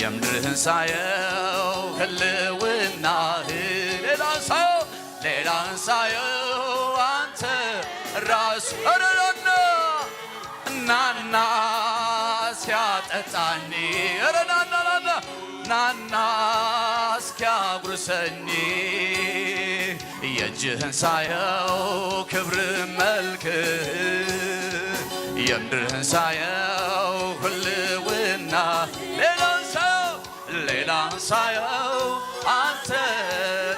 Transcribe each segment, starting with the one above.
የምድርህን ሳየው ህልውናህ ሌላን ሳየው አንተ ራስ ናና ሲያጠጣኝ ናና እስኪያጉርሰኝ የእጅህን ሳየው ክብር መልክህ የምድርህን ሳየው ህልውና ሌላን ሳየው አንተ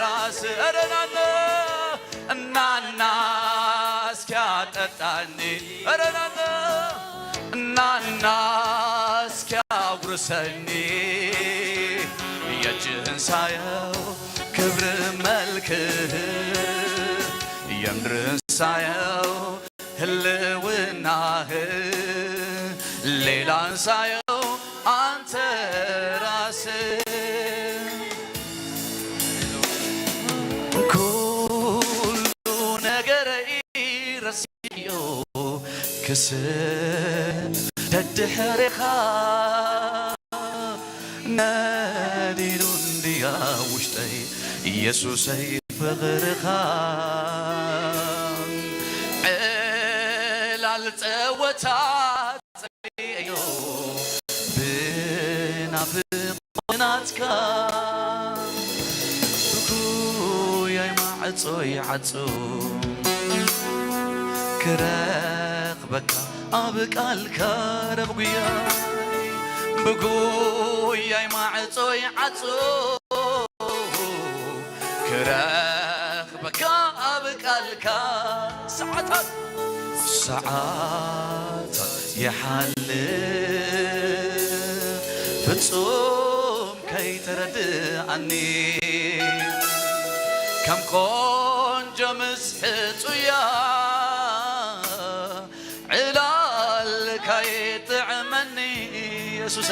ራስህ ናና እስኪያጠጣኝ ናና እስኪያጉርሰኝ የእጅህን ሳየው ክብር መልክህ የምድርህን ሳየው ህልውናህ ሌላን ሳየው አንተ ራስህ ኩሉ ነገር ረስዮ ክስደድሕሪኻ ነዲሉ እንድያ ውሽጠይ ኢየሱሰይ ፍቕርኻ ዕላል ፀወታት ፀዮ ብናፍቆናትካ ብጉያይ ማዕጾ ይዓጹ ክረኽበካ ኣብ ቃልካ ብጉያይ ማዕጾ ይዓጹ ክረኽበካ ኣብ ቃልካ ሰዓታት يحلف ፍጹም ከይተረድአኒ ከም ቆንጆ ምስሕፁያ ዕላል ከይጥዕመኒ ኢየሱስ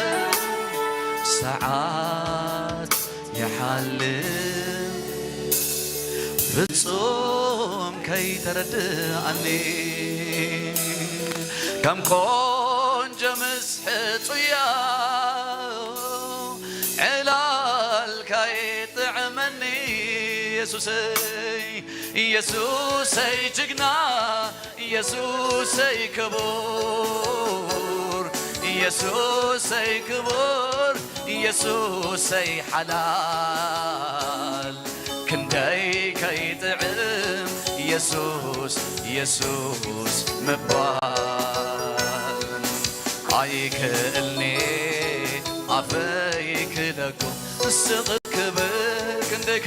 ሰዓት يحلف ፍጹም ከይተረድአኒ ከም ቆንጆ ምስሕፁያ ዕላል ከይጥዕመኒ ኢየሱሰይ ጅግና ኢየሱሰይ ክቡር ኢየሱሰይ ክቡር ኢየሱሰይ ሓላል ክንደይ ከይጥዕም ኢየሱስ ኢየሱስ ምባል ኣይክእልኒ ኣፈይ ክደጉም እስቕ ክብል ክንደይ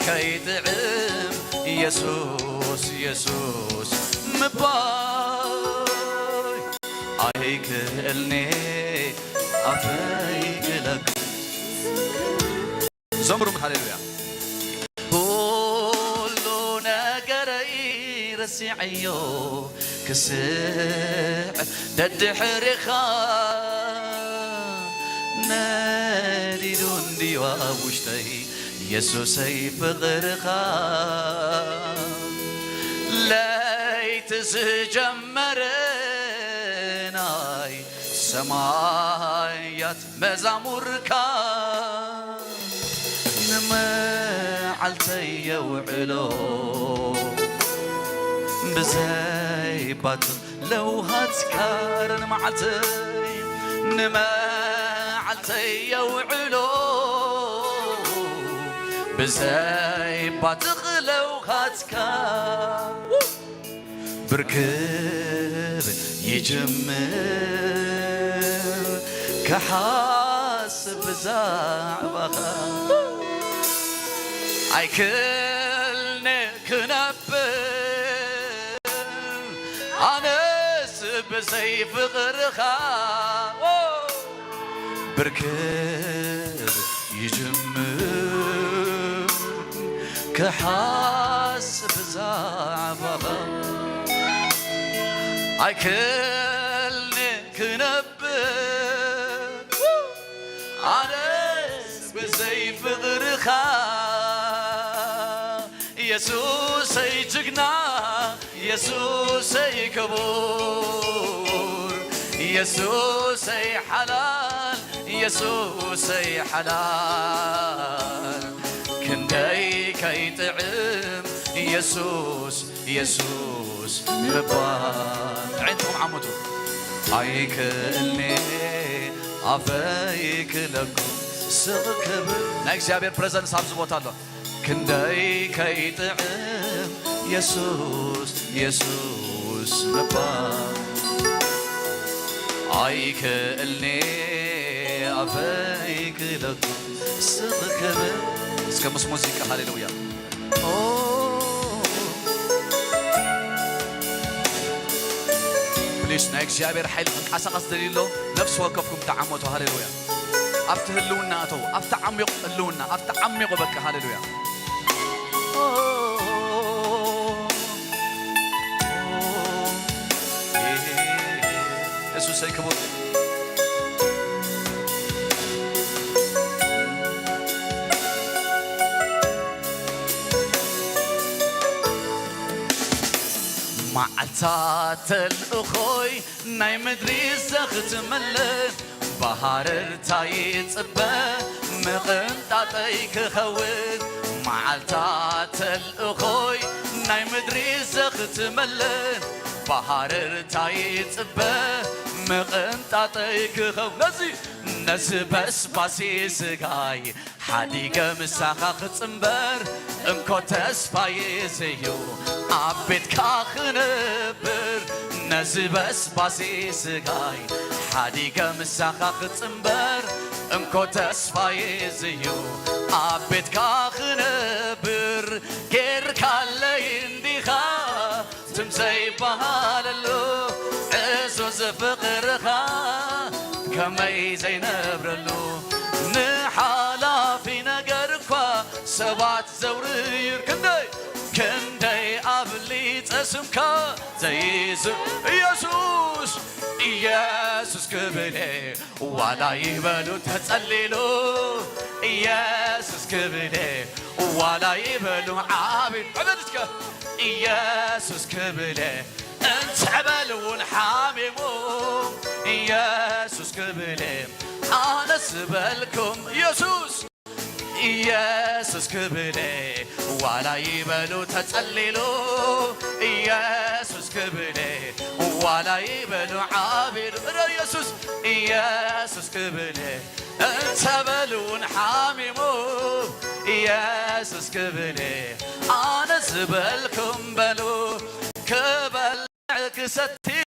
ከይጥዕም ኢየሱስ ኢየሱስ ምባል ኣይክእልኒ ኣፈይ ክደጉም ዘምሩ ሃሌሉያ ሁሉ ነገረይ ረሲዐዮ ክስዕ ደድሕሪኻ ነዲዱ እንድዋ ውሽጠይ ኢየሱሰይ ፍቕርኻ ለይቲ ዝጀመረ ናይ ሰማያት መዛሙርካ ንመዓልተይ የውዕሎ ብዘይባት ለውሃትካ ንመዓልተይ የውዕሎ ብዘይባት ለውሃትካ ብርክብ ይጅምር ክሓስብ ብዛዕባኻ ኣይክልኒ ክነብር ኣነስ ብዘይ ፍቕርኻ ብርክብ ይጅምር ክሓስብ ብዛዕባኻ ኣይክልኒ ክነብር ኣነስ ብዘይ ፍቕርኻ ኢየሱሰይ ጅግና ኢየሱሰይ ክቡር ኢየሱሰይ ሓላል يسوس حلال كندي كي طعم يسوس يسوس ربان عندكم عمودو هايك اللي عفايك لكم سركب ناكزابير بريزنس هابز بوتالو كندي كي طعم يسوس يسوس ربان هايك اللي عفايك لكم سركب اسكمس موسيقى هاليلويا بليش نايك جابر حيل قصقص دليلو نفس وقفكم تعمتوا هاليلويا افتهلونا اتو افتعمق اللونا افتعمق بك هاليلويا يسوع سيكبر معتات الأخوي ناي مدري زخت ملن بحر تايتصبه مقنطاطيك خوت معتات الأخوي ناي مدري زخت ملن بحر تايتصبه مقنطاطيك خوت نزي بس باسي سغاي حديقة مساخة خصمبر انكو تسفاي زيو عبيت كاخنبر نزي بس باسي سغاي حديقة مساخة خصمبر انكو تسفاي زيو عبيت كاخنبر غير كالي انديخا تمزي بهاللو عزوز فقرخا كمي زينبرلو نحالا في نقركوا سبات زورير كندي أبلي تسمكا زيز يسوس يسوس كبلي ولا يبلو تتسللو يسوس كبلي ولا يبلو عابد عبدتك يسوس كبلي انت عبلون حاممو يسوس كبلي أنا سبلكم يسوس يسوس كبلي ولا يبلو تتسللو يسوس كبلي ولا يبلو عابد يسوس يسوس كبلي انت بلون حاممو يسوس كبلي أنا سبلكم بلو كبلعك ستي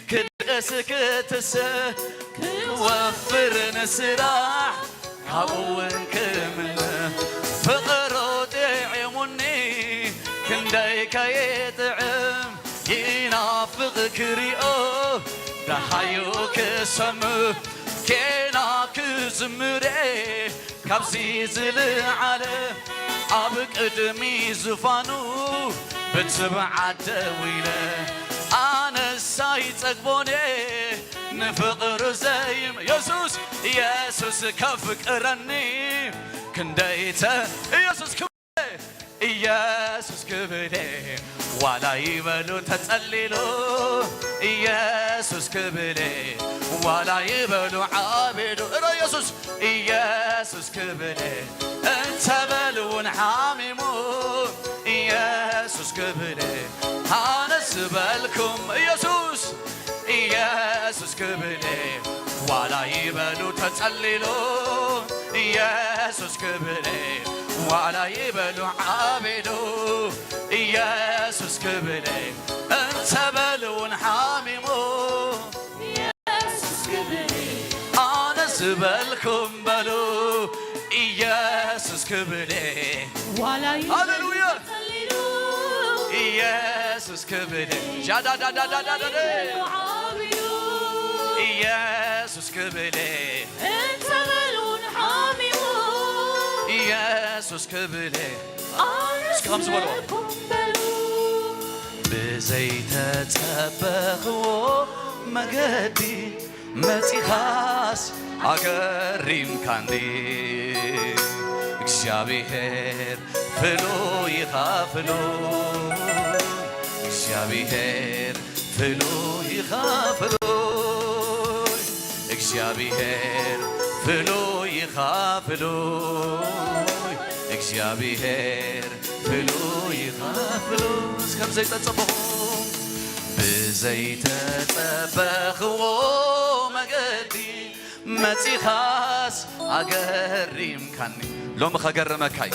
كدسك تسه كوفر نسراح كون كمل فقرو دعمني كندي كيطعم ينافق كريو دحيو كسم كينا كزمري كبزي زلعله أبك قدمي زفانو بتبع دويله أنا سايتك بوني نفقر زيم يسوس يسوس كفك رني كنديته يسوس كبلي يسوس كبلي ولا يبلو تتسللو يسوس كبلي ولا يبلو عابدو يسوس يسوس كبلي انت بلون حاممو يسوس كبلي أنا سبلكم يسوس يسوس كبلي ولا يبلو تتسللو يسوس كبلي ولا يبلو عابدو يسوس كبلي انت بلون حاممو يسوس كبلي أنا سبلكم بلو يسوس كبلي ولا يبلو يسوس كبلي جادا دا دا دا دا دا يسوس كبلي انت بلون حاممو يسوس كبلي اسكرام زبالو بزيت تبخو مقدي متيخاس أقرين كاندي እግዚአብሔር ፍሎ ይኻፍሎ እግዚአብሔር ፍሎ ይኻፍሎ እግዚአብሔር ፍሉይ ኢኻ ፍሉይ እግዚአብሔር ፍሉይ ኢኻ ፍሉይ እስከም ዘይተጸበኹም ብዘይተጸበኽዎ መገዲ መጺኻስ ኣገሪምካኒ ሎሚ ኸገረመካይ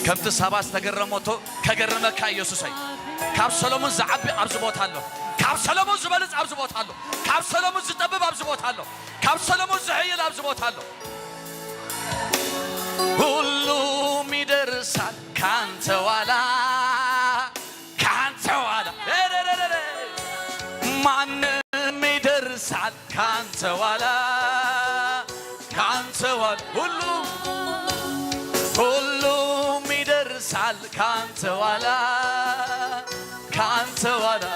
ከምቲ ሳባስ ተገረሞቶ ከገረመካይ ኢየሱሰይ ካብ ሰሎሞን ዝዓቢ ኣብዚ ቦታ ኣሎ ካብ ሰሎሞን ዝበልጽ ኣብዚ ቦታ ኣሎ ካብ ሰሎሞን ዝጠብብ ኣብዚ ቦታ ኣሎ ካብ ሰሎሞን ዝሕይል ኣብዚ ቦታ ኣሎ ሁሉም ይደርሳል ካንተ ዋላ ማንም ይደርሳል ካንተ ዋላ ሁሉም ይደርሳል ካንተ ዋላ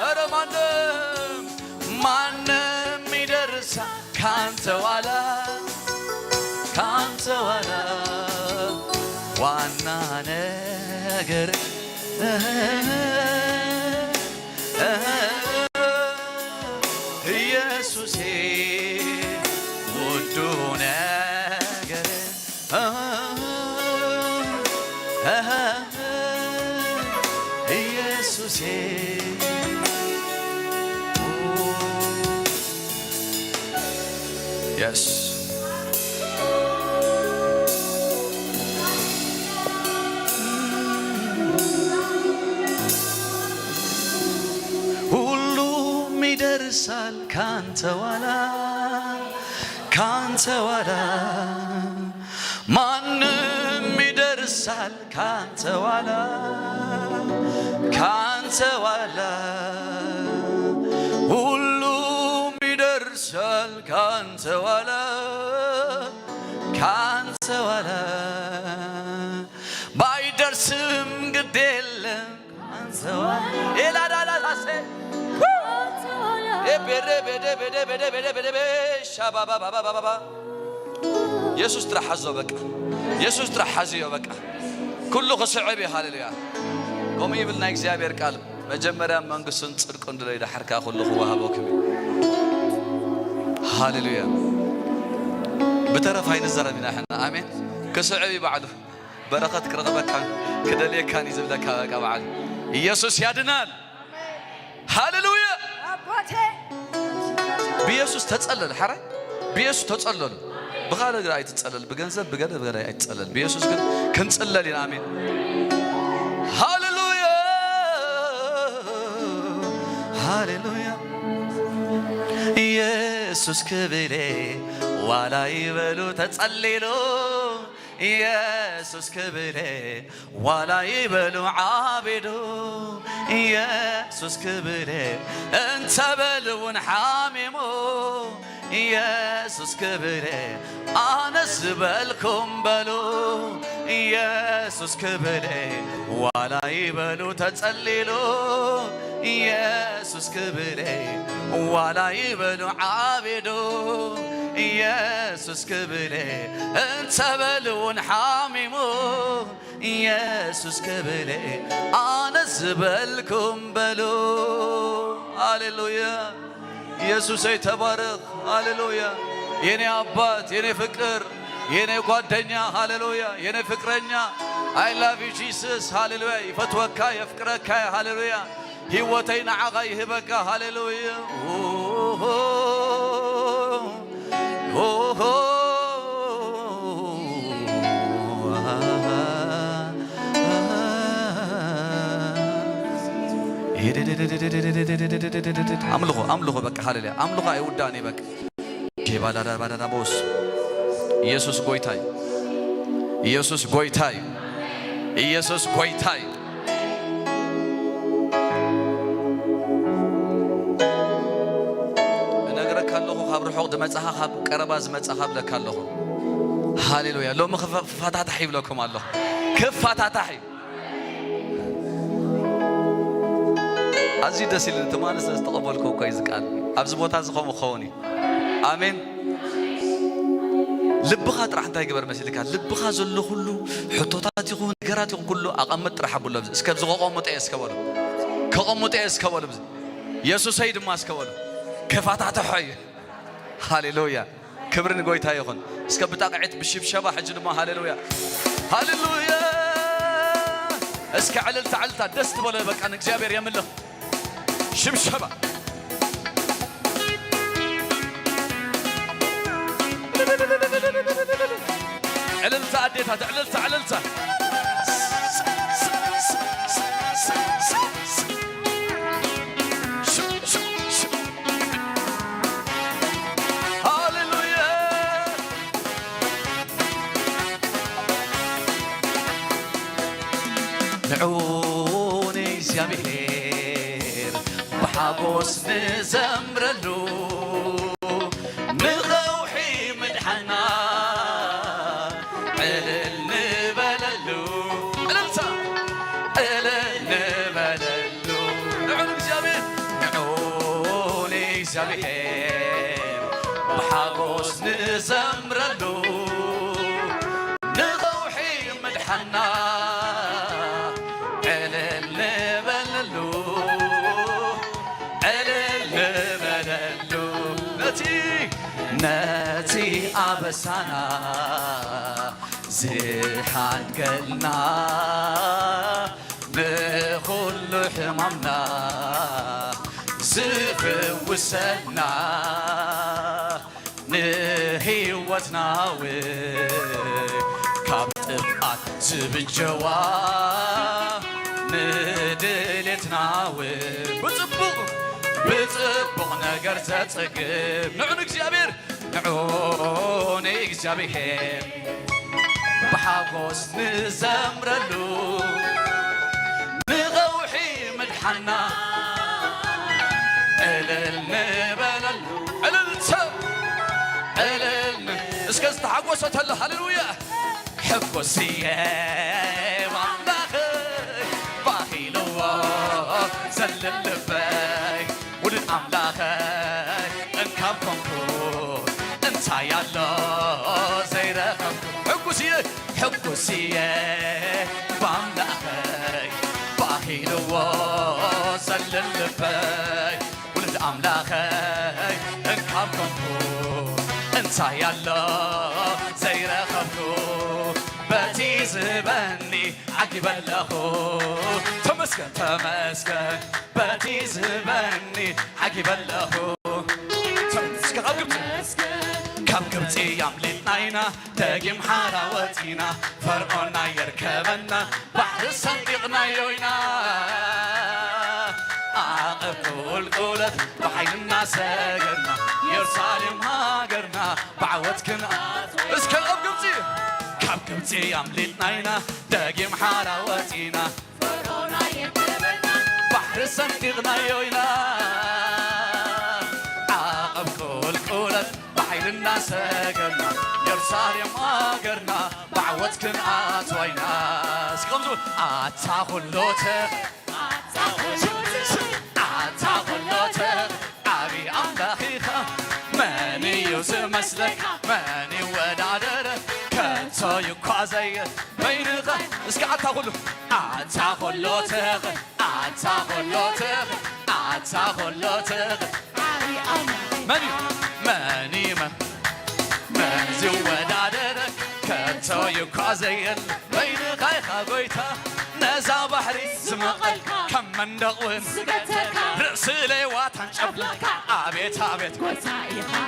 ኧረ ማንም ይደርሳል ካንተ ዋላ ዋና ነገር ኢየሱሴ ውዱ ነገር ኢየሱሴ Yes ሁሉም ይደርሳል ካንተ ዋላ ማንም ይደርሳል ካንተ ዋላ ሁሉም ይደርሳል ካንተ ዋላ ባይደርስም ግድ የለም ካንተ ዋላ ኤላዳላላሴ ኢየሱስ ትራሐዞ በቃ ኢየሱስ ትራሐዚዮ በቃ ኩሉ ኸስዕብ ሃሌሉያ ቆም ይብልና እግዚአብሔር ቃል መጀመሪያ መንግስቱን ጽድቁን እንደለይ ዳሕርካ ኩሉ ኸዋሃቦክም ሃሌሉያ بترف هاي الزرمنا احنا امين كسعي بعده بركات كرغبك كدليك كان يزبلك بعد يسوع يادنال هاليلويا بيسوع تتصلل حرام بيسوع تتصلل بغالة راي تتصلل بجنزب بغالة راي تتصلل بيسوع كنتصلل امين هاليلويا هاليلويا يسوع كبيره ዋላ ይበሉ ተጸልሉ ኢየሱስ ክብሬ ዋላ ይበሉ ዓቢዱ ኢየሱስ ክብሬ እንተ በልውን ሓሚሙ ኢየሱስ ክብሬ ኣነስ በልኩም በሉ ኢየሱስ ክብሬ ዋላ ይበሉ ተጸልሉ ኢየሱስ ክብሬ ዋላ ይበሉ ዓቢዱ ኢየሱስ ክብሬ እንተ በልውን ሓሚሙ ኢየሱስ ክብሬ ኣነስ በልኩም በሉ ሃሌሉያ ኢየሱስ ተባረክ ሃሌሉያ የኔ አባት የኔ ፍቅር የኔ ጓደኛ ሃሌሉያ የኔ ፍቅረኛ I love you Jesus ሃሌሉያ ይፈትወካ የፍቅረካ ሃሌሉያ ህይወተይ ንዓኻ ይህበካ ሃሌሉያ አምልኮ በቃ ሃሌሉያ አምልኮ አይውዳኔ በቃ ባዳዳ ቦስ ኢየሱስ ጎይታይ ኢየሱስ ጎይታይ ኢየሱስ ጎይታይ እነግረካለሁ ካብ ርሑቕ ድመጽኻ ካብ ቀረባ ዝመጽኻ ብለካለሁ ሃሌሉያ ሎሚ ክፋታታሕ ይብለኩም ኣለኹ ክፋታታሕ أزيد دسيل تمانس استقبل كوكايز قال أبز بوتا زخم خوني آمين لبخات راح انتهي قبر مسيلك لبخا زلو كله حطوطات يكون نقرات يكون كله أقمت رحبوا له اسكب زغو قومت اسكبوا كقومت اسكبوا له يسوع سيد ما اسكبوا كفاتات حي هاليلويا كبرن قويتها يخون اسكبتا قعت بالشبشبة حجل ما هاليلويا هاليلويا اسك عللتا دست ولا بك أنا جابر يمله شبشبة عللتا عديتها عللتا نعوني زيابير بحابوس نزمرلو نغوحي مدحنا علل نبللو نعوني زيابير بحابوس نزمرلو نغوحي مدحنا ناتي أبسانا زحان قلنا بكل حمامنا زف وسلنا نهيوتنا وكابتبقات زبنجوا ندلتنا بطبق نقر تتقب نعون اكزيابير نعون اكزيابير بحاقوس نزمرلو نغوحي مدحنا النبللو عللنا اسكز تحقوسة هلا هللويا حقوسية وعنداخي باخيلو زلل لفاي ولد أملاخي انكبكم كون انتا يالله زي رقمكم حقوسية باملاخي باخيلو زلل لفاي ولد أملاخي انكبكم كون انتا يالله زي رقمكم باتي زبني عقب اللخو تمسكن باتي زبني عقب اللخو كم قبتي يملي ناينا تاقم حراوتينا فرقنا يركبنا بحر صنديقنا يوينا عاقب كل قولت بحيلنا ساقرنا يرسالم هاقرنا بعوتكنا اسكن اب قبتي كم قبتي يملي ناينا تاقم حراوتينا فرقنا يركبنا بحر صنديقنا يوينا عاقب كل قولت بحيلنا ساقرنا يرسالم هاقرنا بعوتكن عطوينا اسكنزو عطاخلوتك عبي أملاخيخا ماني يوسف مسلك ماني ودادر كنتو يقازي بينغا اسكي عطاخلو عطاخلوتك عبي أملاخيخا ماني منزي ودادر كنتو يقازي بينغا يخابيتا نزا بحري زمقل كم من دقون رأس ليواتن شبلك عبيت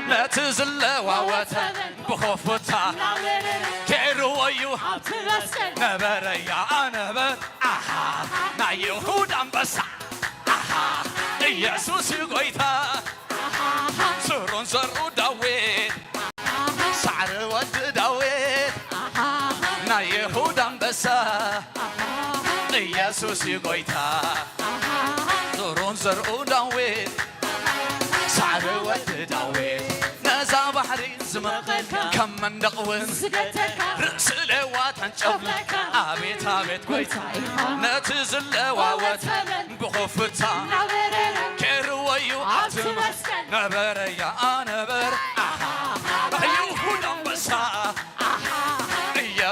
لا تزل واوتا بخوفتا كيرو ويو نبر يا نبر نا يهود أنبسا يسوس يقويتا سرون سرو داويد سعر ود داويد نا يهود أنبسا يسوس يقويتا زرون زرقو داويد سعر ود داويد نزا بحري زمقل كم من دقون رأس لواتن شبلك عبيت قويتا نتزل واوتا بخفتا كيرويو عتم نبر يا نبر يهود أنبسا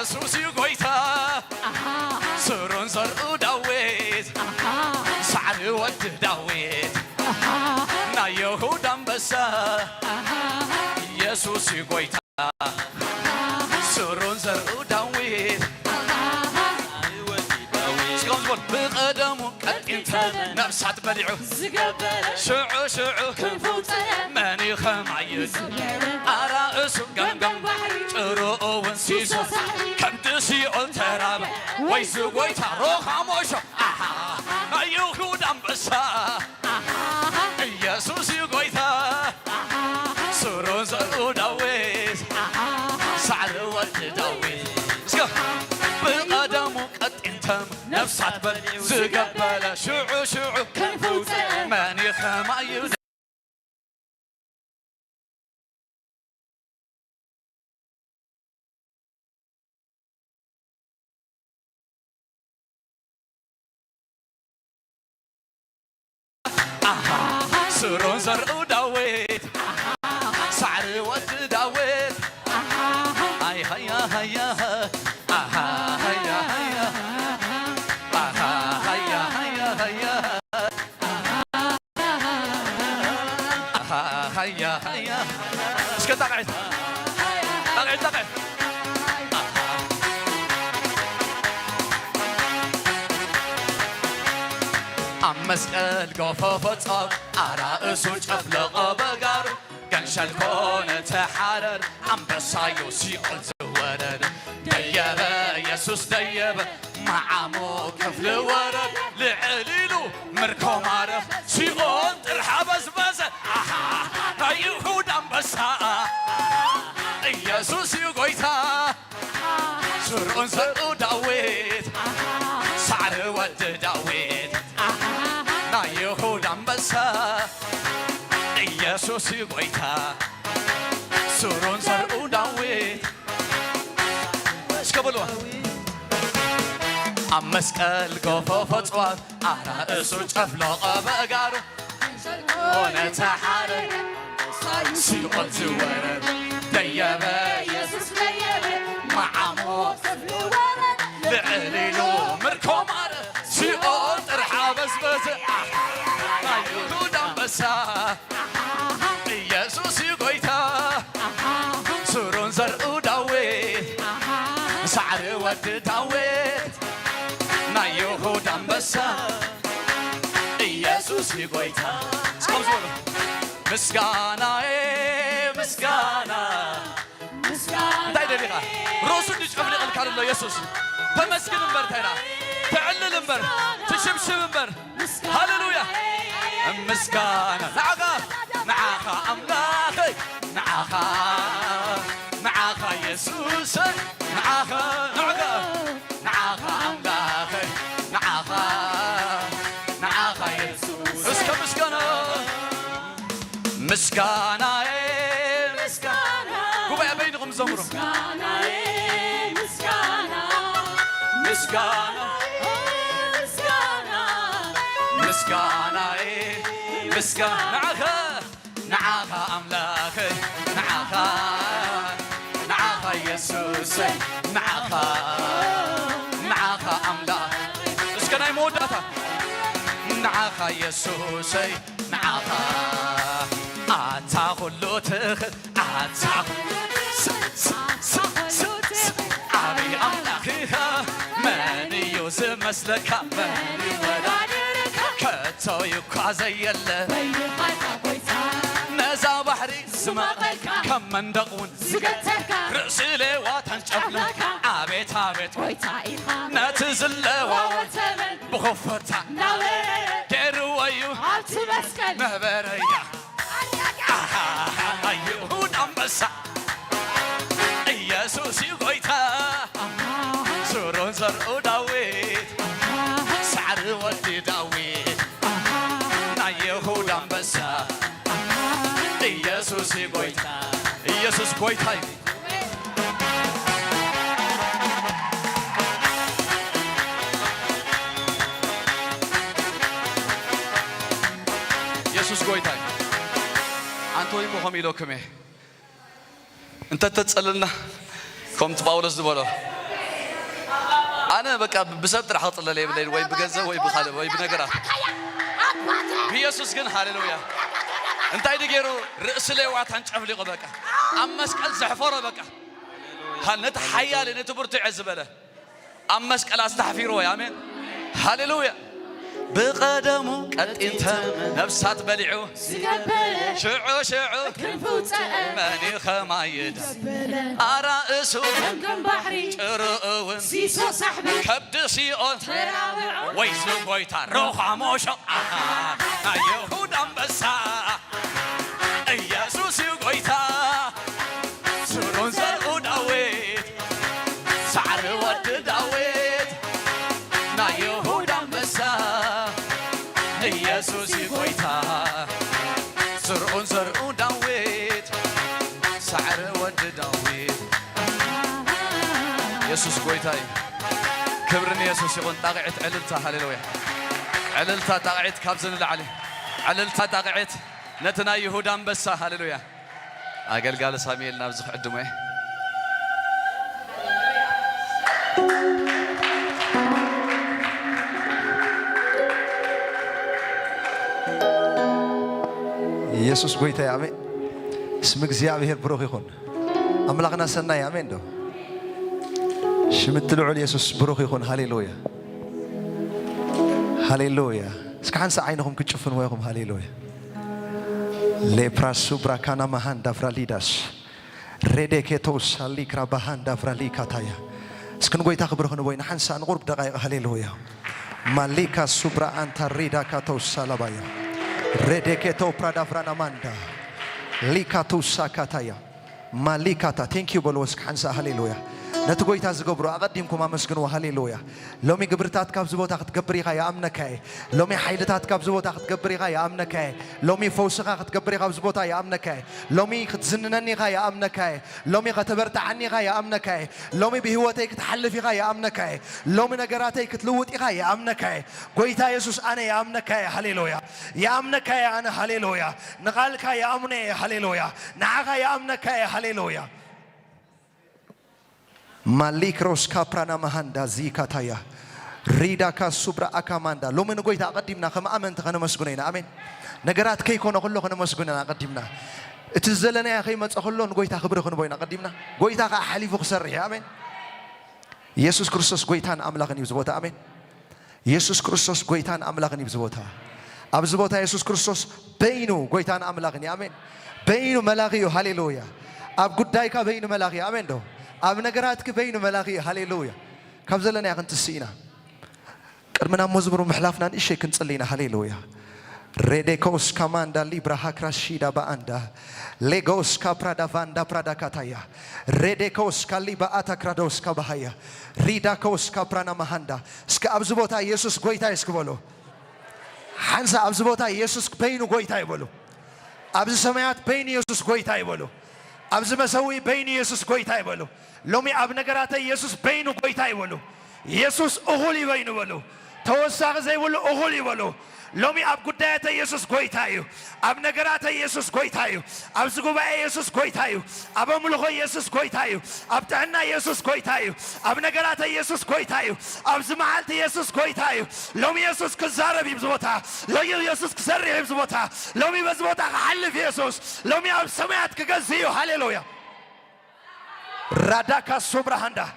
يسوس يقويتا سرون زرقو داويد سعر ود داويد نا يهود أنبسا يسوس ኢየሱስ ይጎይታ ስሩን ዘርኡ ዳዊት ስቆምዝቦል ብቐደሙ ቀጢንተ ነፍሳት በሊዑ ሽዑ መኒ ኸማይድ ኣራእሱ ገምገም ጭሩኡ እውን ሲሶ ከምቲ ሲኦል ተራበ ወይ ዝጎይታ ሮኻሞሾ ኣይሁድ ኣንበሳ ኢየሱስ ይጎይታ ስሩን ዘርኡ ዳዊት ሳዕሪ ወዲ ዳዊት ብቐደሙ ቀጢንተም ነፍሳት በል ዝገበለ ሽዑ መኒ ኸማይድ ስሩን ዘርኡ ዳዊት ሳዕሪ ወዲ ዳዊት ኣይ ሃያ ሃያ ሃያ ሃያ እስከ ጠቕዕት ኣብ መስቀል ገፎ ፈጸም ኣራእሱ ጨፍለቐ በጋሩ ገንሸል ኮነ ተሓረር ኣንበሳዮ ሲኦል ዝወረድ ደየበ ኢየሱስ ደየበ መዓሞ ክፍሊ ወረድ ልዕል ኢሉ ምርኮ ማረፍ ሲኦል ጥርሓ በዝበዘ ናይ ይሁዳ ኣንበሳ ኢየሱስ ይጎይታ ስሩን ዘርኡ ዳዊት ሳዕሪ ወዲ ዳዊት ናይ ይሁዳ ኣንበሳ ኢየሱስ ይጎይታ ስሩን ዘርኡ ዳዊት እስከብልዋ ኣብ መስቀል ገፎ ፈጽዋት ኣራእሱ ጨፍለቐ በእጋሩ ኮነ ተሓረር ሲኦል ዝወረድ ደየበ ኢየሱስ ደየበ መዓሞ ልዕል ኢሉ ምርኮ ማረፍ ሲኦል ጥርሓ በዝበዘ ናይ ይሁዳ ኣንበሳ ኢየሱስ ይጎይታ ስሩን ዘርኡ ዳዊት ሳዕሪ ወዲ ዳዊት ናይ ይሁዳ ኣንበሳ ኢየሱስ ይጎይታ እስከምዝበሉ ምስጋናዬ ምስጋና እንታይ ደሊኻ ርእሱ እንዲጨፍልቕ ኢልካ ኣሎ ኢየሱስ ተመስግን እምበር እንታይና ትዕልል እምበር ትሽብሽብ እምበር ሃሌሉያ ምስጋና ንዓኻ ኣምላኸይ ንዓኻ ኢየሱሰይ ንዓኻ ኣምላኸይ ንዓኻ ኢየሱስ እስከ ምስጋናዬ ጉባኤ በይንኹም ዘምሩ ምስጋናዬ ንዓኻ ኣምላኸይ ንዓኻ ኢየሱሰይ ንዓኻ ኣምላኽ እስከ ናይ መወዳእታ ንዓኻ ኢየሱሰይ ንዓኻ ኣታ ኩሉ ትኽእል ኣታ ዓብዪ ኣምላኽኻ መን እዩ ዝመስለካ መን ይወዳድርካ ከቶ ይኳ ዘየለ ነዛ ባሕሪ ዝመቐልካ ከም መንደቕ እውን ዝገተርካ ርእሲ ሌዋታን ጨፍለካ ኣቤት ጎይታ ኢኻ ነቲ ዝለዋወጠ ብኽፎታ ገይርዎ እዩ ኣብቲ መስቀል መህበረያ ይሁዳ ኣንበሳ ኢየሱስ ይጎይታ ስሩን ዘርኡ ዳዊት ሳዕሪ ወዲ ዳዊት ናይ ይሁዳ ኣንበሳ ኢየሱስ ይጎይታ ኢየሱስ ጎይታ ኢየሱስ ጎይታ አንተ ወይ ሞኸም ኢሎክሜ እንተ ተጸለልና ከምቲ ጳውሎስ ዝበሎ ኣነ በቃ ብሰብ ጥራሕ ክጽለለ የብለይን ወይ ብገንዘብ ወይ ብኻልእ ወይ ብነገራት ኢየሱስ ግን ሃሌሉያ እንታይ ደገሩ ርእሲ ሌዋታን ጨፍሊቑ በቃ مسكال زحفره بقى هل نتحيال نتبرتع عزبله مسكال استحفيره يا امين هاليلويا بقدمو قد انت نفسات بلعو شعو شعو ماني خمايد ارائسو بحري شرقون سيسو صاحبي كبد سيئون ويسو قويتا روخا موشو يهود انبسا يسوس قويتا سرون زرقو داويت سعر ود داويت نا يهود انبسا يسوس قويتا زرقون داويت سعر ود داويت يسوس قويتاي كبرني يسوس يقول طاقعت عللتا هاليلويا عللتا طاقعت كابزن العلي عللتا طاقعت نتنا يهودا انبسا هاليلويا اقلقال ساميل نابزخ عدمه يسوس قويتا امين اسمك زيابير بروخ يكون املاقنا سنا يا امين دو شمتلو على يسوس بروخ يكون هاليلويا هاليلويا اسكان عينكم كتشوفون وياكم هاليلويا لبراسو براكانا مهان دافراليداس ريديكيتوس هاليكرا بهان دافراليكاتايا اسكن قويتا خبرخن وين حنسان غرب دقائق هاليلويا ماليكا سوبرا انت ريدا كاتوس سالابايا ريديكيتو برادافرانا ماندا ليكاتوس كاتايا ماليكاتا ثانك يو بولوسك حنسا هاليلويا نتقويتا زقبرو أقدمكم أمسكنوا هاليلويا لومي قبرتات كابزبو تاخد قبريغا يا أمنكاي لومي حيدتات كابزبو تاخد قبريغا يا أمنكاي لومي فوسقا خد قبريغا بزبوتا يا أمنكاي لومي خدزننني غا يا أمنكاي لومي خدبرت عني غا يا أمنكاي لومي بهوتي كتحلفي غا يا أمنكاي لومي نقراتي كتلوتي غا يا أمنكاي قويتا يسوس أنا يا أمنكاي هاليلويا يا أمنكاي أنا هاليلويا نقالكا يا أمني هاليلويا نعغا يا أمنكاي هاليلويا ماليكروس كابرانا مهاندا زيكاتايا ريدا كاسوبرا أكاماندا لو من قويتا قدمنا خم أمن تخنا مسكونين أمين نجارات كي كنا كله خنا مسكونين قدمنا اتزلنا يا أخي ما تقولون قويتا خبره خنا بوينا قدمنا قويتا كحليف خسر يا أمين يسوع كريستوس قويتان أملاكني بزبوتا أمين يسوع كريستوس قويتان أملاكني بزبوتا أبزبوتا يسوع كريستوس بينو قويتان أملاكني أمين بينو ملاقيه هاليلويا أب قدايكا بينو ملاقيه أمين دو أب نجاراتك بينو ملاقيه هاليلويا كابزلنا يا أخي تسينا كرمنا مزبور محلافنا إيش كنت صلينا هاليلويا ريديكوس كاماندا ليبرا هاكراشيدا باندا ليغوس كابرادا فاندا برادا كاتايا ريديكوس كاليبا اتاكرادوس كابهايا ريداكوس كابرانا مهاندا اسك ابزبوتا يسوس غويتا اسكبولو حنسا ابزبوتا يسوس بينو غويتا يبولو ابز سمايات بين يسوس غويتا يبولو ابز مسوي بين يسوس غويتا يبولو لومي اب نغراتا يسوس بينو غويتا يبولو يسوس اغولي بينو بولو توساغ زي ولو اغولي بولو لومي أب قداية يسوس قويتايو أب نجارات يسوس قويتايو أب زقوبة يسوس قويتايو أب ملخو يسوس قويتايو أب تهنا يسوس قويتايو أب نجارات يسوس قويتايو أب زمالت يسوس قويتايو لومي يسوس كزارة بيبزبوتا لومي يسوس كسري بيبزبوتا لومي بزبوتا حلف يسوس لومي أب سمعت كجزيو هاليلويا راداكا سوبرهاندا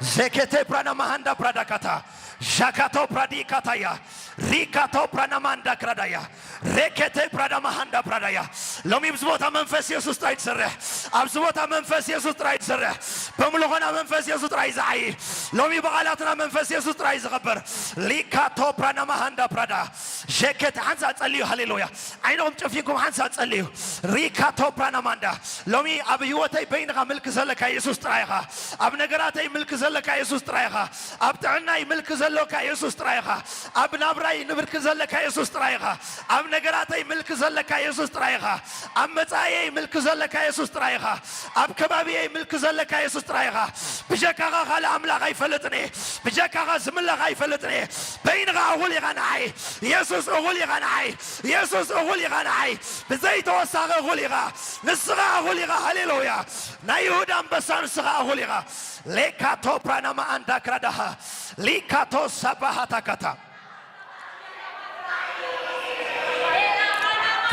زكتة برانا مهاندا براداكاتا جاكاتو برادي كاتايا ريكاتو برانا ماندا كرادايا ركتة برانا مهاندا برادايا لومي بزبوتا منفس يسوس ترايد سرح أبزبوتا منفس يسوس ترايد سرح بملوغنا منفس يسوس ترايد زعي لومي بغالاتنا منفس يسوس ترايد زغبر ريكاتو برانا مهاندا برادا جاكت حنسا تسليو هاليلويا عينهم تفيكم حنسا تسليو ريكاتو برانا ماندا لومي أبيوتي بينغا ملك زلكا يسوس ترايخا أب نقراتي ملك زلكا يسوس ترايخا أب تعناي ملك زلكا يسوس ترايخا أب نابراي نبرك زلكا يسوس ترايخا أب نقراتي ملك زلكا يسوس ترايخا أب متايي ملك زلكا يسوس ترايخا أب كبابي ملك زلكا يسوس ترايخا بجاكا خالا أملا غاي فلتني بجاكا زملا غاي فلتني بينغا أغولي غناي يسوس أغولي غناي يسوس أغولي غناي بزيت وصاغ أغولي غا نصغا أغولي غا هاليلويا نايهودا مبسان نصغا أغولي غا ليكاتو برانا ما أندا كردها ليكاتو سباحتا كتا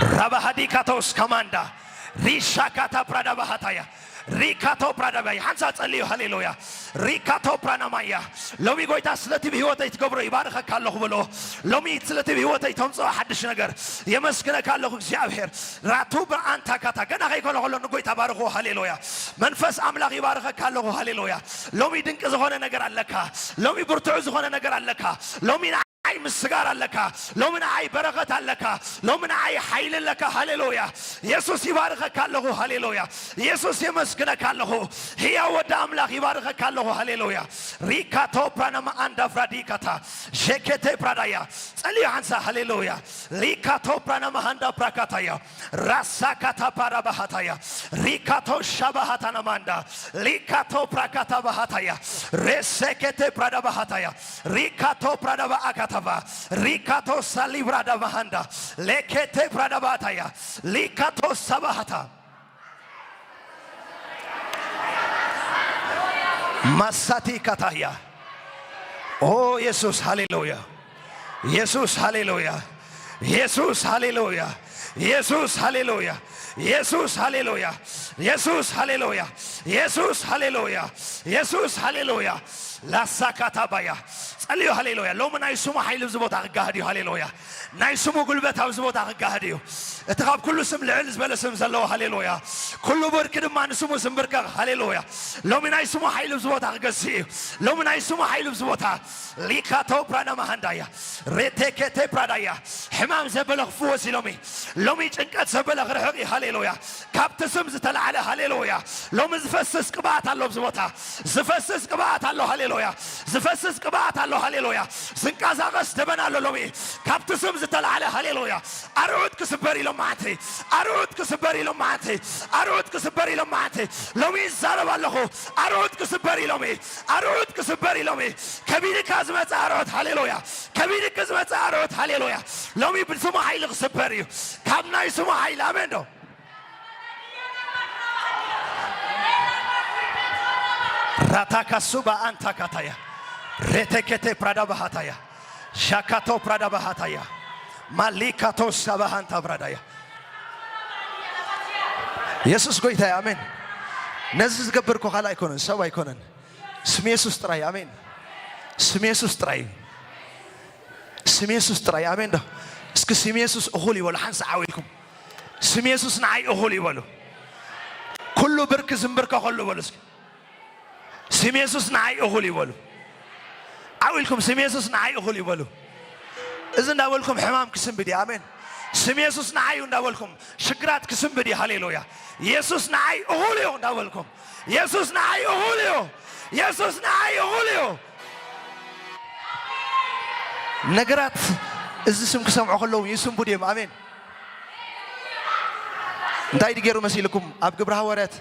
ربهدي كاتوس كماندا ሪሻካታ ፕራዳ ባህታያ ሪካቶ ፕራዳባይ ሃንሳ ጸልዩ ሃሌሉያ ሪካቶ ፕራናማያ ሎሚ ጎይታ ስለቲ በህይወተይ ትገብሮ ይባርኸ ካለሁ ብሎ ሎሚ ስለቲ በህይወተይ ተምጾ ሐድሽ ነገር የመስከነ ካለሁ እግዚአብሔር ራቱ በአንታ ካታ ገና ከይኮነ ሁሉ ንጎይታ ባርኹ ሃሌሉያ መንፈስ አምላክ ይባርኸ ካለሁ ሃሌሉያ ሎሚ ድንቅ ዝኾነ ነገር አለካ ሎሚ ብርቱዕ ዝኾነ ነገር አለካ ሎሚ አይ ምስጋር አለካ ሎምን አይ በረከት አለካ ሎምን አይ ኃይል ለካ ሃሌሉያ ኢየሱስ ይባርኸ ካለሁ ሃሌሉያ ኢየሱስ ይመስገን ካለሁ ሕያው ወደ አምላክ ይባርኸ ካለሁ ሃሌሉያ ሪካቶ ፕራናማ አንዳ ፍራዲካታ ጀኬቴ ፕራዳያ ጸልዩ አንሳ ሃሌሉያ ሪካቶ ፕራናማ አንዳ ፕራካታያ ራሳካታ ፓራባሃታያ ሪካቶ ሻባሃታና ማንዳ ሪካቶ ፕራካታ ባሃታያ ሬሴኬቴ ፕራዳባሃታያ ሪካቶ ፕራዳባ አካታ ሪካቶ ሳሊብራዳ ማሃንዳ ለኬቴ ፕራዳባታያ ሊካቶ ሰባሃታ ማሳቲ ካታያ ኦ ኢየሱስ ሃሌሉያ ኢየሱስ ሃሌሉያ ኢየሱስ ሃሌሉያ ኢየሱስ ሃሌሉያ ኢየሱስ ሃሌሉያ ኢየሱስ ሃሌሉያ ኢየሱስ ሃሌሉያ ኢየሱስ ሃሌሉያ ላሳካታባያ ጸልዩ ሃሌሉያ ሎምናይ ስሙ ኃይል ዝቦታ አጋህዲዩ ሃሌሉያ ናይ ስሙ ጉልበት ኣብ ዝቦታ አጋህዲዩ እተኻብ ኩሉ ስም ልዕል ዝበለ ስም ዘለዎ ሃሌሉያ ኩሉ ብርክ ድማ ንስሙ ስምብርከ ሃሌሉያ ሎምናይ ስሙ ኃይል ዝቦታ አገሲዩ ሎምናይ ስሙ ኃይል ዝቦታ ሊካቶ ፕራና ማሃንዳያ ሬቴኬቴ ፕራዳያ ሕማም ዘበለ ክፍወስ ሎሚ ሎሚ ጭንቀት ዘበለ ክርሕቕ ሃሌሉያ ካብቲ ስም ዝተለዓለ ሃሌሉያ ሎሚ ዝፈስስ ቅብኣት ኣሎ ዝቦታ ዝፈስስ ቅብኣት ኣሎ ሃሌሉያ ዝፈስስ ቅብኣት ኣሎ ሃሌሉያ ዝንቃሳቀስ ደበና ኣሎ ሎሚ ካብቲ ስም ዝተለዓለ ሃሌሉያ አርዑት ክስበር ኢሎም ማዓንቲ አርዑት ክስበር ኢሎም ማዓንቲ አርዑት ክስበር ኢሎም ማዓንቲ ሎሚ ይዛረብ ኣለኹ አርዑት ክስበር ኢሎሚ አርዑት ክስበር ኢሎሚ ከቢድካ ዝመፀ አርዑት ሃሌሉያ ከቢድክ ዝመፀ አርዑት ሃሌሉያ ሎሚ ብስሙ ኃይል ክስበር እዩ ካብ ናይ ስሙ ኃይል አሜን ዶ ራታካሱባ አንታ ካታያ ሬቴኬቴ ፕራዳ ባሃታያ ሻካቶ ፕራዳ ባሃታያ ማሊካቶ ሰባሃንታ ፕራዳያ ኢየሱስ ጎይታ አሜን ነዚህ ዝገብርኮ ካል አይኮነን ሰብ አይኮነን ስም ኢየሱስ ጥራይ አሜን ስም ኢየሱስ ጥራይ ስም ኢየሱስ ጥራይ አሜን ዶ እስኪ ስም ኢየሱስ እኹል ይበሉ ሓንሳ ዓዊልኩም ስም ኢየሱስ ንዓይ እኹል ይበሉ ኩሉ ብርክ ዝምብርከ ከሉ በሉ እስኪ ስም ኢየሱስ ንዓይ እኹል ይበሉ ዓዊልኩም ስም ኢየሱስ ንዓይ እኹል ይበሉ إذا نقولكم حمام كسم بدي آمين سم يسوع نعي ونقولكم شكرات كسم بدي هاليلويا يسوع نعي أهوليو نقولكم يسوع نعي أهوليو يسوع نعي أهوليو نقرات إذا سم كسم عقلهم يسوع بدي آمين دايد غيرو مسيلكم أب قبرها ورات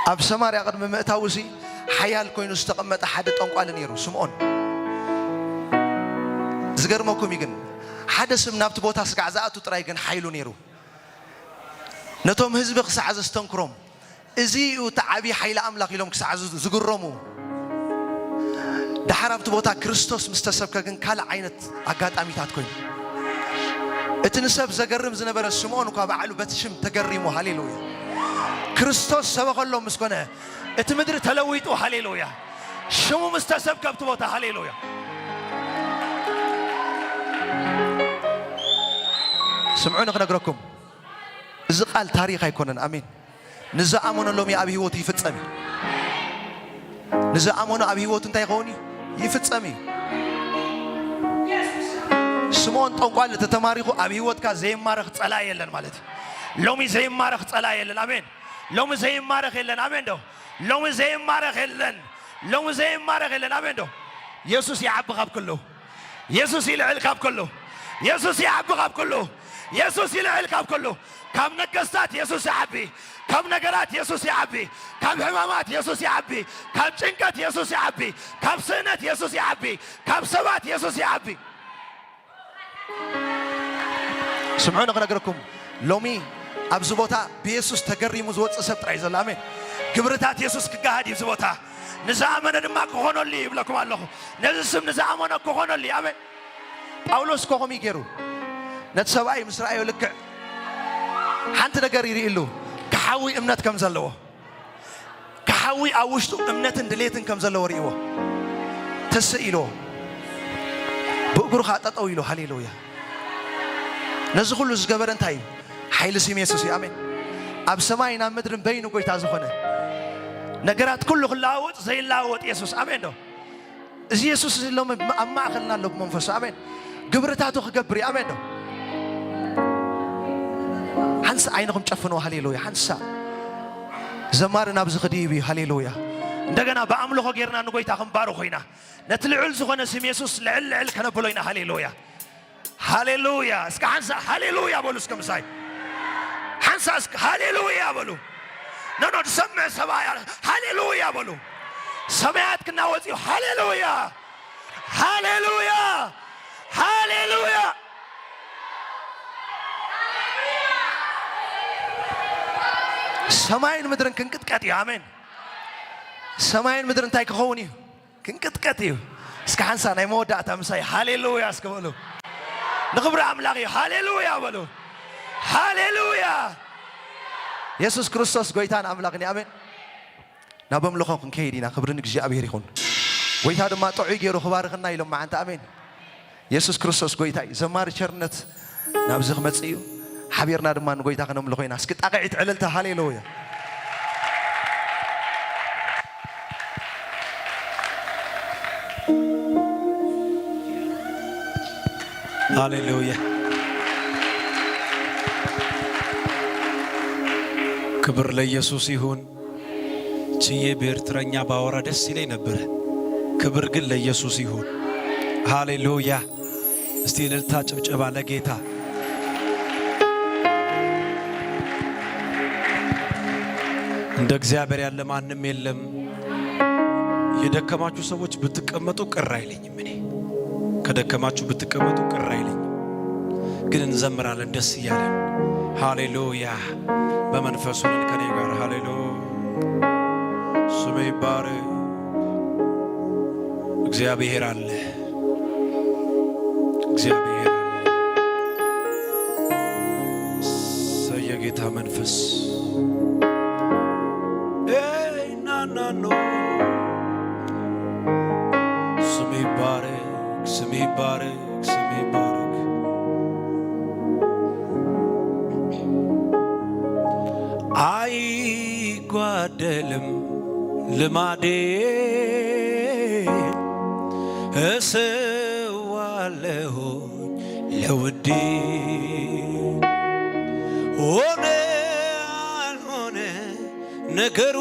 أب سمار يا قدم متاوسي حيال كوين استقامت أحد تنقال نيرو سمعون زغر ماكم يجن حدث من نبت بوتا سكعزات وترايجن حيلو نيرو نتوم هزب قسعز استنكرم إزي وتعبي حيل أملاك يلوم قسعز زغرمو دحربت بوتا كريستوس مستسبك جن كلا عينت عقاد أميتات كوين اتنسب زغرم زنبر سمعون وكابعلو بتشم تجرمو هاليلويا كريستوس سبق الله مسكونه اتمدر تلويتو هاليلويا شمو مستسب كبت بوتا هاليلويا سمعونا نقرأكم إذا قال تاريخ يكونن أمين نزا أمونا لومي أبي هوت يفتسمي نزا أمونا أبي هوت انت يغوني يفتسمي سمون تقول تتماريخو أبي هوت كزيم مارخ تلا يلن مالتي لومي زيم مارخ تلا يلن أمين لومي زيم مارخ يلن أمين دو لومي زيم مارخ يلن لومي زيم مارخ يلن أمين دو يسوع يعب غاب كله يسوع يلعب غاب كله يسوع يعب غاب كله يسوع يلعب غاب كله كم نقصات يسوع يعبي كم نقرات يسوع يعبي كم حمامات يسوع يعبي كم شنكات يسوع يعبي كم سنة يسوع يعبي كم سبات يسوع يعبي سمعونا نقرأكم لومي أبزبوتا بيسوع تجري مزوت سبت عايز الأمين كبرتات يسوع كجهاد يزبوتا نزامنا دم كهون اللي يبلكم الله نزسم نزامنا كهون اللي أمين باولوس كهومي كيرو نتسبعي مسرائي ولك حنت نجاري ريلو كحوي أمنات كم زلوا كحوي أوشتو أمنات دليتن كم زلوا ريوه تسئلو بقرو خاطت أويلو هاليلويا نزغلو زجبرن تاي حيل سيم يسوع آمين أب سماينا مدرن بينو قوي تازخونه نجارات كله خلاوت زي اللاوت يسوع آمين دو يسوع لهم أما أخلنا لك منفس آمين قبرتاتو خقبري آمين دو حنسا عينكم تشفنوا هاليلويا حنسا زمارنا بزخديبي هاليلويا እንደገና በአምልኮ ጌርና ንጎይታ ክንባሩ ኮይና ነትልዑል ዝኾነ ስም ኢየሱስ ልዕል ከነብሎይና ሃሌሉያ ሃሌሉያ እስከ ሓንሳ ሃሌሉያ በሉ እስከ ምሳይ ሓንሳ እስከ ሃሌሉያ በሉ ነኖ ድሰምዕ ሰባያ ሃሌሉያ በሉ ሰማያት ክናወፅዩ ሃሌሉያ ሃሌሉያ ሃሌሉያ ሰማይን ምድርን ክንቅጥቀጥ እዩ አሜን ሰማይን ምድርን እንታይ ክኸውን እዩ ክንቅጥቀጥ እዩ እስከ ሓንሳ ናይ መወዳእታ ምሳይ ሃሌሉያ እስከ በሉ ንኽብሪ ኣምላኽ እዩ ሃሌሉያ በሉ ሃሌሉያ ኢየሱስ ክርስቶስ ጎይታን ኣምላኽን እዩ ኣሜን ናብ ኣምልኾ ክንከይድ ኢና ክብሪ ንእግዚኣብሔር ይኹን ጎይታ ድማ ጥዑይ ገይሩ ክባርኽና ኢሎም መዓንተ ኣሜን ኢየሱስ ክርስቶስ ጎይታ እዩ ዘማሪ ቸርነት ናብዚ ክመፅእ እዩ حبيرنا دمان قوي تاخنا ملخوينا اسكت أقعد عللتها هاليلويا هاليلويا كبر ليسوع يهون تيه بيرترنيا باورا دس إلي نبره كبر قل ليسوع يهون هاليلويا استيل التاج بجبال لقيتها እንደ እግዚአብሔር ያለ ማንም የለም የደከማችሁ ሰዎች ብትቀመጡ ቅር አይለኝም እኔ ከደከማችሁ ብትቀመጡ ቅር አይለኝም ግን እንዘምራለን ደስ ይያለን ሃሌሉያ በመንፈሱ ነን ከኔ ጋር ሃሌሉያ ስሙ ይባረክ እግዚአብሔር አለ እግዚአብሔር የጌታ መንፈስ ስሜ ባረክ ስሜ ባረክ ስሜ ባረክ አይጓደልም ልማዴ እሰዋለሁ ለውዴ ሆነ አልሆነ ነገሩ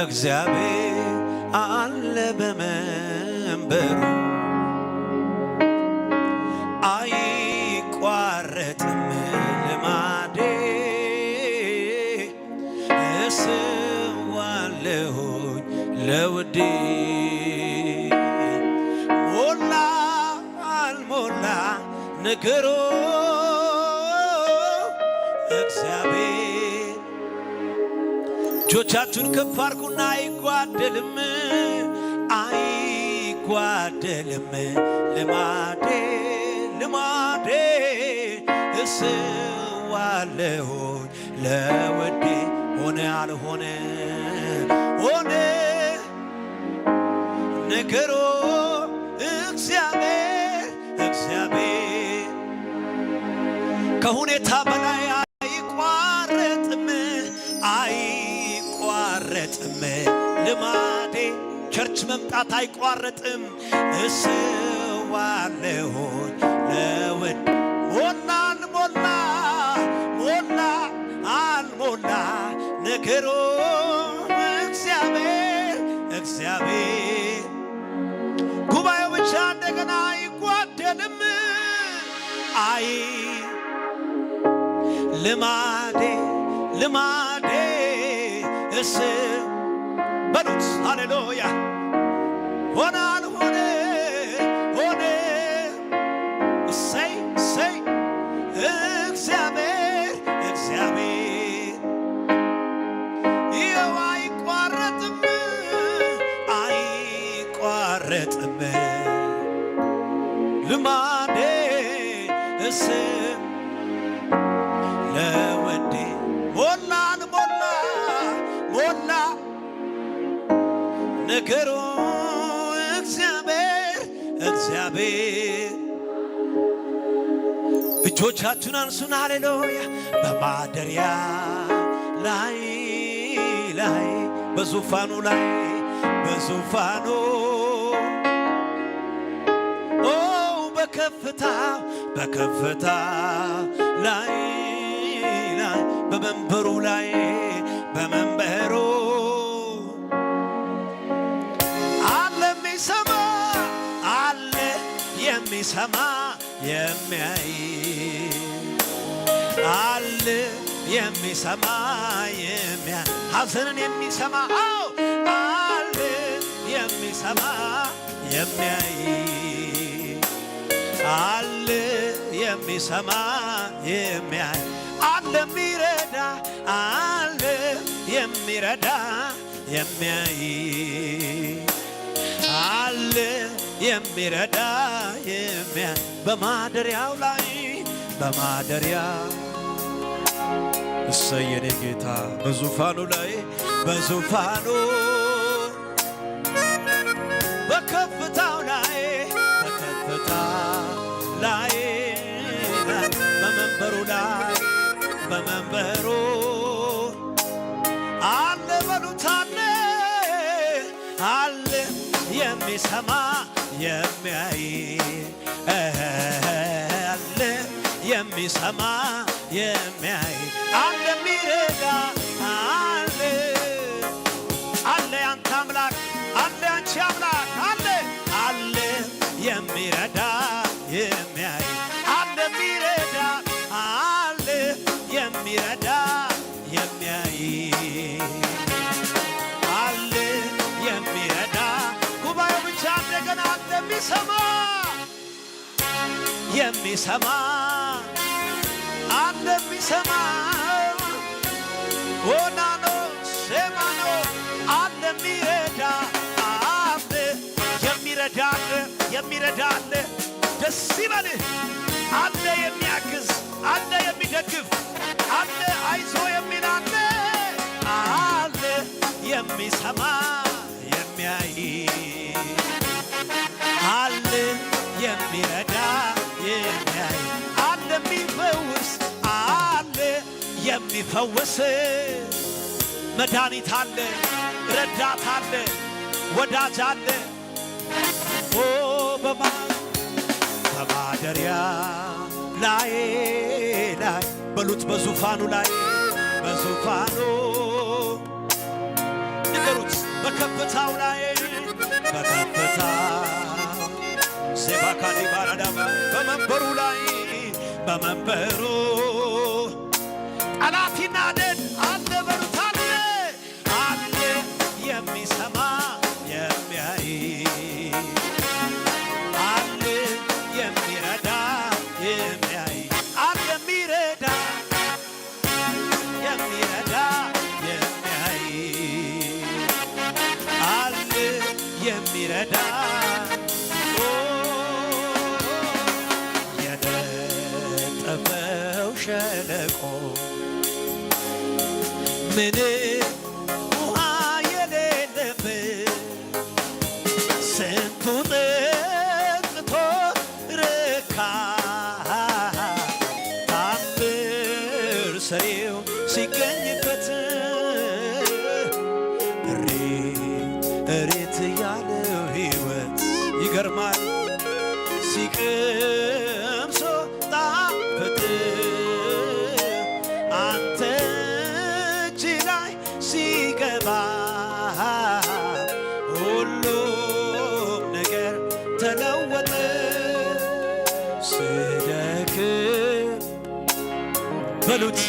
እግዚአብሔር አለ በመንበሩ አይቋረጥም ልማዴ እሰዋለሁኝ ለውዴ ሞላ አልሞላ ነገሮ እግዚአብሔር እጆቻችሁን ከፍ አድርጉና አይጓደልም አይጓደልም ልማዴ ልማዴ እሰዋለሁኝ ለውዴ ሆነ አልሆነ ሆነ ነገሮ እግዚአብሔር እግዚአብሔር ከሁኔታ በላይ አይቋረጥም አይቋረጥም ልማዴ ቸርች መምጣት አይቋረጥም እሰዋለሁኝ ለውዴ ሞላ አልሞላ ሞላ አልሞላ ነገሮ እግዚአብሔር እግዚአብሔር ጉባኤው ብቻ እንደገና አይጓደልም አይ ልማዴ ልማዴ እስ በሉት ሃሌሉያ ሆነ አልሆነ ሆነ እሰይ እሰይ እግዚአብሔር እግዚአብሔር ይኸው አይቋረጥም አይቋረጥም ልማዴ ነገሩ እግዚአብሔር እጆቻችሁን አንሱን ሃሌሉያ በማደሪያ ላይ በዙፋኑ በከፍታ ላይ በመንበሩ አለ የሚሰማ የሚያይ አለ የሚሰማ የሚያይ ሐዘንን የሚሰማ አለ የሚሰማ የሚያይ አለ የሚሰማ የሚያይ አለ የሚረዳ የሚያይ አለ የሚረዳ የሚያይ በማደሪያው ላይ እሰየኔ ጌታ በዙፋኑ በከፍታው ላይ በመንበሩ አለ በሉት አለ የሚሰማ የሚያይ አለ የሚሰማ የሚያይ አለ የሚረዳ አለ ያንተ አምላክ አለ ያንቺ አምላክ አለ የሚረዳ የሚያይ አለ የሚረዳ የሚያይ አለ የሚረዳ ጉባኤው ብቻ እንደገና የሚሰማ አለ የሚሰማ ኦናኖ ሴማኖ አለ የሚረዳ አለ ደስ ይበልህ አለ የሚያግዝ አለ የሚደግፍ አለ አይዞ የሚል አለ የሚሰማ የሚያይ አለ የሚረዳ የሚያይ አለ የሚፈውስ አለ የሚፈውስ መድኃኒት አለ ረዳት አለ ወዳጅ አለ በማደሪያ ላይ በሉት በዙፋኑ ንገሩት በከፍታው ላይ ሴባካዲ ባራዳማ በመንበሩ ጠላት ይናደድ አለ በሉት አለ የሚሰማ የሚያይ አለ የሚረዳ የሚያይ አለ የሚረዳ የሚያይ አለ የሚረዳ የነጠፈው ሸለቆ ምንም ውሃ የሌለበት ስንቱ ጠጥቶ ረካ ታምር ሰሪው ሲገኝበት እሬት ያለው ሕይወት ይገርማል ሲቀምሶ ጣፈጥ አንተ እጅ ላይ ሲገባ ሁሉም ነገር ተለወጠ ስደክም በሉት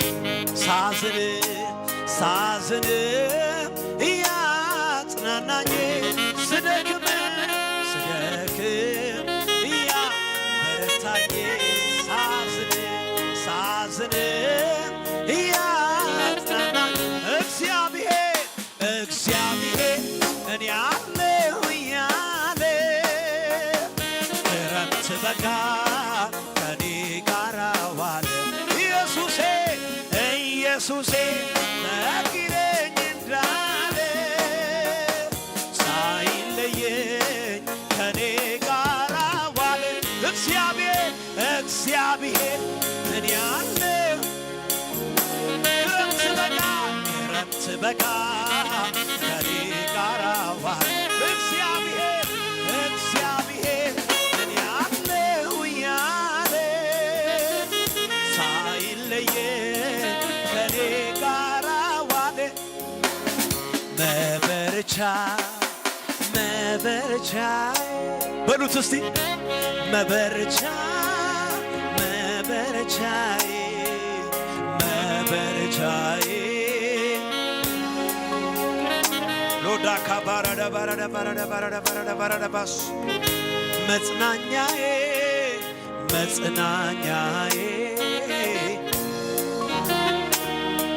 ሳዝን እያጽናናኝ ስደክም እያበረታኝ ሳዝን እያጽናናኝ እግዚአብሔር እኔ አለሁ እያለ ክረምት በጋ ከኔ ጋር ዋለ ኢየሱሴ ነግረኝ እንዳለ ሳይ እግዚአብሔር ምን ያለ ክረምት በጋ ከኔ ጋር ዋለ እግዚአብሔር ምን ያለው እያለ ሳይለየ ከኔ ጋር ዋለ መበረቻ በሉት እስቲ መበረቻዬ ሎዳ ካባራዳ ባራዳ ባስ መጽናኛዬ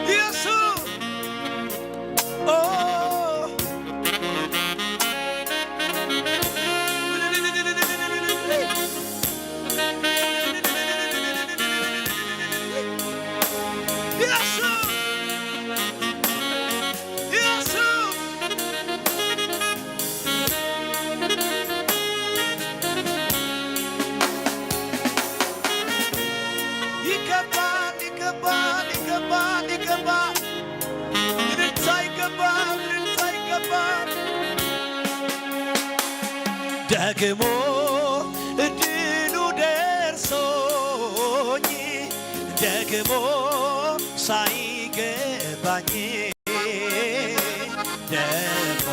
ኢየሱስ ደግሞ እድሉ ደርሶኝ ደግሞ ሳይገባኝ ደግሞ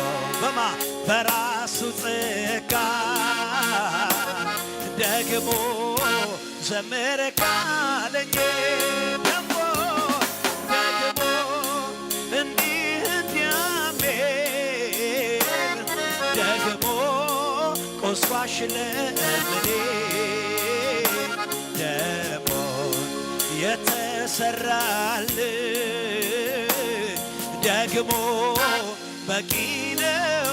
በራሱ ጸጋ ደግሞ ዘመረ ካለኝ ደግሞ እንዲህ እንዲያሜን ደግሞ ቆስቋሽ ለምኔ ደግሞ የተሰራል ደግሞ በቂ ነው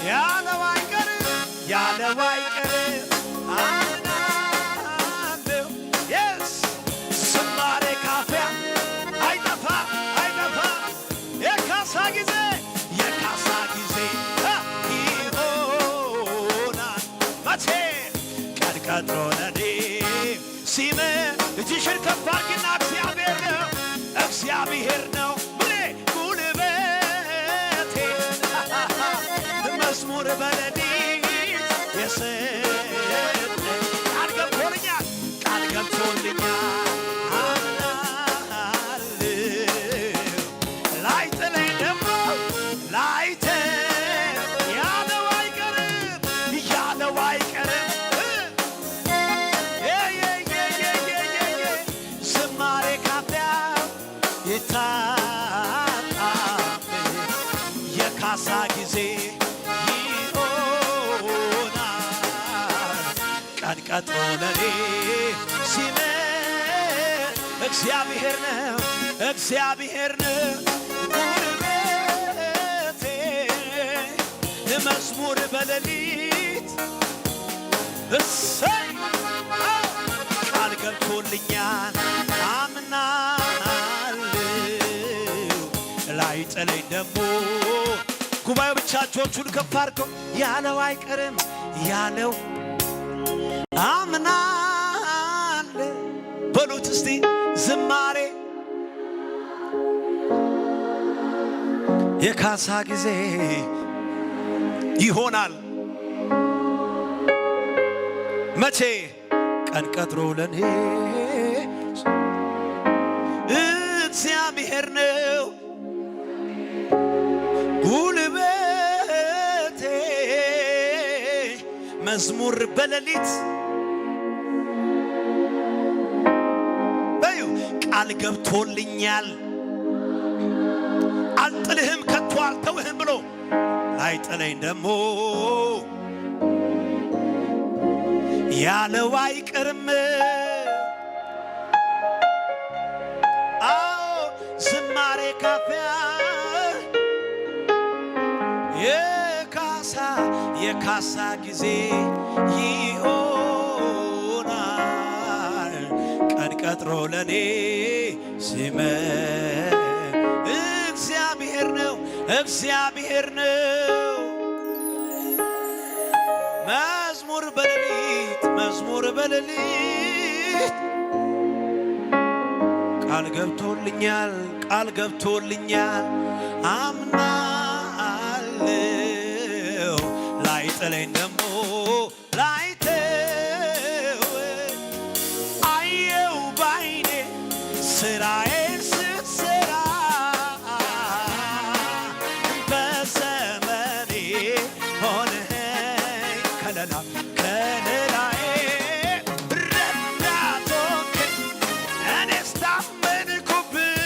ያለው አይቀርም አምናለሁ የስ ዝማሬ ካፊያ አይጠፋ የካሳ ጊዜ ይሆናል መቼ ቀን ቀጥሮ ለኔ ሲመ እጅሽን ከፍ አድርጊና እግዚአብሔር ነው ጉልበቴ መዝሙር በሌሊት የሰጠኝ ቃል ገብቶልኛል አምናለሁ ላይጥለኝ ደግሞ ያለው አይቀርም ዝማሬ ካፊያ ይታጣብ የካሳ ጊዜ ይሆናል ቀን ቀጥሮ ለኔ ሲመር እግዚአብሔር ነው ጉልበቴ መዝሙር በሌሊት እሰይ ቃል ገብቶልኛል አምናለሁ ላይጥለኝ ደግሞ ጉባኤው ብቻ እጆቹን ከፍ አድርገው ያለው አይቀርም ያለው አምናለሁ በሉት እስቲ ዝማሬ የካሳ ጊዜ ይሆናል መቼ ቀን ቀጥሮ ለኔ እግዚአብሔር ነው ጉልበቴ መዝሙር በሌሊት በዩ ቃል ገብቶልኛል አልጥልህም ከቶ አልተውህም ብሎ ላይጥለኝ ደግሞ ያለው አይቀርም አዎ ዝማሬ ካፊያ የካሳ ጊዜ ይሆናል ቀን ቀጥሮ ለኔ ሲመር እግዚአብሔር ነው መዝሙር በሌሊት ቃል ገብቶልኛል አምናለሁ ላይጥለኝ ደሞ ላይተው አየው ባይኔ ስራዬን ስትሰራ በዘመኔ ሆነኝ ከለላዬ ረዳቶክ እኔስ ታመንኩብህ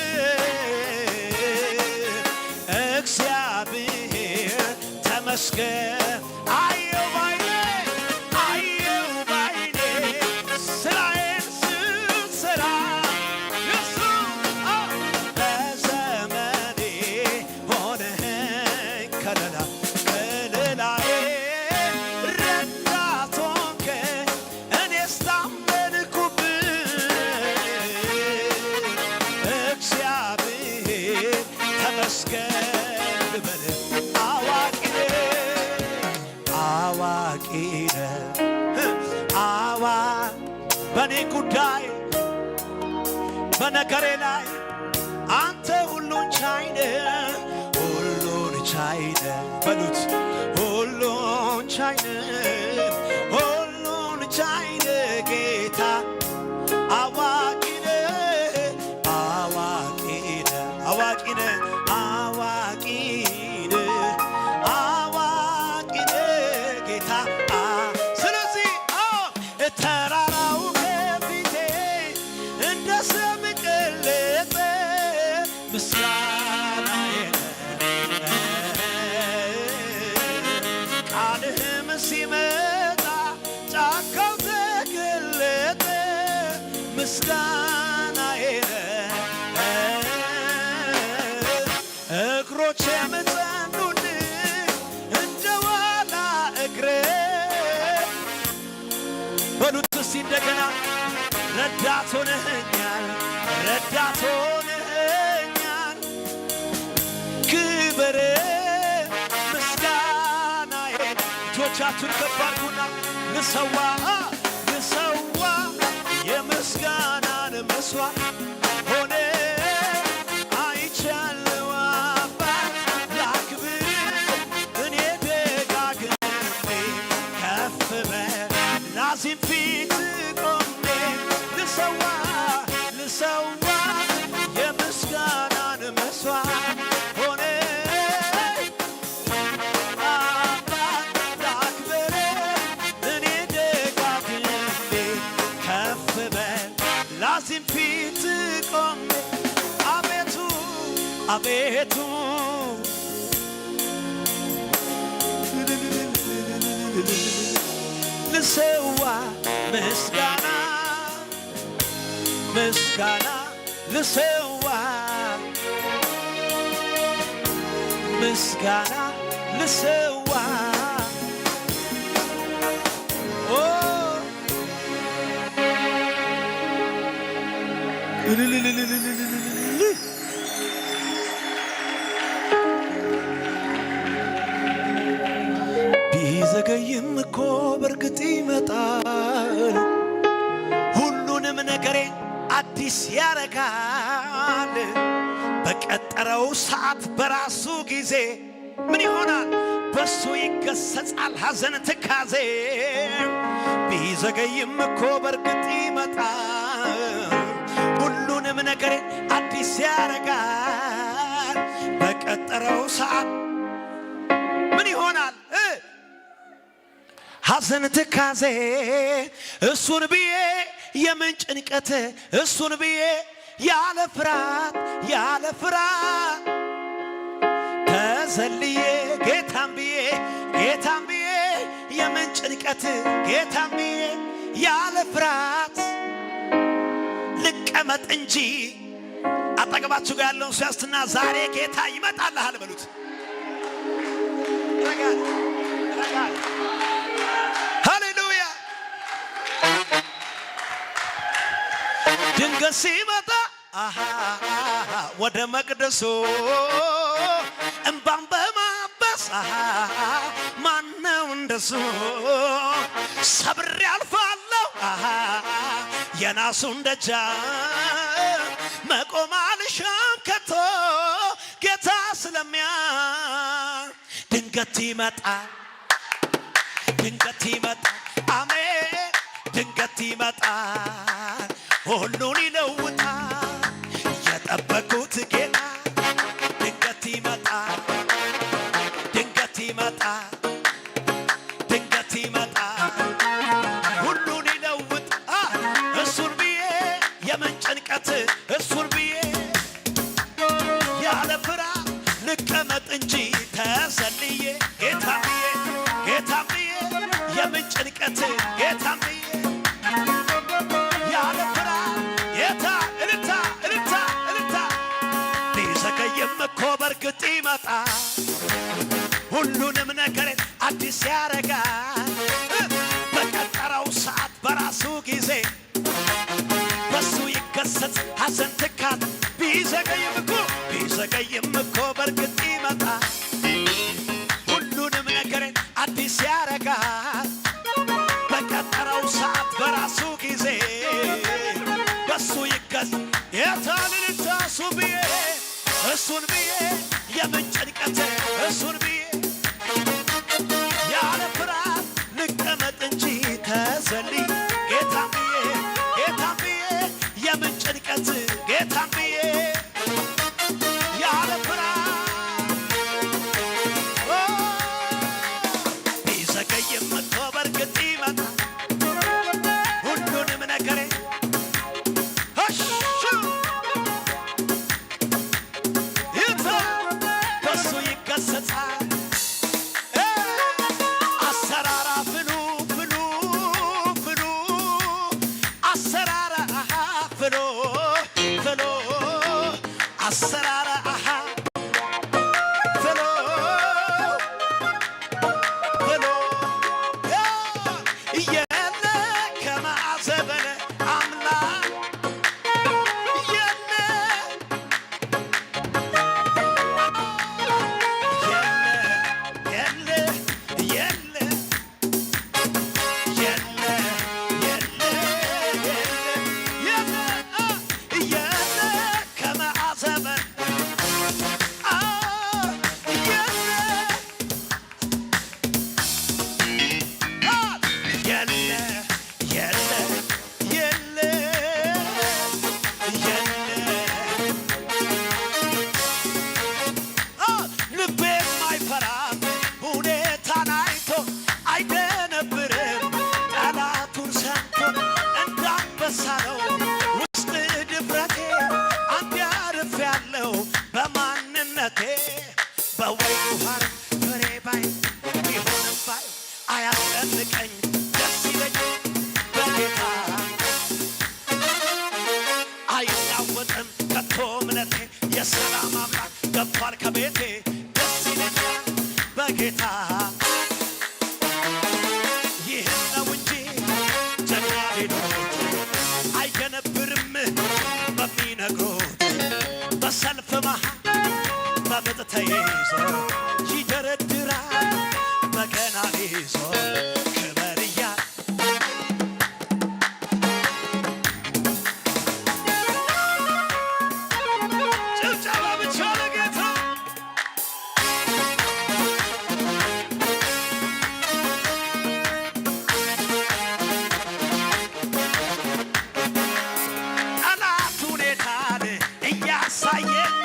እግዚአብሔር ተመስገን አየው ባይኔ ስራዬን ስትሰራ በዘመኔ ሆነኝ ከለላዬ ረዳት ሆንከኝ እኔስ ታመንኩብህ እግዚአብሔር ተመስገን ልበል አዋቂ ነህ በኔ ጉዳይ በነገሬ ላይ አንተ ሁሉን ቻይ ነህ በሉት ሁሉን ቻይ ነህ ጌታ አዋቂ ነህ ጌታ ስለዚህ ተራራው ከፊቴ እንደ ሰም ቀለጠ ምስጋናዬ ቃልህም ሲመጣ ጫካው ተገለጠ ምስጋናዬ እግሮቼም ጸኑልኝ እንደ ዋላ እግሬ በሉት እስቲ እንደገና ረዳት ሆነኸኛል ክብር ምስጋናዬ እጆቻችሁን ከፍ አድርጉና ልሰዋ የምስጋናን መስዋዕት ሆነ አይቻለሁ አባት ላክብር እኔ ደጋግሜ ከፍ በል ላዚም ፊት ቆሜ ልሰዋ የምስጋናን መስዋዕት ሆነ አባት ላክብር እኔ ደጋግሜ ከፍ በል ላዚም ፊት ቆሜ አቤቱ ልሰዋ ምስጋና ልሰዋ ምስጋና ልሰዋ ቢዘገይም እኮ በርግጥ ይመጣል ሁሉንም ነገሬ አዲስ ያረጋል በቀጠረው ሰዓት በራሱ ጊዜ ምን ይሆናል በሱ ይገሰጻል ሐዘን ትካዜ ቢዘገይም እኮ በርግጥ ይመጣል ሁሉንም ነገሬ አዲስ ያረጋል በቀጠረው ሰዓት ምን ይሆናል ሐዘን ትካዜ እሱን ብዬ የምን ጭንቀት እሱን ብዬ ያለ ፍርሃት ተዘልዬ ጌታም ብዬ የምን ጭንቀት ጌታም ብዬ ያለ ፍርሃት ልቀመጥ እንጂ አጠገባችሁ ጋር ያለውን ሲያስትና ዛሬ ጌታ ይመጣልሃል በሉት ረጋል ሃሌሉያ ድንገት ሲመጣ ወደ መቅደሱ እንባን በማበስ ማነው እንደሱ ሰብሬ አልፋለሁ የናሱን ደጃፍ መቆም አልሻም ከቶ ጌታ ስለሚያይ ድንገት ይመጣል ድንገት ይመጣል አሜን ድንገት ይመጣል ሁሉን ይለውጣል የጠበቁት ጌታ ድንገት ይመጣል ድንገት ይመጣል ድንገት ይመጣል ሁሉን ይለውጣል እሱን ብዬ የምን ጭንቀት እሱን ብዬ ያለ ፍርሃት ልቀመጥ እንጂ ተሰልዬ ጌታ ብዬ የምን ጭንቀት ጌታ ብዬ ያለ ፍርሃት ጌታ እልልታ ቢዘገይም እኮ በርግጥ ይመጣል ሁሉንም ነገር አዲስ ያረጋል በቀጠረው ሰዓት በራሱ ጊዜ በሱ ይከሰት ሐዘን ትካት ቢዘገይም እኮ በርግጥ ይመጣል ሁሉንም ነገር አዲስ ያረጋል በቀጠረው ሰዓት በራሱ ጊዜ በሱ ይከሰት የታልልታ እሱን ብዬ የምን ጭንቀት እሱን ብዬ ያለ ፍርሃት ልቀመጥ እንጂ ተዘልዬ ጌታ ብዬ የምን ጭንቀት ጌታ ብዬ ያለ ፍርሃት ቢዘገይም እኮ በርግጥ ይመጣል ሁሉንም ነገሬ በሱ ይከሰታል አሰራራ ፍሉ አሰራራ ፍሉ አሰራራ ፍሉ የለ ከማዕዘበለ አምላክ በወይኑ ሐር ፍሬ ባይ ቢሆንም ባይ አያስጨንቀኝ ደስ ይለኝ በጌታ አይናወጥም ከቶ እምነቴ የሰላም አምላክ ገብቷል ከቤቴ ደስ ይለኛል በጌታ ይህን ነው እንጂ ጀግና ሄዶት አይገነብርም በሚነግሮት በሰልፍ መሃል በምጥ ተይዞ ይደረድራል በገና ይዞ ክበር እያለ ጭብጨባ ብቻ ለጌታ ጠላት ሁኔታን እያሳየን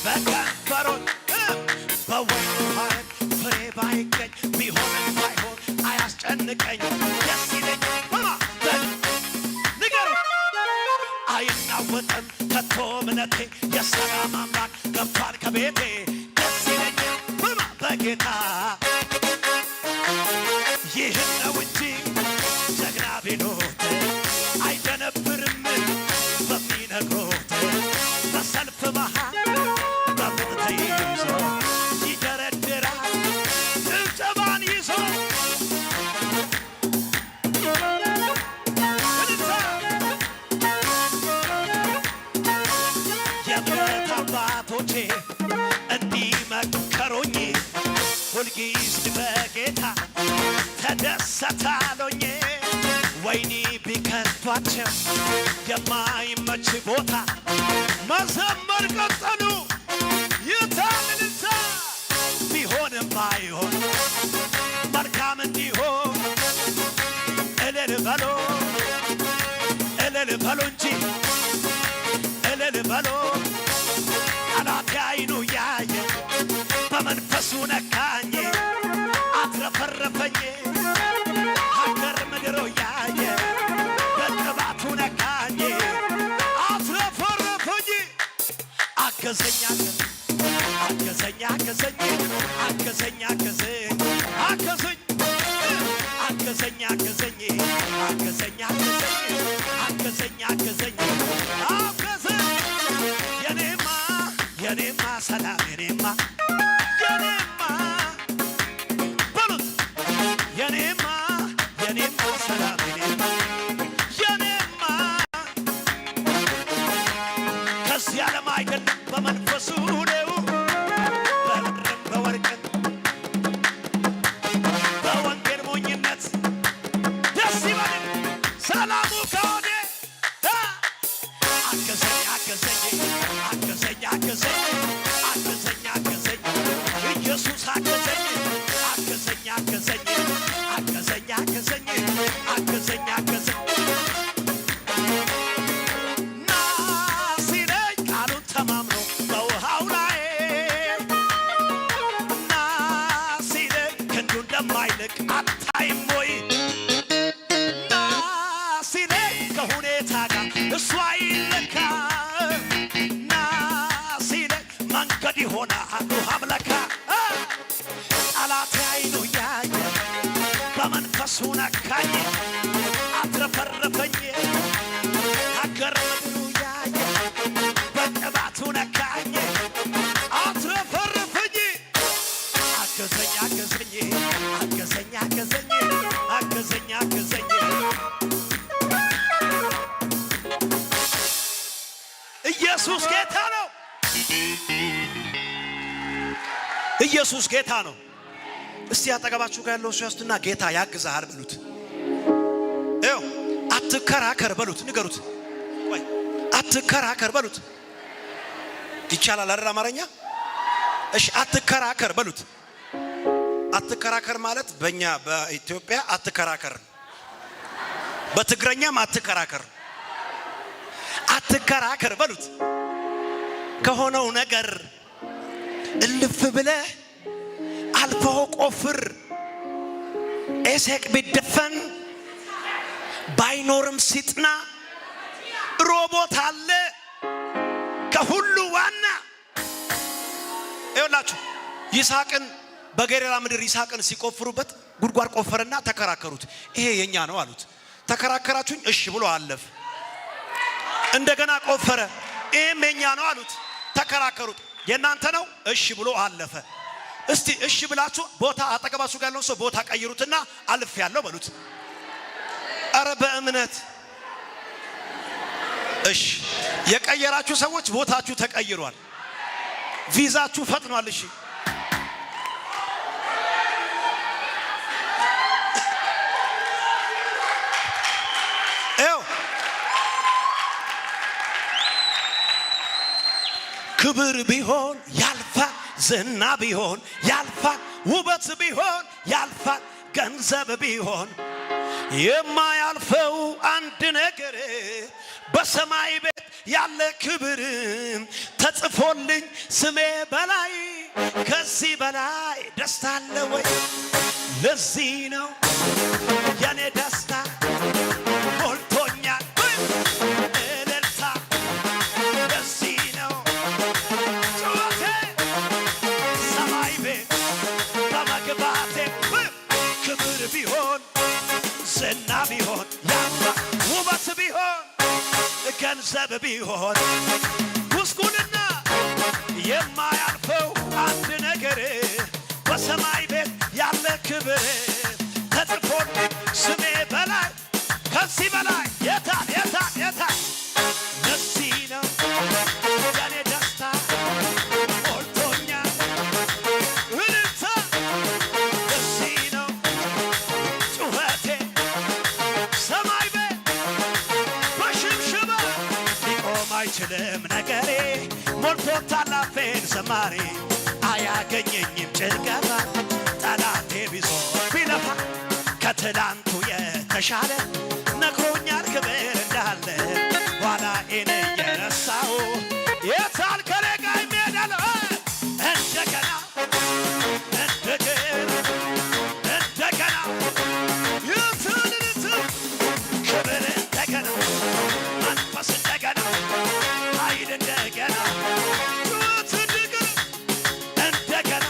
በከንፈሮች በወይኑ ሐረግ ፍሬ ባይገኝ ቢሆንም ባይሆን አያስጨንቀኝ ደስ ይለኛል ንገሩ አይናወጥም ከቶ እምነቴ የሰላም አምላክ ገብቷል ከቤቴ ደስ ይለኛል በጌታ ይህን ነው እንጂ ጀግና ቢኖት አይደነብርም በሚነግሮት በሰልፍ መሃል ይዞ ይደረድራል ጭብጨባን ይዞ የእምነት አባቶቼ እንዲህ መከሩኝ ሁልጊዜ ተደሰታሎኝ ወይኒ ቢከቷቸው የማይመች ቦታ መዘመር ቀጠሉ ይታልልታ ቢሆንም ባይሆን መልካም እንዲሆን እልል በሎ እንጂ እልል በሎ ጠላቴ አይኑ ያየ በመንፈሱ ነካኝ አትረፈረፈኝ ሀገር ምድሮ ያየ በቅባቱ ነካኝ አትረፈረፈኝ አገዘኝ አገዘኝ አገዘኝ አገዘኝ አገዘኝ አገዘኝ አገዘኝ አገዘኝ አገዘኝ አገዘኝ አገዘኝ አገዘኝ የኔማ ሰላም የኔማ በሉት የኔማ ሰላም የኔማ ከዚህ ዓለም አይደለም በመንፈሱ ነው በብርም በወርቅም በወንጌል ሞኝነት ደስ ይበል ሰላሙ ከሆነ አገዘኝ አገዘኝ አገዘኝ አገዘኝ አገዘኝ አገዘኝ ኢየሱስ አገዘኝ አገዘኝ አገዘኝ አገዘኝ አገዘኝ አገዘኝ አገዘኝ ና ሲለኝ ቃሉን ተማምኖ በውሃው ላይ ና ሲለኝ ክንዱ እንደማይልቅ አታይም ወይ ና ሲለኝ ከሁኔታ ጋር እሱ አይለካ ና ሲለኝ መንገድ ይሆናል አምለካ ጠላቴ አይኑ ያየ በመንፈሱ ነካኝ አትረፈረፈኝ ሀገር ምድሩ ያየ በቅባቱ ነካኝ አትረፈረፈኝ አገዘኝ አገዘኝ አገዘኝ አገዘኝ አገዘኝ አገዘኝ ኢየሱስ ጌታ ነው ኢየሱስ ጌታ ነው እስቲ አጠገባችሁ ጋር ያለው ሰው ያስቱና ጌታ ያግዛሃል በሉት እው አትከራከር በሉት ንገሩት ወይ አትከራከር በሉት ይቻላል አይደል አማርኛ እሺ አትከራከር በሉት አትከራከር ማለት በእኛ በኢትዮጵያ አትከራከር በትግረኛም አትከራከር አትከራከር በሉት ከሆነው ነገር እልፍ ብለህ አልፈው ቆፍር ኤሴቅ ቢደፈን ባይኖርም ሲጥና ሮቦት አለ ከሁሉ ዋና ይኸውላችሁ ይስሐቅን በጌራራ ምድር ይስሐቅን ሲቆፍሩበት ጉድጓድ ቆፈረና ተከራከሩት ይሄ የኛ ነው አሉት ተከራከራችሁኝ እሺ ብሎ አለፍ እንደገና ቆፈረ ይሄም የኛ ነው አሉት ተከራከሩት የናንተ ነው እሺ ብሎ አለፈ እስቲ እሺ ብላችሁ ቦታ አጠገባችሁ ጋር ያለው ሰው ቦታ ቀይሩትና አልፍ ያለው በሉት አረ በእምነት እሺ የቀየራችሁ ሰዎች ቦታችሁ ተቀይሯል ቪዛችሁ ፈጥኗል እሺ ክብር ቢሆን ያልፋል ዝና ቢሆን ያልፋል ውበት ቢሆን ያልፋል ገንዘብ ቢሆን የማያልፈው አንድ ነገር በሰማይ ቤት ያለ ክብር ተጽፎልኝ ስሜ በላይ ከዚህ በላይ ደስታ አለ ወይ ለዚህ ነው የኔ ደስታ ሞልቶኛል እልልታ ለዚህ ነው ጩኸቴ ሰማይ ቤት በመግባቴ ክብር ቢሆን ዝና ቢሆን ያልፋል ውበት ቢሆን ገንዘብ ቢሆን ጉስቁልና የማያልፈው አንድ ነገር በሰማይ ቤት ያለ ክብር ተጽፎልኝ ስሜ በላይ ከዚህ በላይ የታል የታል የታል ለዚህ ነው የኔ ደስታ ሞልቶኛል እልልታ ለዚህ ነው አይችልም ነገሬ ሞልቶታል አፌን ዘማሬ አያገኘኝም ጭንቀት ጠላቴ ቢዞር ቢለፋ ከትላንቱ የተሻለ ነግሮኛል ክብር እንዳለ ኋላዬን እየረሳሁ የታል ከኔ ጋር የሚሄዳል እንደገና ክብር እንደገና መንፈስ እንደገና ኃይል እንደገና ጩኸት እንደገና እንደገና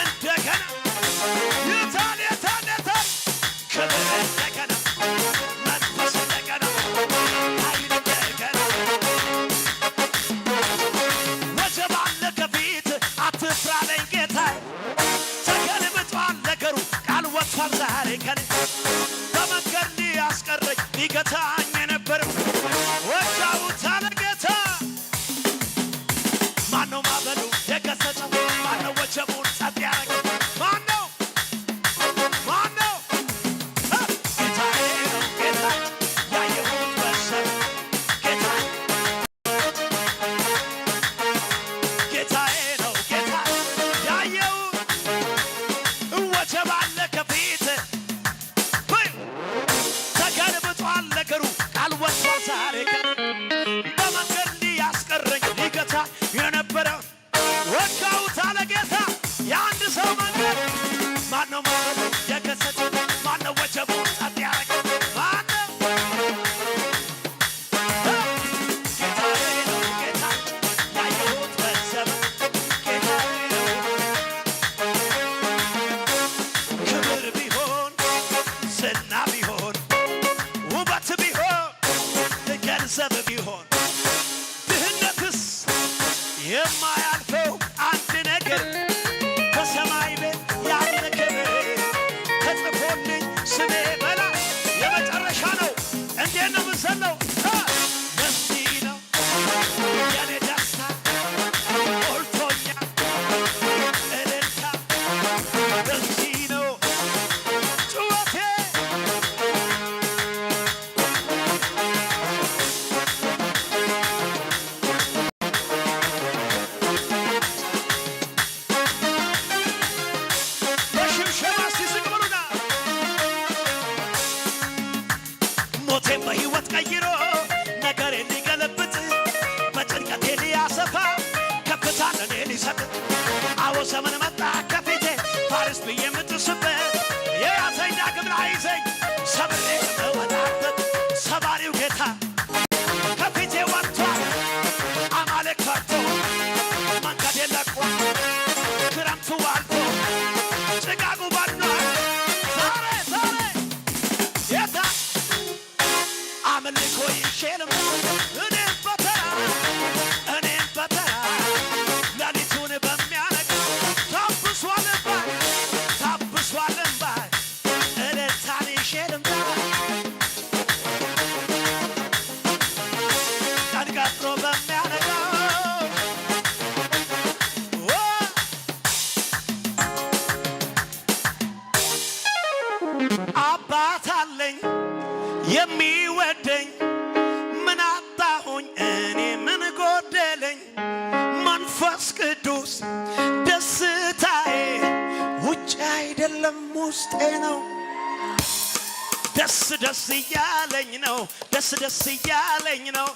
እንደገና የታል ክብር እንደገና መንፈስ እንደገና ኃይል እንደገና ወጀብ አለ ከፊት አትፍራ አለኝ ጌታዬ ተገልብጧል ነገሩ ቃል ወጥቷል ዛሬ ከኔ በመንገድ ሊያስቀረኝ ሊገታኝ የነበረው ወጣሁት አለ ጌታ ማነው ማዕበሉ የገሰጸው ማነው ወጀቡን ጸጥ ያደረገው ማነው ጌታዬ ነው ጌታ ያየሁት በሰብ ጌታዬ ነው ጌታ ያየሁት ወጀብ አለ ከፊት ተገልብጧል ነገሩ ቃል ወጥቷል ዛሬ በመንገድ ሊያስቀረኝ ሊገታ የነበረው ወጋሁት አለ ጌታ የአንድ ሰው መንገድ ማነው ማዕበሉ የገሰጸው ማነው ወጀቡን ጸጥ ያደረገው ማነው ጌታዬ ነው ጌታ ያየሁት በዘመን ጌታዬ ነው ክብር ቢሆን ዝና ቢሆን ውበት ቢሆን ገንዘብ ቢሆን ድህነትስ የማያልፈው አንድ ነገር በሰማይ ቤት ያለ ክብር ተጽፎልኝ ስሜ በላይ የመጨረሻ ነው። እንዴት ነው የምዘለው? ለዚህ ነው የኔ ደስታ ሞልቶኛል እልልታ ለዚህ ነው ጩኸቴ በሽብሸባ ሲስቅብሩና ሞቴን በሕይወት ቀይሮ ነገሬን ሊገለብጥ በጭንቀቴ ሊያሰፋ ከፍታ ለኔ ሊሰጥ አዎ ዘመን መጣ ከፊቴ ፋርስ ብዬ የምጥስበት የያዘኝ ዳግም አይዘኝ ሰብሬ የምወጣበት ሰባሪው ጌታ ከፊቴ ወጥቷል አማልክ ፈርቶ መንገዴን ለቋል ክረምቱ አልፎ ጭጋጉ በኗል ዛሬ ጌታ አምልኮ ይሼልም እኔም በተራ ሌሊቱን በሚያነጋ ታብሷል እምባይ እልልታን ይሼልም ቀን ቀጥሮ በሚያነጋ አባት አለኝ የሚወደኝ ምን አጣሁኝ እኔ ምን ጎደለኝ መንፈስ ቅዱስ ደስታዬ ውጭ አይደለም ውስጤ ነው ደስ ደስ እያለኝ ነው ደስ እያለኝ ነው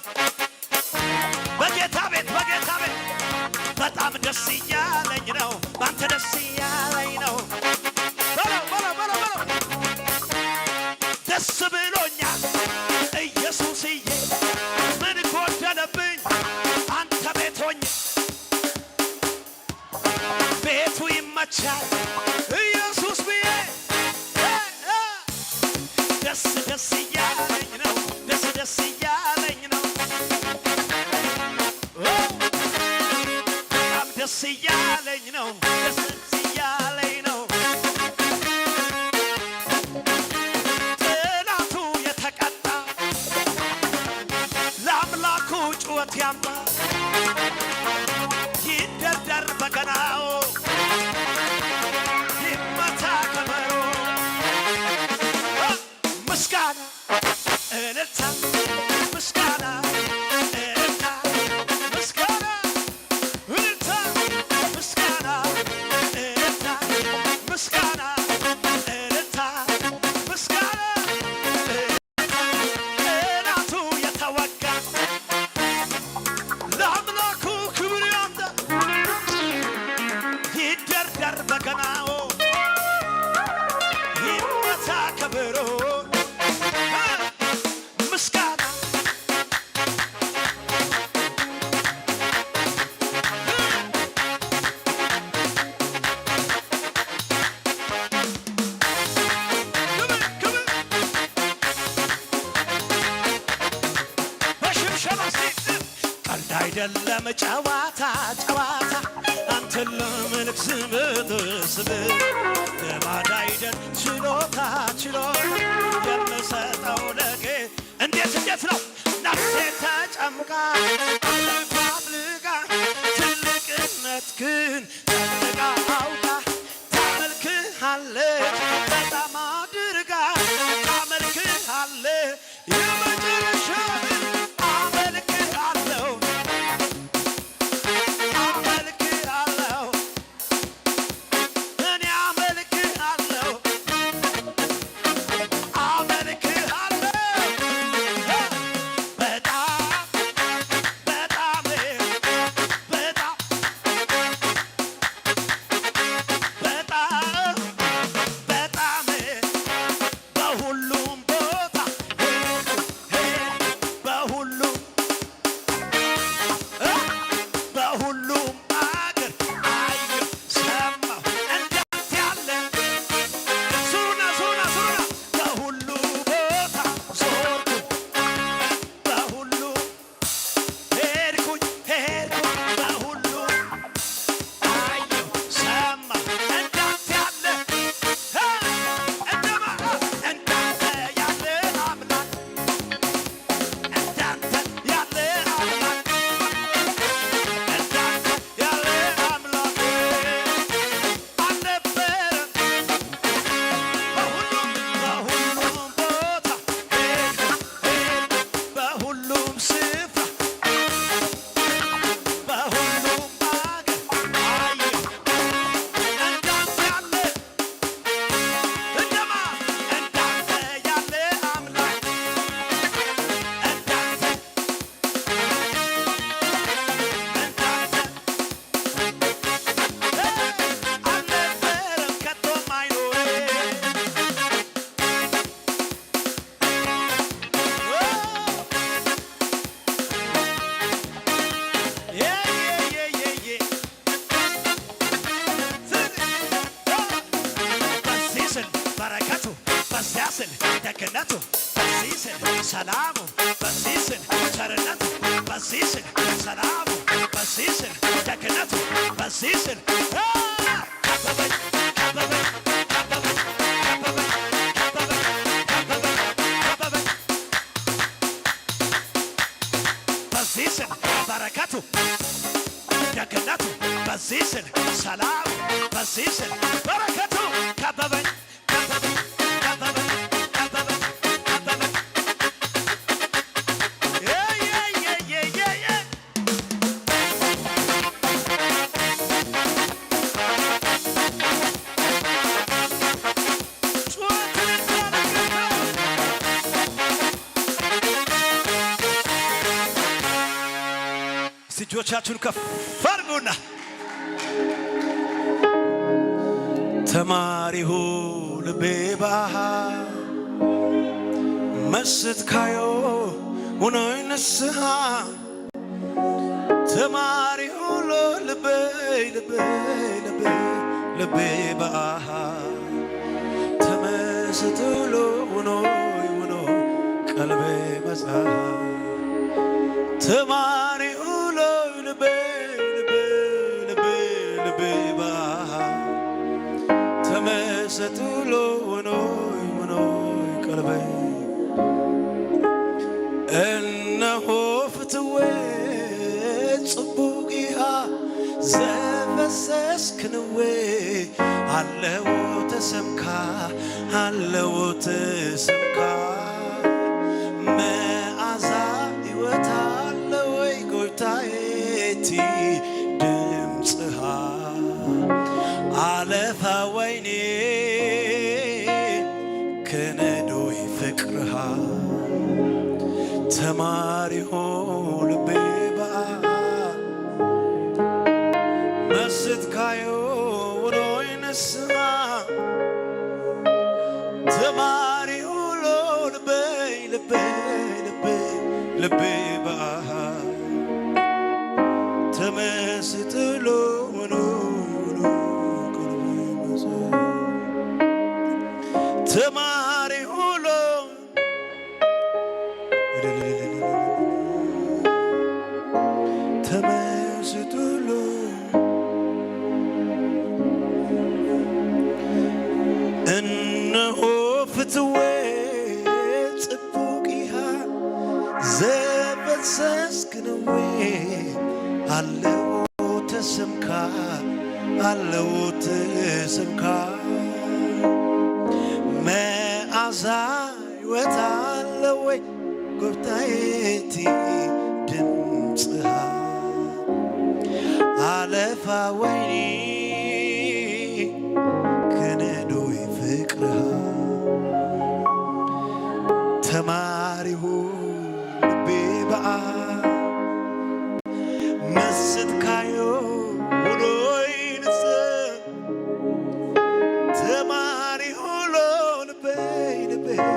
በጌታ ቤት በጣም ደስ እያለኝ ነው ባንተ ደስ እያለኝ ነው በለው ደስ ብሎኛል ኢየሱስዬ ምን ጎደለብኝ አንተ ቤት ሆኜ ቤቱ ይመቻል ኢየሱስ ብዬ ደስ እያለኝ ነው ደስ እያለኝ ነው በጣም ደስ እያለኝ ነው ደስ እያለኝ ነው ጠላቱ የተቀጣ ለአምላኩ ጩኸት ያምጣ ይደርደር በገናው ይመታ ከበሮ ምስጋና እልልታ አይደለም ጨዋታ ጨዋታ አንተን ለመልክ ስብስብ ልማድ አይደል ችሎታ ችሎታ የምሰጠው ለጌ እንዴት ነው ነፍሴ ተጨምቃ አልፋብልጋ ትልቅነትህን ጠንቅቃ አውቃ ታመልክሃለች በጣም አድርጋ ታመልክሃለች የመጨረሻውን ደግነቱ በሲስን ሰላሙ በሲስን ቸርነቱ በሲስን ሰላሙ በሲስን ደግነቱ በሲስን ከበበኝ ከበበኝ ከበበኝ ከበበኝ ከበበኝ ከበበኝ በሲስን በረከቱ ደግነቱ በሲስን ሰላሙ በሲስን በረከቱ ከበበኝ እጆቻችሁን ከፍ አድርጉና ተማሪሁ ልቤ ባህ መስት ካዮ ሆኖይ ንስሃ ተማሪሁ ልቤ ልቤ ልቤ ልቤ ባህ ተመስጥሎ ሆኖይ ሆኖ ቀልቤ መጻ ተማሪሁ ተመስጥሎ ሆኖይ ሆኖይ ቀልቤ እነሆ ፍትዌ ጽቡቂሃ ዘፈሰስክንዌ አለው ተሰምካ አለው ተሰምካ መዓዛ ሕይወት አለወይ ጎይታዬቲ ድምፅሃ አለፋ ወይኔ ከነዶይ ፍቅርሃ ተማሪሆ ልቤ ባህ መስት ካዮ ወዶይ ነስሃ ተማሪሆ ልቤ ልቤ ልቤ ልቤ ባህ ተመስጥሎ ተማሪ ሁሉ فتوي صبوقيها زبسسكنوي علو تسمكا علو تسمكا ما أزاي وتعلوي قبتايتي دمصها على فويني كندوي فكرها تماريه بيبقى مسد كايو ولوين سن تماريه لون بيبقى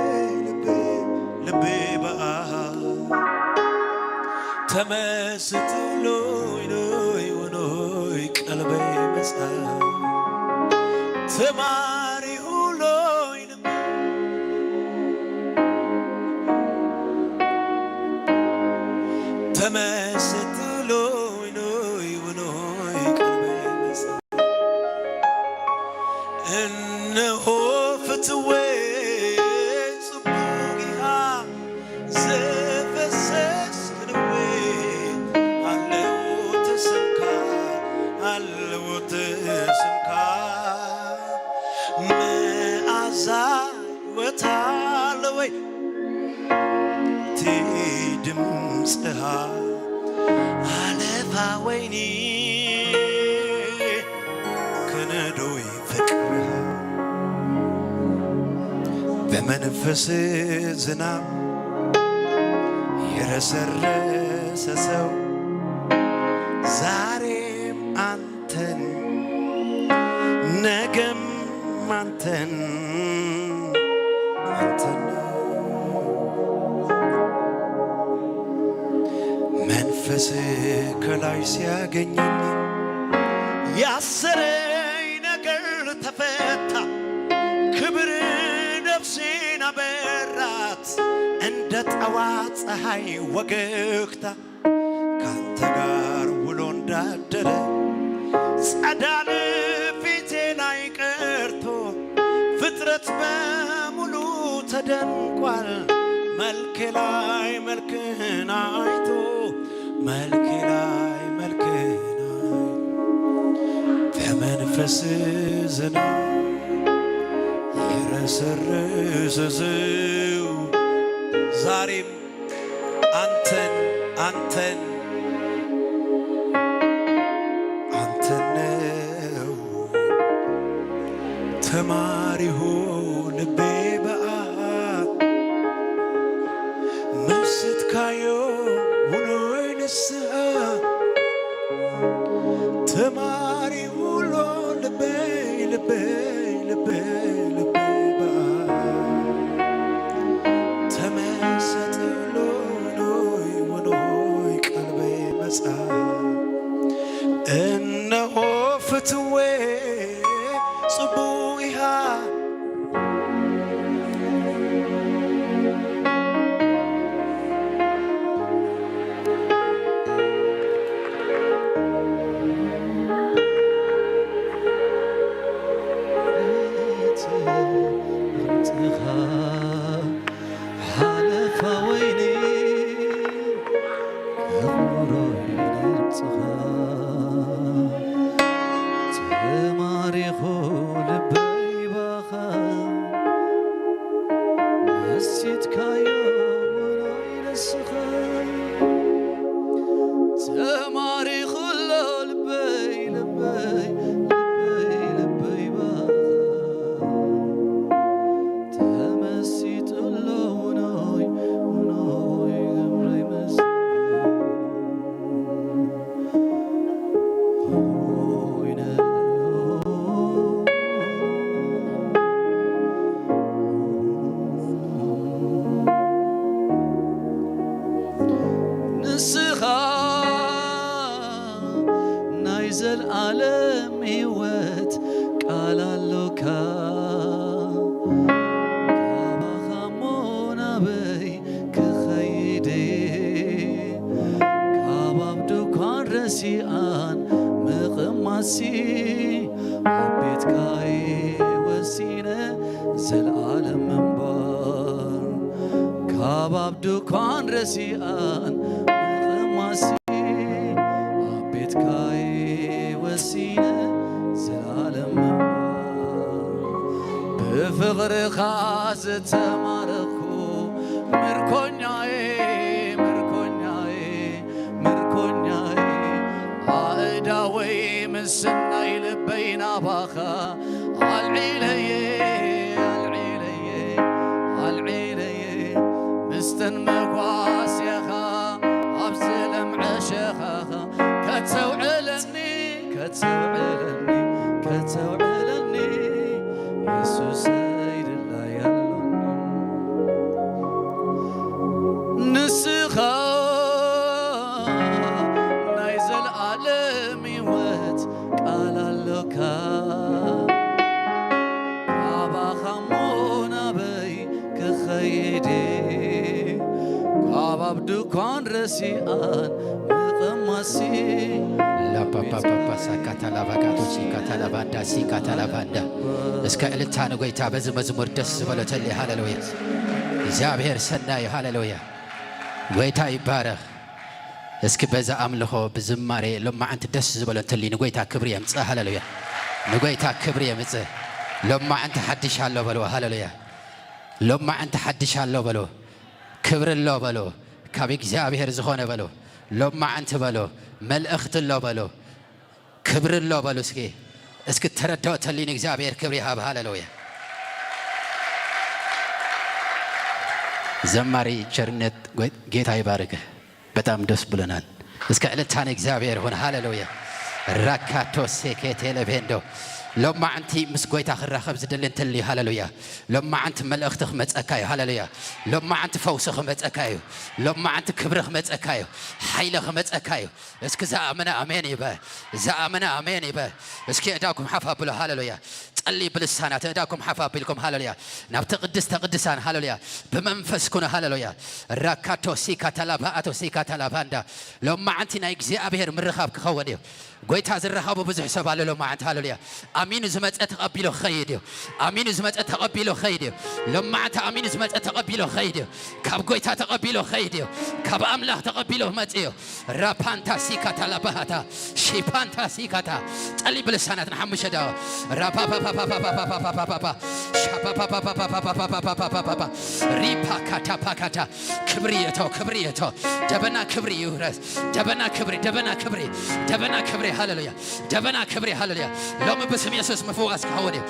تمسد لوين ونوي قلبي مسا تماريه لوين تمسد لوين ونوي قلبي مسا إنه فتوي صبوقها زفسس كنوي علو تسمكا علو تسمكا ما أزاي وتعلوي تدمصها على فويني كندوي فكرها بمنفس زنام يرسرس سو زاريم أنتن نجم أنتن መንፈስ ከላይ ሲያገኘኝ ያሰረኝ ነገር ተፈታ ክብር ነፍሴን አበራት እንደ ጠዋት ፀሐይ ወገግታ ካንተ ጋር ውሎ እንዳደረ ጸዳል ፊቴ ላይ ቀርቶ ፍጥረት በሙሉ ተደንቋል መልኬ ላይ መልክህን አይቶ መልኬ ላይ መልክህን በመንፈስ ዝናብ የረሰረሰው ዛሬም አንተን አንተን አንተን ነው ተማሪሁ ልቤ مسد كايو ولوين السها تماري ولو لبي لبي لبي لبي بقى تمسد لولوي ولوي قلبي مسا إنه فتوي صبويها زل عالم من ካባብ ድኳን ረሲአን መቐማሲ አቤት ካይ ወሲነ ዘላለም በፍቅርኻ ዝተማረኩ ምርኮኛዬ ምርኮኛዬ ምርኮኛዬ አእዳወይ ምስናይ ልበይ ናባኻ አልዒለየ አልዒለየ አልዒለየ ምስተን መጓስየኻ ኣብ ዝለምዐሸኻ ከተውዕለኒ ከተውዕለኒ ከተውዕለኒ ኢየሱስ አይደላ ያሎኒ ንስኻ ናይ ዘለዓለም ሕይወት ቃል ኣለካ ካባኻ ሞናበይ ክኸይድ ካባብ ድኳን ረሲአን መቐማሲ እስከ እልልታ ንጎይታ በዚ መዝሙር ደስ ዝበለተሊ ሃሌሉያ እግዚአብሔር ሰናይ ሃሌሉያ ጎይታ ይባረኽ እስኪ በዛ አምልኾ ብዝማሬ ሎማዓንቲ ደስ ዝበለተሊ ንጎይታ ክብሪ የምጽእ ሃሌሉያ ንጎይታ ክብሪ የምጽእ ሎማዓንቲ ሓድሽ ኣሎ በሎ ሃሌሉያ ሎማዓንቲ ሓድሽ ኣሎ በሎ ክብሪ ኣሎ በሎ ካብ እግዚአብሔር ዝኾነ በሎ ሎማዓንቲ በሎ መልእኽቲ ኣሎ በሎ ክብሪ ኣሎ በሎ እስኪ ተረዳእተሊ ንእግዚአብሔር ክብሪ ይሃብ ሃሌሉያ ዘማሪ ቸርነት ጌታ ይባርክህ በጣም ደስ ብሎናል እስከ ዕለታን እግዚአብሔር ሆነ ሃሌሉያ ራካቶ ሴኬቴለቤንዶ ሎማዓንቲ ምስ ጎይታ ክራኸብ ዝደሊ እንተሊ ሃሌሉያ ሎማዓንቲ መልእኽቲ ክመፀካ እዩ ሃሌሉያ ሎማዓንቲ ፈውሲ ክመፀካ እዩ ሎማዓንቲ ክብሪ ክመፀካ እዩ ሓይሊ ክመፀካ እዩ እስኪ ዝኣመነ ኣሜን ይበል ዝኣመነ ኣሜን ይበል እስኪ እዳኩም ሓፍ ኣቢሉ ሃሌሉያ ጸሊ ብልሳናት እዳኩም ሓፍ ኣቢልኩም ሃሌሉያ ናብቲ ቅድስተ ቅዱሳን ሃሌሉያ ብመንፈስ ኩኑ ሃሌሉያ ራካቶ ሲካተላባኣቶ ሲካተላባንዳ ሎማዓንቲ ናይ እግዚአብሔር ምርኻብ ክኸውን እዩ ጎይታ ዝረኸቡ ብዙሕ ሰብ ኣሎ ሎማዓንቲ ሃሌሉያ አሚኑ ዝመፀ ተቐቢሎ ኸይድ እዩ አሚኑ ዝመፀ ተቐቢሎ ኸይድ እዩ ሎማዓንቲ አሚኑ ዝመፀ ተቐቢሎ ኸይድ እዩ ካብ ጎይታ ተቐቢሎ ኸይድ እዩ ካብ ኣምላኽ ተቐቢሎ መፅ እዩ ራፓንታ ሲካተላባሃታ ሺፓንታ ሲካታ ጸሊ ብልሳናት ንሓሙሽተ ዳዋ ራፓፓፓፓፓፓፓፓፓፓ ሻፓፓፓፓፓፓፓፓፓፓ ሪፓካታፓካታ ክብሪየቶ ክብሪየቶ ደበና ክብሪ ይውረስ ደበና ክብሪ ደበና ክብሪ ደበና ክብሪ ሃሌሉያ ደበና ክብሪ ሃሌሉያ ሎሚ بسم يسوع مفوقس كهوني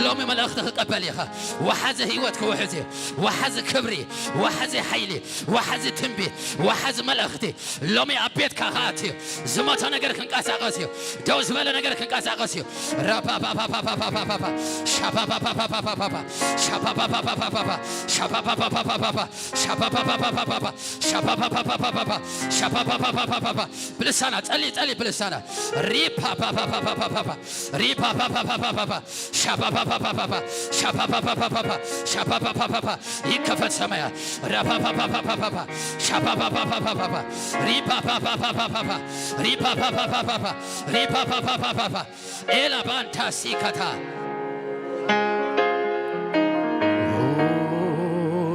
لومي ملأختك قبليها وحز هيوت كوحزي وحز كبري وحز حيلي وحز تنبي وحز ملأختي لومي أبيت كهاتي زمات أنا جرك نقاسا قاسيو دوز ولا نجرك نقاسا قاسيو رابا با با با با با با با با شابا با با با با با با شابا با با با با با شابا با با با با با شابا با با با با با شابا با با با با با شابا با با با با با بلسانات علي علي بلسانات ريبا با با با با با با ريبا با با با با با شابا با با با با شابا با با با با شابا با با با يكفت سمايا رابا با با با با شابا با با با با ريبا با با با با ريبا با با با با ريبا با با با با إلى بانتا سيكتا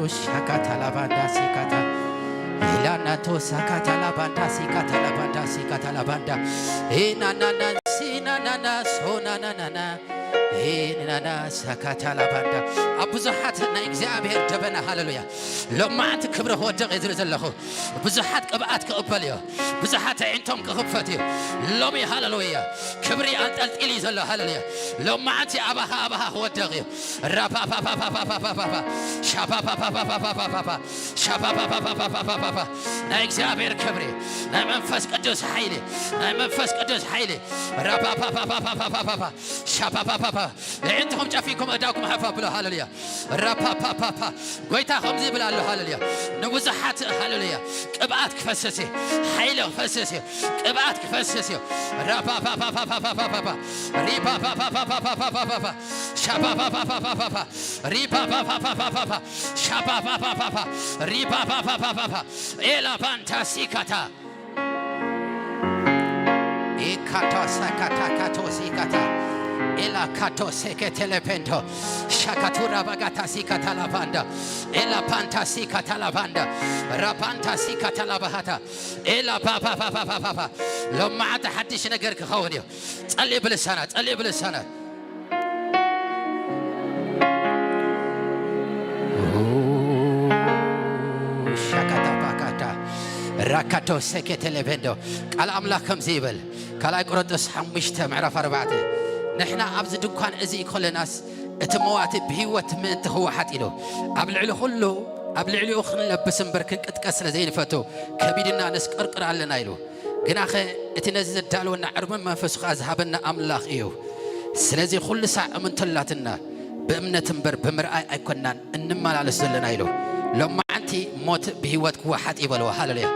شكتا لبانتا سيكتا إلى ناتو سكتا لبانتا سيكتا لبانتا سيكتا لبانتا إنا نانا سينا نانا سونا نانا إننا سكتا لبانتا أبوزحات نإجزابير جبنا هاللويا لو ما أنت كبره هو دقيق زلزله بوزحات كبعات كقبليه بوزحات عندهم كخفتيه لو مي هاللويا كبري أنت إلي زله هاللويا لو ما أنت أباها هو دقيق رابا با با با با با با شابا با با با با با با شابا با با با با با با نإجزابير كبري نمنفس قدوس حيلي نمنفس قدوس حيلي رابا با با با با با با شابا با با عندهم جافيكم أداكم حفا بلا هاللويا رابا با با با قويتا خمزي بلا هاللويا نوزحات هاللويا قبعات كفسسي حيلة كفسسي قبعات كفسسي رابا با با با با با با ريبا با با با با با با با شابا با با با با با ريبا با با با با با شابا با با با با ريبا با با با با إلى بانتا سيكتا إكاتا سكتا كاتو سيكتا ኤላ ካቶ ሴከቴሌፔንቶ ሻካቱራ ባጋታ ሲካታላባንዳ ኤላ ፓንታ ሲካታላባንዳ ራፓንታ ሲካታላባሃታ ኤላ ፓፓፓፓፓፓ ለማዓተ ሓድሽ ነገር ክኸውን እዩ ጸልይ ብልሳና ሻካታ ባጋታ ራካቶ ሴከቴሌፔንቶ ቃል አምላክ ከምዚ ይብል ካልኣይ ቆሮንጦስ 5 ምዕራፍ 4 ንሕና ኣብዚ ድኳን እዚ ይኮለናስ እቲ መዋቲ ብህይወት ምእንቲ ክወሓጥ ኢሉ ኣብ ልዕሊ ኩሉ ኣብ ልዕሊኡ ክንለብስ እምበር ክንቅጥቀስ ስለ ዘይንፈቱ ከቢድና ነስቀርቅር ኣለና ኢሉ ግናኸ እቲ ነዚ ዘዳልወና ዕርመን መንፈሱ ከዓ ዝሃበና ኣምላኽ እዩ ስለዚ ኩሉ ሳዕ እምንተላትና ብእምነት እምበር ብምርኣይ ኣይኮናን እንመላለስ ዘለና ኢሉ ሎማዓንቲ ሞት ብህይወት ክወሓጥ ይበልዎ ሃሌሉያ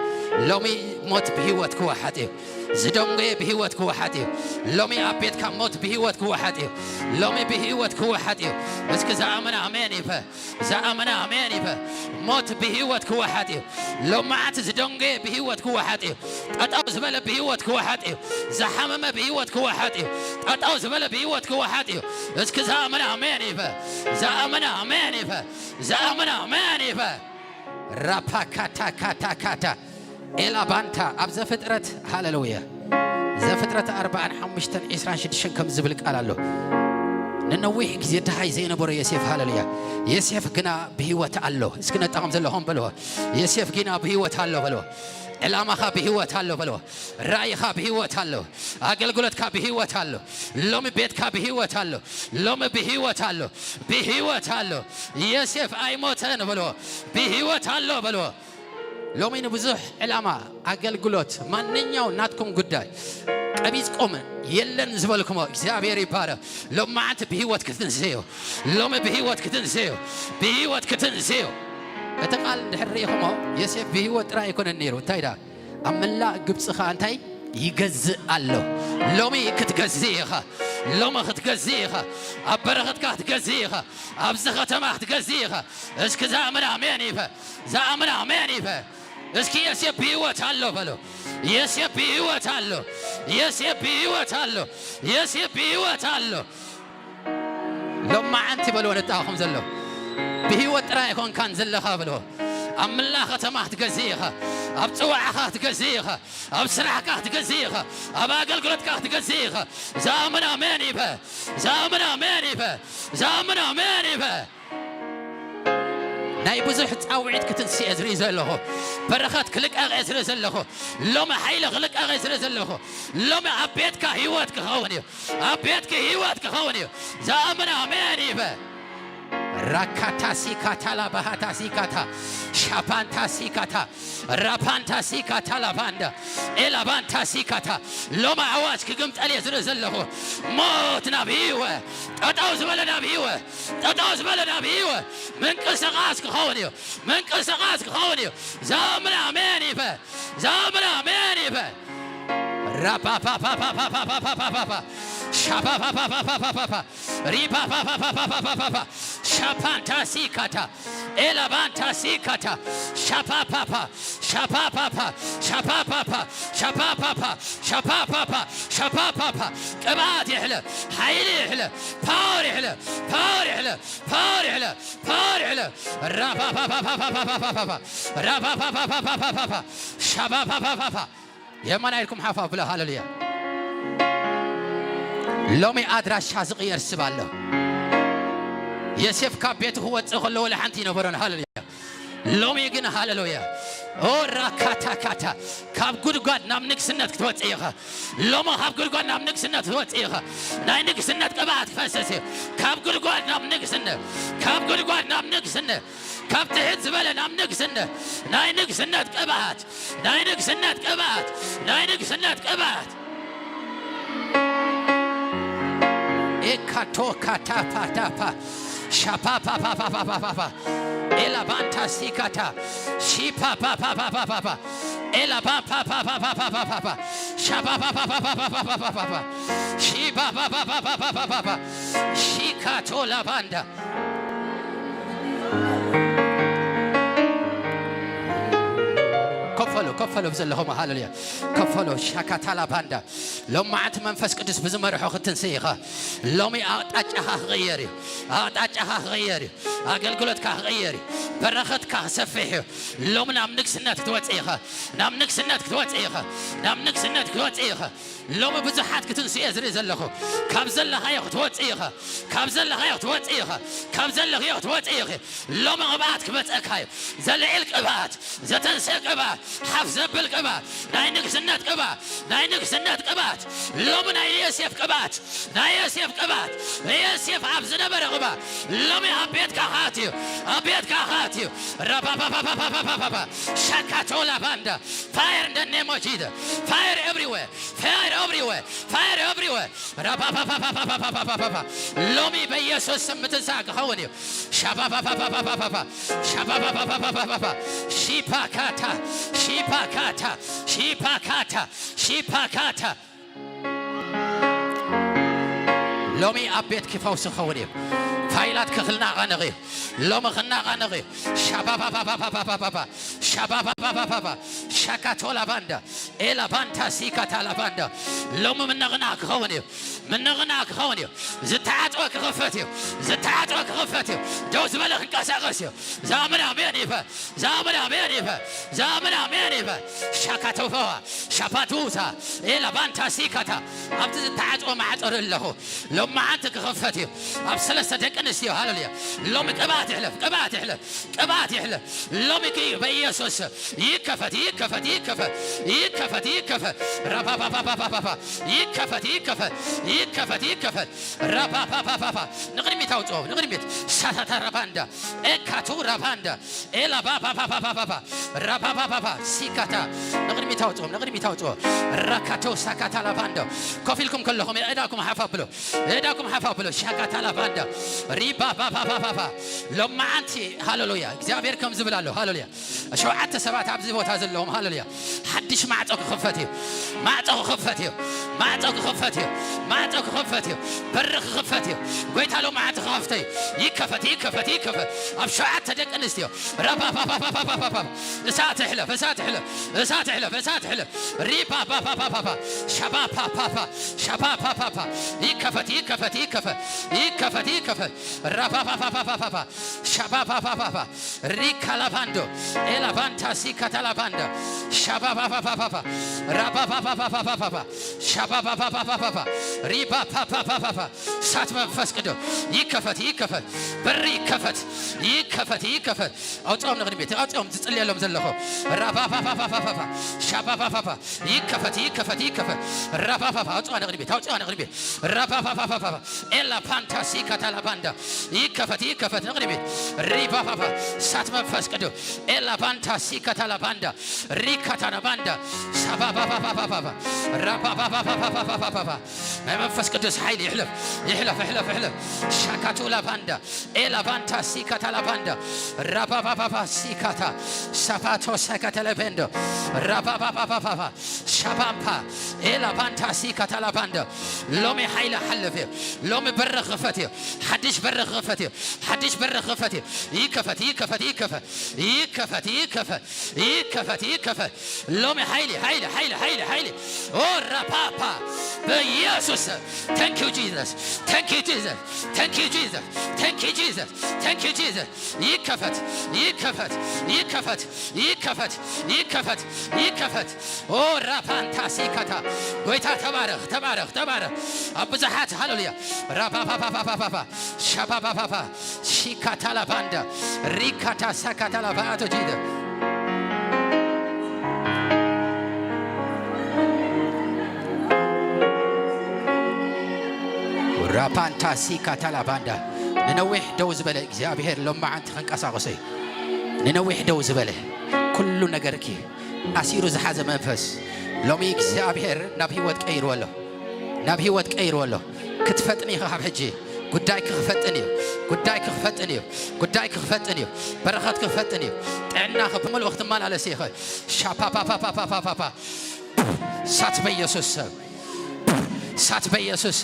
ሎሚ ሞት ብህይወት ክወሓጥ እዩ ዝደንጎየ ብህይወት ክወሓጥ እዩ ሎሚ ኣብ ቤትካ ሞት ብህይወት ክወሓጥ እዩ ሎሚ ብህይወት ክወሓጥ እዩ እስኪ ዝኣመነ ኣሜን ይበ ዝኣመነ ኣሜን ይበ ሞት ብህይወት ክወሓጥ እዩ ሎማዓት ዝደንጎየ ብህይወት ክወሓጥ እዩ ጠጣው ዝበለ ብህይወት ክወሓጥ እዩ ዝሓመመ ብህይወት ክወሓጥ እዩ ጠጣው ዝበለ ብህይወት ክወሓጥ እዩ እስኪ ዝኣመነ ኣሜን ይበ ዝኣመነ ኣሜን ይበ ዝኣመነ ኣሜን ይበ ራፓካታካታካታ ኤላ ባንታ ኣብ ዘፍጥረት ሃሌሉያ ዘፍጥረት 45:26 ከም ዝብል ቃል ኣሎ ንነዊሕ ግዜ ድሃይ ዘይነበረ ዮሴፍ ሃሌሉያ ዮሴፍ ግና ብህይወት ኣሎ እስኪ ነጣቐም ዘለኹም በልዎ ዮሴፍ ግና ብህይወት ኣሎ በልዎ ዕላማኻ ብህይወት ኣሎ በልዎ ራእይኻ ብህይወት ኣሎ ኣገልግሎትካ ብህይወት ኣሎ ሎሚ ቤትካ ብህይወት ኣሎ ሎሚ ብህይወት ኣሎ ብህይወት ኣሎ ዮሴፍ ኣይሞተን በልዎ ብህይወት ኣሎ በልዎ ሎሚ ንብዙሕ ዕላማ ኣገልግሎት ማንኛው ናትኩም ጉዳይ ቀቢጽኩም የለን ዝበልኩሞ እግዚአብሔር ይባረክ ሎማዓት ብህይወት ክትንስዩ ሎሚ ብህይወት ክትንስዩ ብህይወት ክትንስዩ እተቃል ድሕሪኹሞ ዮሴፍ ብህይወት ጥራይ ይኮነን ነይሩ እንታይ ዳ ኣብ መላእ ግብፅኻ እንታይ ይገዝእ ኣሎ ሎሚ ክትገዝእ ኢኻ ሎሚ ክትገዝእ ኢኻ ኣብ በረኸትካ ክትገዝእ ኢኻ ኣብዚ ከተማ ክትገዝእ ኢኻ እስኪ ዝኣመነ ኣሜን ይበ ዝኣመነ ኣሜን ይበ እስኪ ዮሴፍ ብህይወት ኣሎ በሎ ዮሴፍ ብህይወት ኣሎ ዮሴፍ ብህይወት ኣሎ ዮሴፍ ብህይወት ኣሎ ሎማዓንቲ በልዎ ነጣኹም ዘሎ ብህይወት ጥራይ ኮንካን ዘለኻ በልዎ ኣብ መላእ ከተማ ክትገዝእ ኢኻ ኣብ ፅዋዕኻ ክትገዝእ ኢኻ ኣብ ስራሕካ ክትገዝእ ኢኻ ኣብ ኣገልግሎትካ ክትገዝእ ኢኻ ዝኣመነ ኣሜን ይበ ዝኣመነ ኣሜን ይበ ዝኣመነ ኣሜን ይበ ናይ ብዙሕ ፃውዒት ክትንስኤ ዝርኢ ዘለኹ በረኸት ክልቃቐ ዝርኢ ዘለኹ ሎሚ ሓይሊ ክልቃቐ ዝርኢ ዘለኹ ሎሚ ኣብ ቤትካ ህይወት ክኸውን እዩ ኣብ ቤትካ ህይወት ክኸውን እዩ ዝኣመነ ኣሜን ይበ ራካታ ሲካታ ላባሃታ ሲካታ ሻፓንታ ሲካታ ራፓንታ ሲካታ ላባንዳ ኤላባንታ ሲካታ ሎማ ኣዋጅ ክግምጠል ዝርኢ ዘለኹ ሞት ናብ ህይወ ጠጣው ዝበለ ናብ ህይወ ጠጣው ዝበለ ናብ ህይወ ምንቅስቓስ ክኸውን እዩ ምንቅስቓስ ክኸውን እዩ ዝኣመነ ኣሜን ይበ ዝኣመነ ኣሜን ይበ ራፓፓፓፓፓፓፓፓፓ ሻፓፓፓፓፓፓ ሪፓፓፓፓፓፓፓ ሻፓንታ ሲካታ ኤላባንታ ሲካታ ሻፓፓፓ ሻፓፓፓ ሻፓፓፓ ሻፓፓፓ ሻፓፓፓ ሻፓፓፓ ቅባት ይሕለ ሓይሊ ይሕለ ፓወር ይሕለ ፓወር ይሕለ ፓወር ይሕለ ፓወር ይሕለ ራፓፓፓፓፓፓፓ ራፓፓፓፓፓፓ ሻፓፓፓፓ የማን አይልኩም ሓፋ ብለ ሃሌሉያ ሎሚ ኣድራሻ ዝቕየር ስብ ኣሎ ዮሴፍ ካብ ቤቱ ክወፅእ ከለዎ ለሓንቲ ይነበረን ሃሌሉያ ሎሚ ግን ሃሌሉያ ኦ ራካታካታ ካብ ጉድጓድ ናብ ንግስነት ክትወፅእ ኢኻ ሎሚ ካብ ጉድጓድ ናብ ንግስነት ክትወፅእ ኢኻ ናይ ንግስነት ቅብኣት ክፈስስ እዩ ካብ ጉድጓድ ናብ ንግስነት ካብ ጉድጓድ ናብ ንግስነት ካብ ትሕት ዝበለ ናብ ንግስነት ናይ ንግስነት ቅብኣት ናይ ንግስነት ቅብኣት ናይ ንግስነት ቅብኣት ኤካቶ ካታፓታፓ ሻፓፓፓፓፓፓ ኤላባንታ ሲካታ ሺፓፓፓፓፓፓ ኤላባፓፓፓፓፓፓ ሻፓፓፓፓፓፓፓ ሺፓፓፓፓፓፓፓ ሺካቶ ላባንዳ كفلوا بزلهم هالليا كفلوا شكاتالا باندا لو ما عت منفس قدس بزمرحو ختنسيخه لو مي أطاجها غيري أطاجها غيري أقلقلتك غيري برختك سفيه لو من أمنك سنة توتيخه نامنك سنة توتيخه نامنك سنة توتيخه لو ما بزحات كتنسي أزري زلخو كابزل هاي توتيخه كابزل هاي توتيخه كابزل هاي توتيخه لو ما غبات كبت أكاي زلعلك أبات زتنسي قبات حفظ بالقبات ناينك سنات قبات ناينك سنات قبات لو من يسيف قبات نايسيف قبات يسيف حفظ نبر قبات لو من أبيت كهاتي أبيت كهاتي ربا بابا بابا بابا بابا شكاتولا باندا fire in the name of Jesus fire everywhere fire everywhere fire everywhere ربا بابا بابا بابا بابا لو من بيسوس سمتنساق خوني شبا بابا بابا بابا شبا بابا بابا بابا شيباكاتا شيباكاتا شيباكاتا شيباكاتا لومي أبيت كيفوس خوري فايلات كخلنا غنغي لوم خلنا غنغي شبابا بابا بابا بابا شبابا بابا بابا شكاتولا باندا إلا بانتا سيكاتا باندا لوم من نغناك خوني من نغناك خوني زتعات وكغفتي زتعات وكغفتي دوز بلغ كاساغسي زامنا بينيفا زامنا بينيفا زامنا بينيفا شكاتو فوا شباتوسا إلا بانتا سيكاتا أبت زتعات ومعطر له لوم معانتك غفتي أبسلسة دقنسيو هالليا لوم قبات يحلف قبات يحلف قبات يحلف لوم كي بيسوس يكفت يكفت يكفت يكفت يكفت ربا بابا بابا بابا يكفت يكفت يكفت يكفت ربا بابا بابا نغرمي توتو نغرمي ساتata رباندا اكاتو رباندا الا بابا بابا بابا ربا بابا سيكاتا نغرمي توتو ركاتو ساكاتا لباندا كفيلكم كلهم ايداكم حفابلو ايداكم حفابلو شاكاتا لباندا ريبا بابا بابا لما انتي هاللويا እግዚአብሔር ከም ዝብላሎ ሃሌሉያ ሸውዓተ ሰባት ኣብዚ ቦታ ዘለዎም ሃሌሉያ ሓድሽ ማዕፀቅ ክፈትዩ ማዕፀቅ ክፈትዩ ማዕፀቅ ክፈትዩ ማዕፀቅ ክፈትዩ በርኽ ክፈትዩ ጎይታሎ ማዕፀቅ ክፈትዩ ይከፈት ይከፈት ይከፈት ኣብ ሸውዓተ ደቂ ኣንስትዮ ረባ ባባ ባባ ባባ እሳት ይሕለፍ እሳት ይሕለፍ እሳት ይሕለፍ እሳት ይሕለፍ ሪባ ባባ ባባ ሸባ ባባ ሸባ ባባ ይከፈት ይከፈት ይከፈት ይከፈት ይከፈት ረባ ባባ ባባ ሸባ ባባ ባባ Rika lavando, elavanta si catalavanda, shababa papa papa, rababa papa papa papa, shababa papa papa, riba papa papa, satma faskedo, yikafat, berri kafat, yikafat, outom nagrimit, outom tzaliyalom zalloho, rababa papa papa, shababa papa, yikafat, rababa papa, outom nagrimit, rababa papa, ela panta si catalavanda, yikafat nagrimit, riba papa. Satma faskedo ela banta sikata la banda rikata la banda sababa baba baba raba baba baba ma faskedo hayli يحلف شكاتو la banda ela banta sikata la banda raba baba sikata sapato sakata la banda raba baba shabampa ela banta sikata la banda lomi hayla halfe lomi برغ غفتي حدش برغ غفتي يكفت لومي حيلي او رابابا بيسوس thank you Jesus يكفت او رابانتا سيكاتا غويتا تبارك ابزحات هاللويا رابابا شبابا شيكاتا لا باندا ريكاتا ساكاتا لا باتو جيدا رابانتا سيكاتا لا باندا ننوح دوز بله እግዚአብሔር لما አንተ خنقሳقسي ننوح دوز بله كل ነገርኪ አሲሩ ዝሓዘ መንፈስ ሎሚ እግዚአብሔር ናብ ህይወት ቀይሮሎ ክትፈጥኒ ካብ ሕጂ ጉዳይ ክፈጥን እዩ በረኸት ክፈጥን እዩ ጥዕና ክብመል ወቅት ማላለስ ይኸ ሻፓፓፓፓፓፓ ሳት በኢየሱስ ሳት በኢየሱስ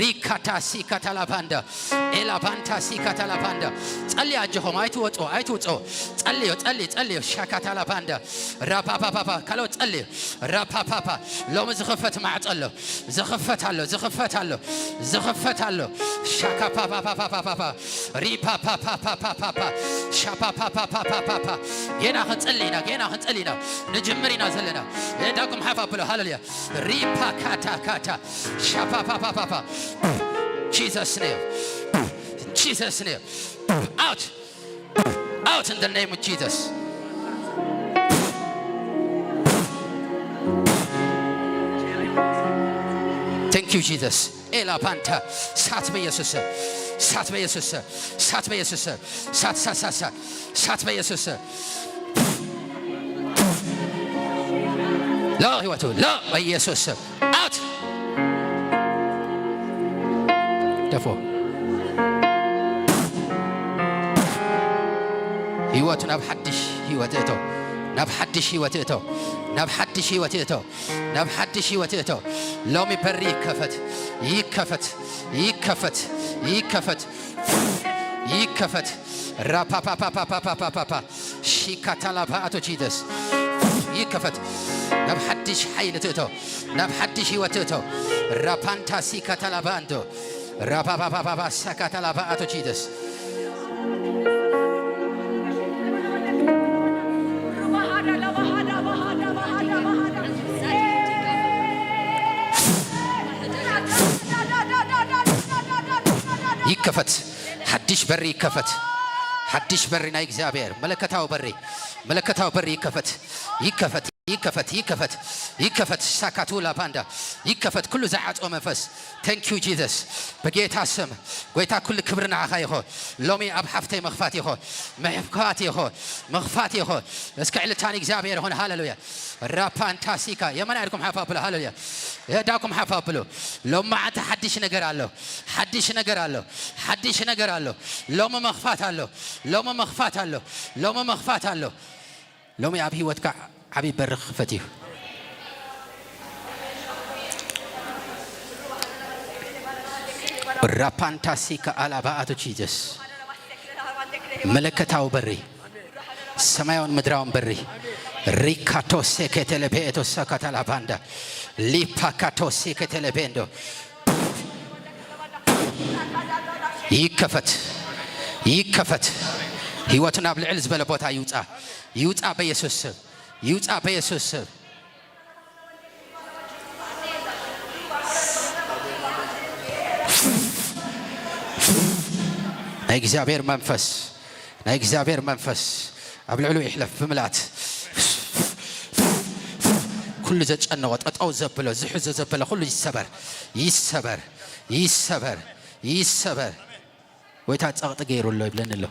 ሪካታ ሲካታ ላባንዳ ኤላባንታ ሲካታ ላባንዳ ጸልይ አጀሆም አይትወጾ ጸልይ ሻካታ ላባንዳ ራፓፓፓ ካለው ጸልይ ራፓፓፓ ሎም ዝኸፈት ማዕጸሎ ዝኸፈታለሁ ሻካፓፓፓፓፓ ሪፓፓፓፓፓፓ ሻፓፓፓፓፓፓ ገና ኸንጸልይና ንጅምሪና ዘለና ዳኩም ሓፋብሎ ሃሌሉያ ሪፓካታካታ ሻፓፓፓፓ Jesus name out in the name of Jesus. Thank you Jesus. Ela panta sat be Jesus sat be Jesus la hiwatu la be Jesus out therefore ህይወቱ ናብ ሓድሽ ህይወት እቶ ሎሚ በሪ ይከፈት ራፓፓፓፓፓፓፓ ሺካታላባአቶ ጂደስ ይከፈት ናብ ሓድሽ ኃይል እቶ ናብ ሓድሽ ህይወት እቶ ራፓንታ ሲካታላባንዶ ራፓፓፓፓ ሳካታላባአቶ ጂደስ ይከፈት ሓድሽ በሪ ሓድሽ በሪ ናይ እግዚአብሔር መለከታው በሪ ይከፈት ሳካቱ ላባንዳ ይከፈት ኩሉ ዘዓጾ መንፈስ thank you Jesus በጌታ ስም ጎይታ ኩሉ ክብርና አኻ ይሆን ሎሚ ኣብ ሓፍተይ መኽፋት ይሆን እስከ ዕለታን እግዚአብሔር ይሆን ሃሌሉያ ራፓንታሲካ የማን አድኩም ሓፋብሎ ሃሌሉያ የዳኩም ሓፋብሎ ሎማ አንተ ሓድሽ ነገር አለው ሎሚ መኽፋት አለው ሎሚ ኣብ ህይወትካ ዓቢ በር ክፈት እዩ ራፓንታሲካ አላባአቶ ጂሰስ መለከታው በሪ ሰማያውን ምድራውን በሪ ሪካቶ ሴከተለቤቶ ሰካታላባንዳ ሊፓካቶ ሴከተለቤንዶ ይከፈት ህይወቱን ኣብ ልዕል ዝበለ ቦታ ይውጣ በኢየሱስ ስም ናይ እግዚአብሔር መንፈስ ኣብ ልዕሉ ይሕለፍ ብምልኣት ኩሉ ዘጨነቆ ጠጠው ዘብሎ ዝሕዞ ዘበለ ኩሉ ይሰበር ወይታ ጸቕጢ ገይሩሎ ይብለን ኣሎ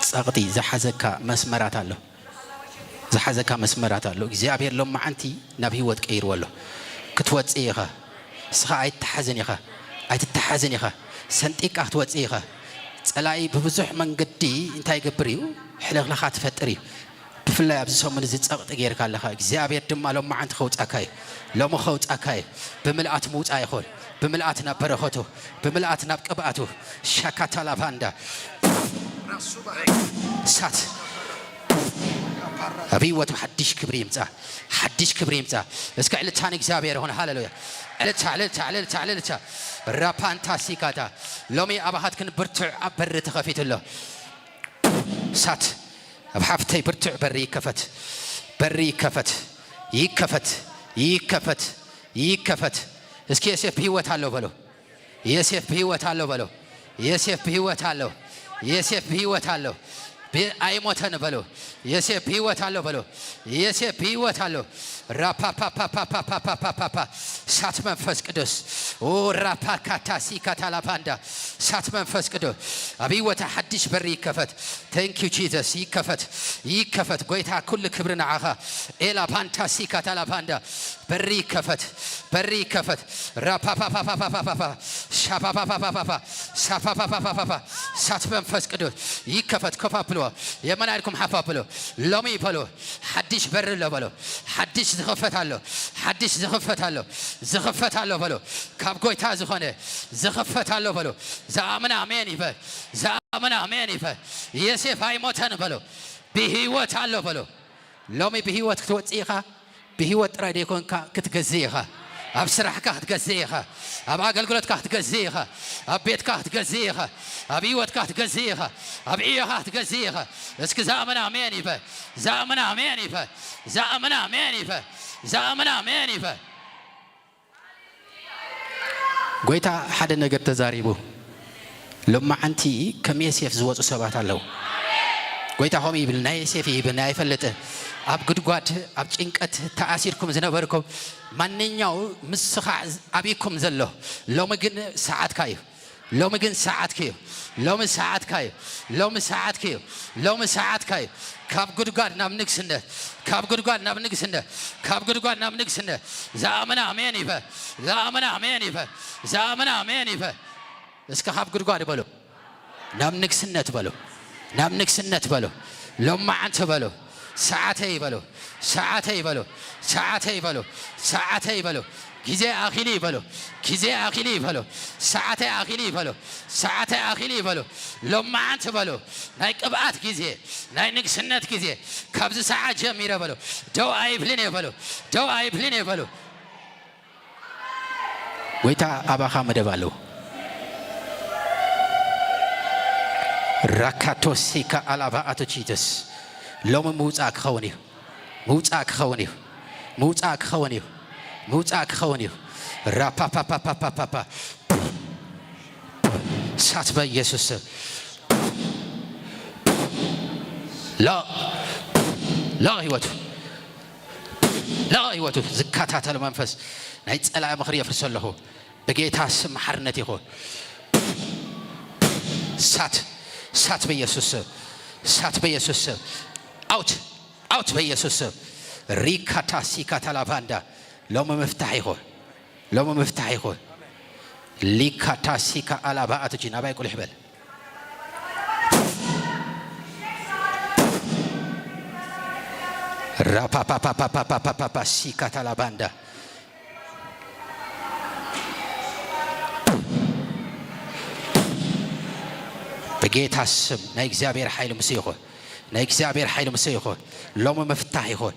ጸቕጢ ዝሓዘካ መስመራት ኣሎ እግዚአብሔር ሎማዓንቲ ናብ ህይወት ቀይርዎ ኣሎ ክትወፅእ ኢኻ እስኻ ኣይትተሓዝን ኢኻ ሰንጢቃ ክትወፅእ ኢኻ ጸላኢ ብብዙሕ መንገዲ እንታይ ይገብር እዩ ሕልኽልኻ ትፈጥር እዩ ብፍላይ ኣብዚ ሰሙን እዚ ጸቕጢ ገይርካ ኣለኻ እግዚአብሔር ድማ ሎማዓንቲ ከውፃካ እዩ ብምልኣት ምውፃእ ይኹን ብምልኣት ናብ በረኸቱ ብምልኣት ናብ ቅብኣቱ ሻካታላባንዳ ሳት ኣብ ህይወቱ ሓድሽ ክብሪ ይምፃ እስከ ዕለታን እግዚአብሔር ይኹን ሃሌሉያ ዕለታ ራፓንታሲካታ ሎሚ ኣባኻትክን ብርቱዕ ኣብ በሪ ተኸፊትሎ ሳት ኣብ ሓፍተይ ብርቱዕ በሪ ይከፈት እስኪ ዮሴፍ ብህይወት አለው በሎ ዮሴፍ ብህይወት አለው አይሞተን በሎ ዮሴፍ ብህይወት አለው ራፓፓፓፓፓፓፓ ሳት መንፈስ ቅዱስ ኦ ራፓካታሲካታላባንዳ ሳት መንፈስ ቅዱስ አብይወታ ሐዲሽ በር ይከፈት ቴንክ ዩ ጂሰስ ይከፈት ጎይታ ኩል ክብር ንዓኻ ኤላ ፋንታሲካ ታላፋንዳ በር ይከፈት ራፓፓፓፓፓፓ ሻፓፓፓፓፓ ሳፓፓፓፓፓ ሳት መንፈስ ቅዱስ ይከፈት ከፋፕሎ የመናልኩም ሐፋፕሎ ሎሚ ይፈሎ ሐዲሽ በር ለበሎ ሐዲሽ ዝኽፈታለሁ በሎ ካብ ጎይታ ዝኾነ ዝኽፈታለሁ በሎ ዘአምና አሜን ይበል ዮሴፍ አይሞተን በሎ ብህይወት አለው በሎ ሎሚ ብህይወት ክትወፅኢኻ ብህይወት ጥራይ ደይኮንካ ክትገዝእ ኢኻ ኣብ ስራሕካ ክትገዝእ ኢኻ ኣብ ኣገልግሎትካ ክትገዝእ ኢኻ ኣብ ቤትካ ክትገዝእ ኢኻ ኣብ ህይወትካ ክትገዝእ ኢኻ ኣብ ዕዮኻ ክትገዝእ ኢኻ እስኪ ዘአምና አሜን ይበል ጎይታ ሓደ ነገር ተዛሪቡ ሎማዓንቲ ከም ዮሴፍ ዝወፁ ሰባት ኣለው ጎይታ ሆም ይብል ናይ ዮሴፍ ይብል ናይ ፈለጠ ኣብ ጉድጓድ ኣብ ጭንቀት ተኣሲርኩም ዝነበርኩም ማንኛው ምስኻ ኣቢኩም ዘሎ ሎሚ ግን ሰዓትካ እዩ ሎሚ ሰዓትካ እዩ ካብ ጉድጓድ ናብ ንግስነት ዘአምና አሜን ይበል እስከ ካብ ጉድጓድ በሎ ናብ ንግስነት በሎ ሎማዓንቲ በሎ ሰዓተይ በሎ ጊዜ አኺሊ ይበሎ ሰዓተይ አኺሊ ይበሎ ሎማዓንቲ በሎ ናይ ቅብኣት ጊዜ ናይ ንግስነት ጊዜ ካብዚ ሰዓት ጀሚረ በሎ ደው ኣይብልን ይበሎ ጎይታ ኣባኻ መደብ ኣለው ራካቶሲካ አላባአቶ ጂሰስ ሎሚ ምውፃእ ክኸውን እዩ ራፓፓፓፓፓፓ ሳት በኢየሱስ ላ ህይወቱ ዝካታተል መንፈስ ናይ ፀላኢ ምኽሪ የፍርስ ኣለኹ በጌታ ስም ሓርነት ይኹን ሳት በኢየሱስ አውት በኢየሱስ ሪካታ ሲካታ ላቫንዳ ሎሚ መፍታሕ ይኹን ሊካታ ሲካ አላባአቱ ጂና ባይ ቁልሕ በል ራፓፓፓፓፓፓፓ ሲካታ ላቫንዳ በጌታ ስም ናይ እግዚአብሔር ኃይል ምስ ይኹን ሎሚ መፍታሕ ይኹን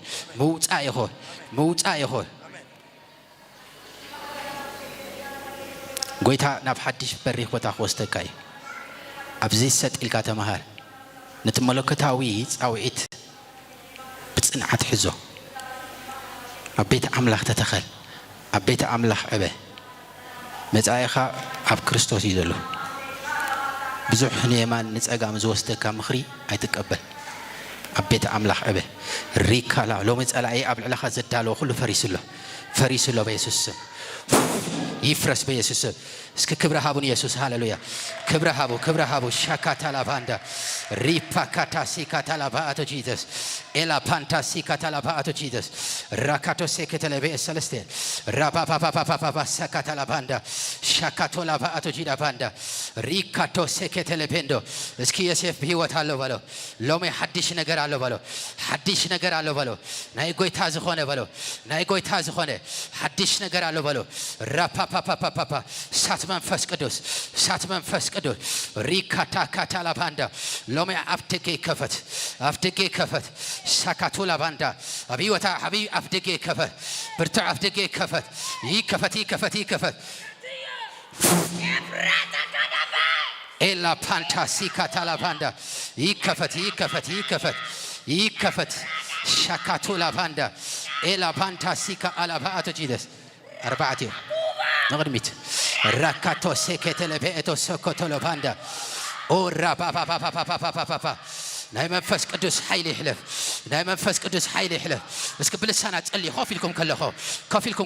ምውፃእ ይኹን ጎይታ ናብ ሓድሽ በሪኽ ቦታ ክወስደካ እዩ ኣብዚ ሰጢልካ ተመሃር ነቲ መለኮታዊ ፃውዒት ብፅንዓት ሒዞ ኣብ ቤተ ኣምላኽ ተተኸል ኣብ ቤተ ኣምላኽ ዕበ መጻኢኻ ኣብ ክርስቶስ እዩ ዘሎ ብዙሕ ንየማን ንፀጋም ዝወስደካ ምኽሪ ኣይትቀበል ኣብ ቤተ ኣምላኽ ዕበ ሪካላ ሎሚ ፀላኢ ኣብ ልዕለኻ ዘዳለዎ ኩሉ ፈሪሱ ሎ በኢየሱስ ስም ይፍረስ በኢየሱስ ስም እስኪ ክብረ ሃቡን ኢየሱስ ሃሌሉያ ክብረ ሃቡ ሻካታ ላቫንዳ ሪፓካታ ሲካታ ላቫአቶ ጂሰስ ኤላ ፓንታ ሲካታ ላቫአቶ ጂሰስ ራካቶ ሴከተለቤ ሰለስቴ ራፓፓፓፓፓ ሰካታ ላቫንዳ ሻካቶ ላቫአቶ ጂዳቫንዳ ሪካቶ ሴከተለቤንዶ እስኪ ዮሴፍ በህይወት አለው በለው ሎሚ ሓድሽ ነገር አለው በለው ናይ ጎይታ ዝኾነ ሓድሽ ነገር አለው በለው ራፓፓፓፓፓ ሳት መንፈስ ቅዱስ ሪካታ ካታ ላቫንዳ ሎሚ አፍደጌ ይከፈት ሳካቱ ላቫንዳ አብይወታ አፍደጌ ይከፈት ብርቱ አፍደጌ ይከፈት ኤላ ፓንታ ሲካታ ላቫንዳ ይከፈት ሻካቱ ላቫንዳ ኤላ ፓንታ ሲካ አላባአቶ ጂሰስ አርባዕትዮ نغرميت راكاتو سيكتل بيتو سوكوتو لوفاندا او رابا با با با با با با با ናይ መንፈስ ቅዱስ ኃይል ይሕለፍ ናይ መንፈስ ቅዱስ ኃይል ይሕለፍ እስኪ ብልሳናት ጸልዩ ኸፊልኩም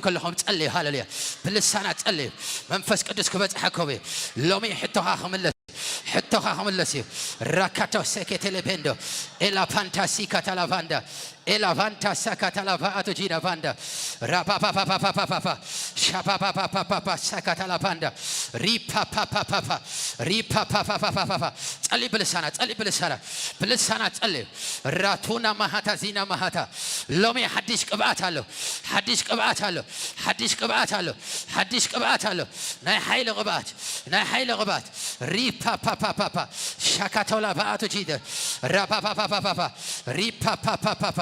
ከለኹም ጸልዩ ሃሌሉያ ብልሳናት ጸልዩ መንፈስ ቅዱስ ክበጽሐኩም ሎሚ ሕቶኻ ኸምለስ ራካቶ ሴኬቴሌፔንዶ ኤላ ፋንታሲ ካታላቫንዳ ኤላ ቫንታሳ ካታላቫአቶ ጂና ቫንዳ ራፓፓፓፓፓፓ ሻፓፓፓፓፓ ሳካታላቫንዳ ሪፓፓፓፓፓ ጸልይ ብልሳናት ጸልዩ ራቱና ማሃታ ዚና ማሃታ ሎሚ ሐዲስ ቅብአት አለው ናይ ኃይል ቅብአት ሪፓፓፓፓ ሻካቶላ ቫአቶ ጂደ ራፓፓፓፓ ሪፓፓፓፓ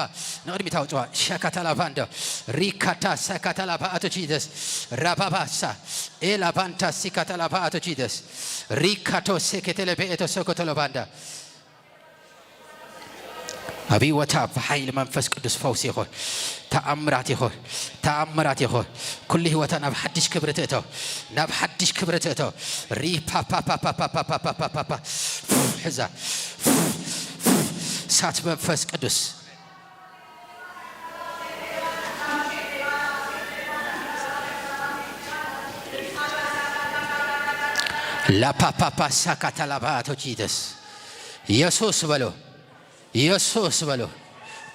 نقدر متوجه شكاتا لافاندا ريكاتا سكاتا لافاتو جيدس راباباسا إلا بانتا سكاتا لافاتو جيدس ريكاتو سكتة لبيتو سكوتو لافاندا أبي وتاب حيل منفس قدس فوسي خو تأمراتي خو كل هو تناب حدش كبرتته ريبا با حزا سات منفس قدس لا بابا ساكاتا لاباتو جيدس يسوس بلو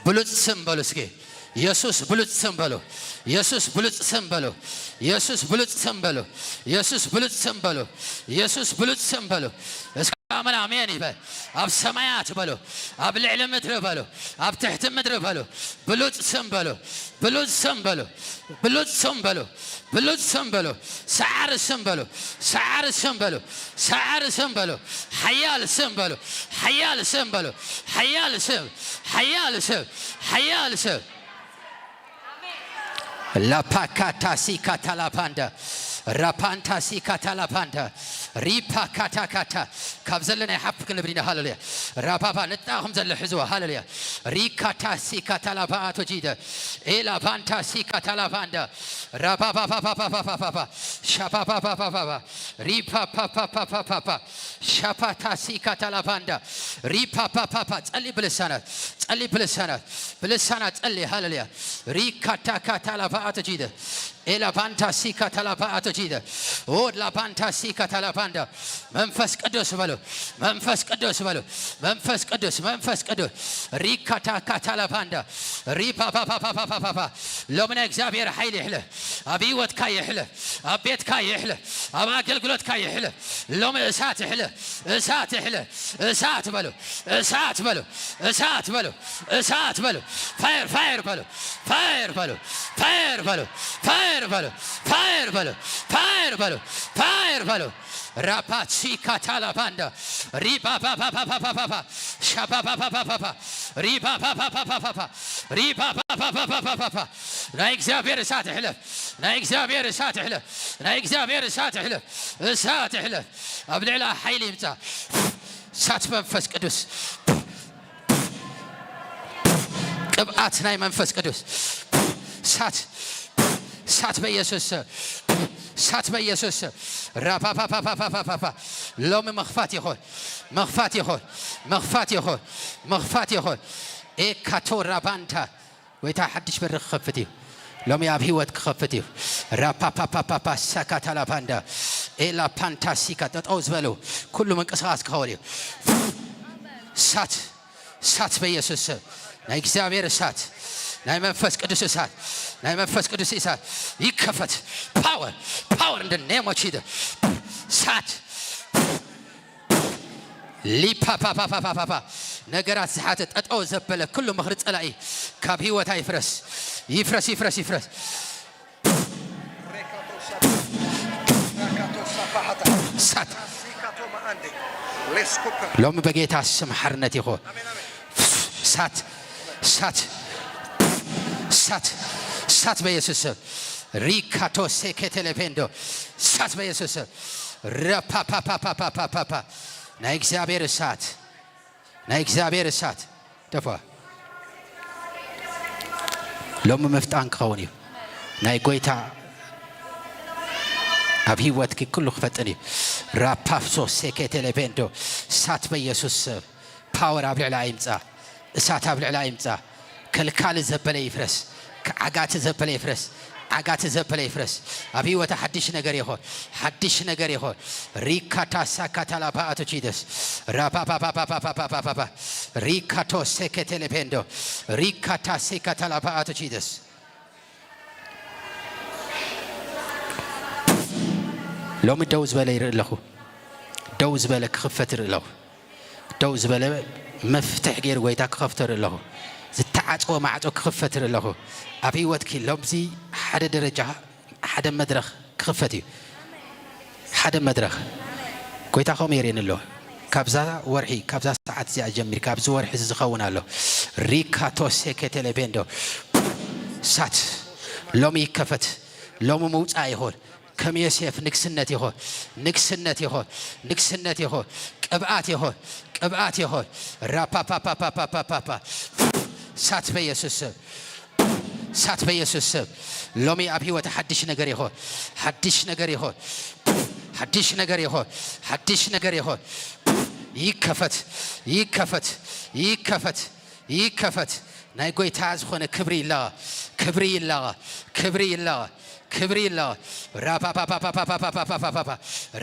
بلوت سمبلو سكي يسوس بلوت سمبلو آمن آمين يبا أب سمايات بلو أب العلم مدر بلو أب تحت مدر بلو بلوت سمبلو سعر سمبلو حيال سم لا باكاتا سيكاتا لا باندا رابانتا سيكاتا لا باندا ريبا كاتا كابزلنا يحبك نبرينا هالليا رابابا نتاهم زل حزوة هالليا ريكاتا سيكاتا لا باتو جيدا إلا بانتا سيكاتا لا باندا رابابا شابابا ريبا شاباتا سيكاتا لا باندا ريبا تسألي بلسانات تسألي هالليا ريكاتا كاتا لا باتو جيدا إلا بانتا سيكاتا لا باتو جيدا أود لا بانتا سيكاتا لا باندا منفس قدوس بلو منفس قدوس ريكاتا كاتا لا باندا ريبا با لو من اكزابير حيل يحله ابي ود كاي يحله ابيت كاي يحله ابا قلقلوت كاي يحله لو من اسات يحله اسات بلو فاير بلو راباتسي كاتالا باندا ريبا با شابا ريبا نايك زابير سات حلف ابلع لا حيلي متى سات منفس قدوس قبعات ناي منفس قدوس سات بيسوس رابا لوم مخفات يخون إيه كاتو رابانتا ويتا حدش برخ خفتي لوم يابهي ود خفتي رابا ساكاتا لاباندا إيه لا بانتا سيكات أوز بلو كل من قصاص كهولي سات بيسوس نايك زامير سات ناي منفس قدس إسات يكفت power in the name of Jesus سات لي با ነገራት ዝሓተ ጠጠው ዘበለ ኩሉ ምኽሪ ጸላኢ ካብ ህይወታ ይፍረስ ሳት ሎሚ በጌታ ስም ሓርነት ይኹን ሳት በኢየሱስ ስም ሪካቶ ሴኬቴሌፔንዶ ሳት በኢየሱስ ስም ረፓፓፓፓፓፓ ናይ እግዚአብሔር እሳት ደፋ ሎሚ መፍጣን ክኸውን እዩ ናይ ጎይታ ኣብ ህይወትኪ ኩሉ ክፈጥን እዩ ራፓፍሶ ሴኬቴሌፔንዶ ሳት በኢየሱስ ስም ፓወር ኣብ ልዕሊ ይምፃ እሳት ኣብ ልዕሊ ይምፃ ከልካል ዘበለ ይፍረስ ከዓጋት ዘበለ ይፍረስ ዓጋት ዘበለ ይፍረስ ኣብ ህይወታ ሓድሽ ነገር ይሆን ሓድሽ ነገር ይሆን ሪካታ ሳካታላ ባአቶቺደስ ራፓፓፓፓፓፓፓፓ ሪካቶ ሴከቴሌፔንዶ ሪካታ ሴካታላ ባአቶቺደስ ሎሚ ደው ዝበለ ይርኢ ኣለኹ ደው ዝበለ ክኽፈት ይርኢ ኣለኹ ደው ዝበለ መፍትሕ ገይሩ ጎይታ ክኸፍቶ ይርኢ ኣለኹ ዝተዓፅወ ማዕፆ ክኽፈት ይርኢ ኣለኹ ኣብ ህይወትኪ ሎምዚ ሓደ ደረጃ ሓደ መድረኽ ክኽፈት እዩ ሓደ መድረኽ ጎይታ ከምኡ የርእየኒ ኣሎ ካብዛ ወርሒ ካብዛ ሰዓት እዚኣ ጀሚር ካብዚ ወርሒ ዝኸውን ኣሎ ሪካቶ ሴኬቴሌቤንዶ ሳት ሎሚ ይከፈት ሎሚ መውፃእ ይሆን ከም ዮሴፍ ንግስነት ይሆን ንግስነት ይሆን ንግስነት ይሆን ቅብኣት ይሆን ቅብኣት ይሆን ራፓፓፓፓፓፓ ሳት በኢየሱስ ሳት በኢየሱስ ሎሚ ኣብ ህይወት ሓድሽ ነገር ይሆን ሓድሽ ነገር ይሆን ሓድሽ ነገር ይሆን ሓድሽ ነገር ይሆን ይከፈት ይከፈት ይከፈት ይከፈት ናይ ጎይታ ዝኾነ ክብሪ ኢላ ክብሪ ኢላ ክብሪ ኢላ ክብሪ ኢላ ራፓፓፓፓፓፓፓፓ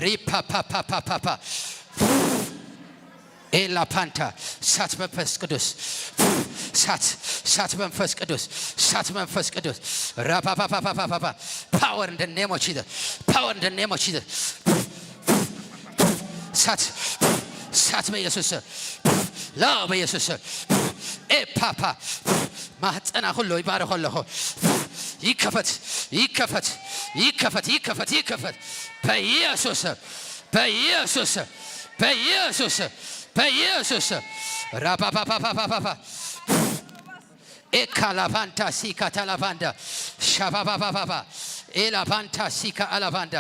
ሪፓፓፓፓፓ ኤላ ፓንታ ሳት መንፈስ ቅዱስ ሳት መንፈስ ቅዱስ ሳት መንፈስ ቅዱስ ራፓፓፓፓፓፓ power in the name of Jesus power in the name of Jesus ሳት በኢየሱስ ላ በኢየሱስ ፓፓ ማህፀና ሁሉ ይባረክ ሁሉ ይከፈት ይከፈት ይከፈት ይከፈት ይከፈት በኢየሱስ በኢየሱስ በኢየሱስ በኢየሱስ ራፓፓፓፓፓፓ ኤካላቫንታ ሲካ ታላቫንዳ ሻባባባባ ኤላቫንታ ሲካ አላቫንዳ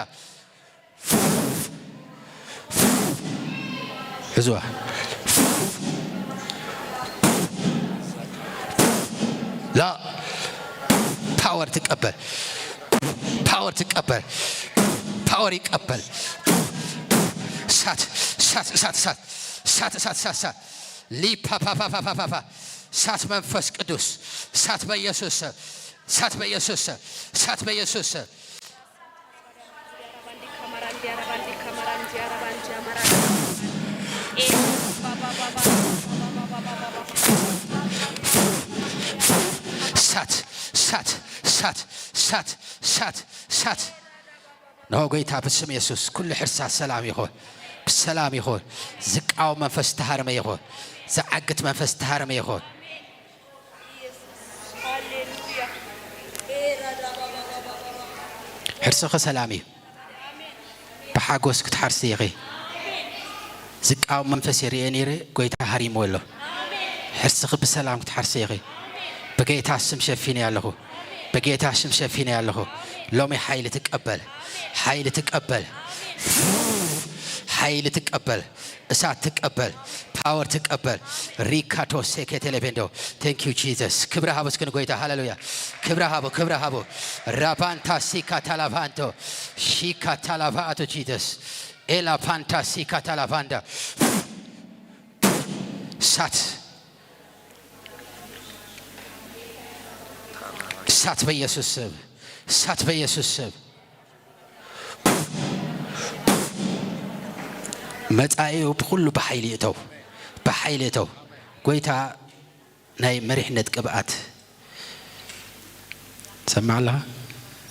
እዙዋ ላ ፓወር ትቀበል ፓወር ትቀበል ፓወር ይቀበል ሳት ሳት ሳት ሳት ሳት ሳት ሳት ሳት ሊፓፓፓፓፓፓ ሳት መንፈስ ቅዱስ ሳት በኢየሱስ ሳት በኢየሱስ ሳት በኢየሱስ ሳት ሳት ሳት ሳት ሳት ሳት ነው ጌታ በስም ኢየሱስ ኩሉ ሕርሳት ሰላም ይሆን በሰላም ይሆን ዝቃው መንፈስ ተሃርመ ይሆን ዘዓግት መንፈስ ተሃርመ ይሆን ሕርስኸ ሰላም እዩ ብሓጎስ ክትሓርሲ ኢኺ ዝቃው መንፈስ የርኤ ነይረ ጎይታ ሃሪሞ ኣሎ ሕርስኺ ብሰላም ክትሓርሲ ኢኺ በጌታ ስም ሸፊነ ያለሁ በጌታ ስም ሸፊነ ያለሁ ሎሚ ኃይል ትቀበል ኃይል ትቀበል ኃይል ትቀበል እሳት ትቀበል ፓወር ትቀበል ሪካቶ ሴኬቴሌቤንዶ ቴንክ ዩ ጂሰስ ክብረ ሃቦ እስክን ጎይታ ሃሌሉያ ክብረ ሃቦ ራባንታ ሲካ ታላቫንቶ ሺካ ታላቫቶ ጂሰስ ኤላ ፓንታ ሲካ ታላቫንዳ ሳት ሳት በኢየሱስ ስም ሳት በኢየሱስ ስም መጻኤው ሁሉ በኃይል ይእተው በኃይል ይእተው ጎይታ ናይ መሪሕነት ቅብኣት ሰማዕላ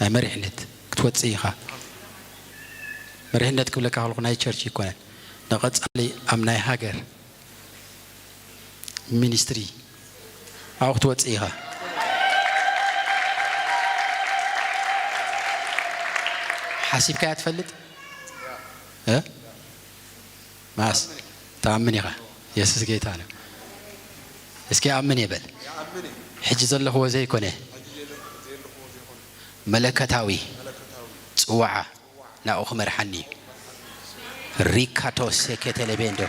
ናይ መሪሕነት ክትወፅእ ኢኻ መሪሕነት ክብለካ ከልኩ ናይ ቸርች ይኮነን ንቐጻሊ ኣብ ናይ ሃገር ሚኒስትሪ ኣብኡ ክትወፅእ ኢኻ حاسبك يا تفلت ها ماس تأمن يا يسوع جيتانا اسكي أمن يبل حجز الله هو زي كونه ملكتاوي صوعة لا أخمر حني ريكاتو سكتلبيندو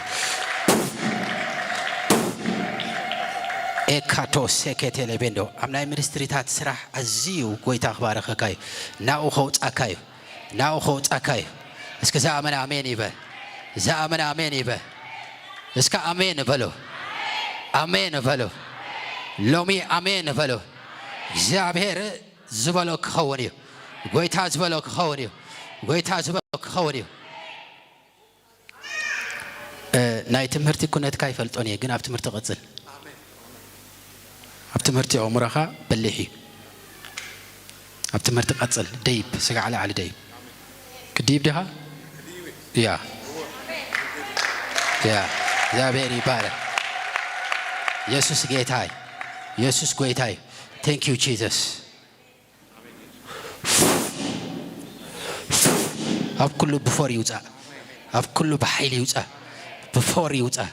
ኤካቶ ሴኬቴሌቤንዶ አምናይ ሚኒስትሪታት ስራሕ አዚዩ ጎይታ አኽባረኸ ካዩ ናኡ ኸውፃካዩ ናኡ ኸውፃካዩ እስከ ዘአመን አሜን ይበል ዘአመን አሜን ይበል እስከ አሜን በሎ አሜን በሉ ሎሚ አሜን በሉ እግዚአብሔር ዝበሎ ክኸውን እዩ ጎይታ ዝበሎ ክኸውን እዩ ጎይታ ዝበሎ ክኸውን እዩ ናይ ትምህርቲ ኩነትካ ይፈልጦን እየ ግን ኣብ ትምህርቲ ቅጽል ኣብ ትምህርቲ ኣእምሮኻ በሊሕ እዩ ኣብ ትምህርቲ ቅጽል ደይብ ስጋዕ ላዕሊ ደይብ ክዲብ ዲኻ ያ እግዚአብሔር ይባረክ ኢየሱስ ጌታዬ ኢየሱስ ጌታዬ Thank you, Jesus. أب كله بفور يوزع أب كله بحيل يوزع بفور يوزع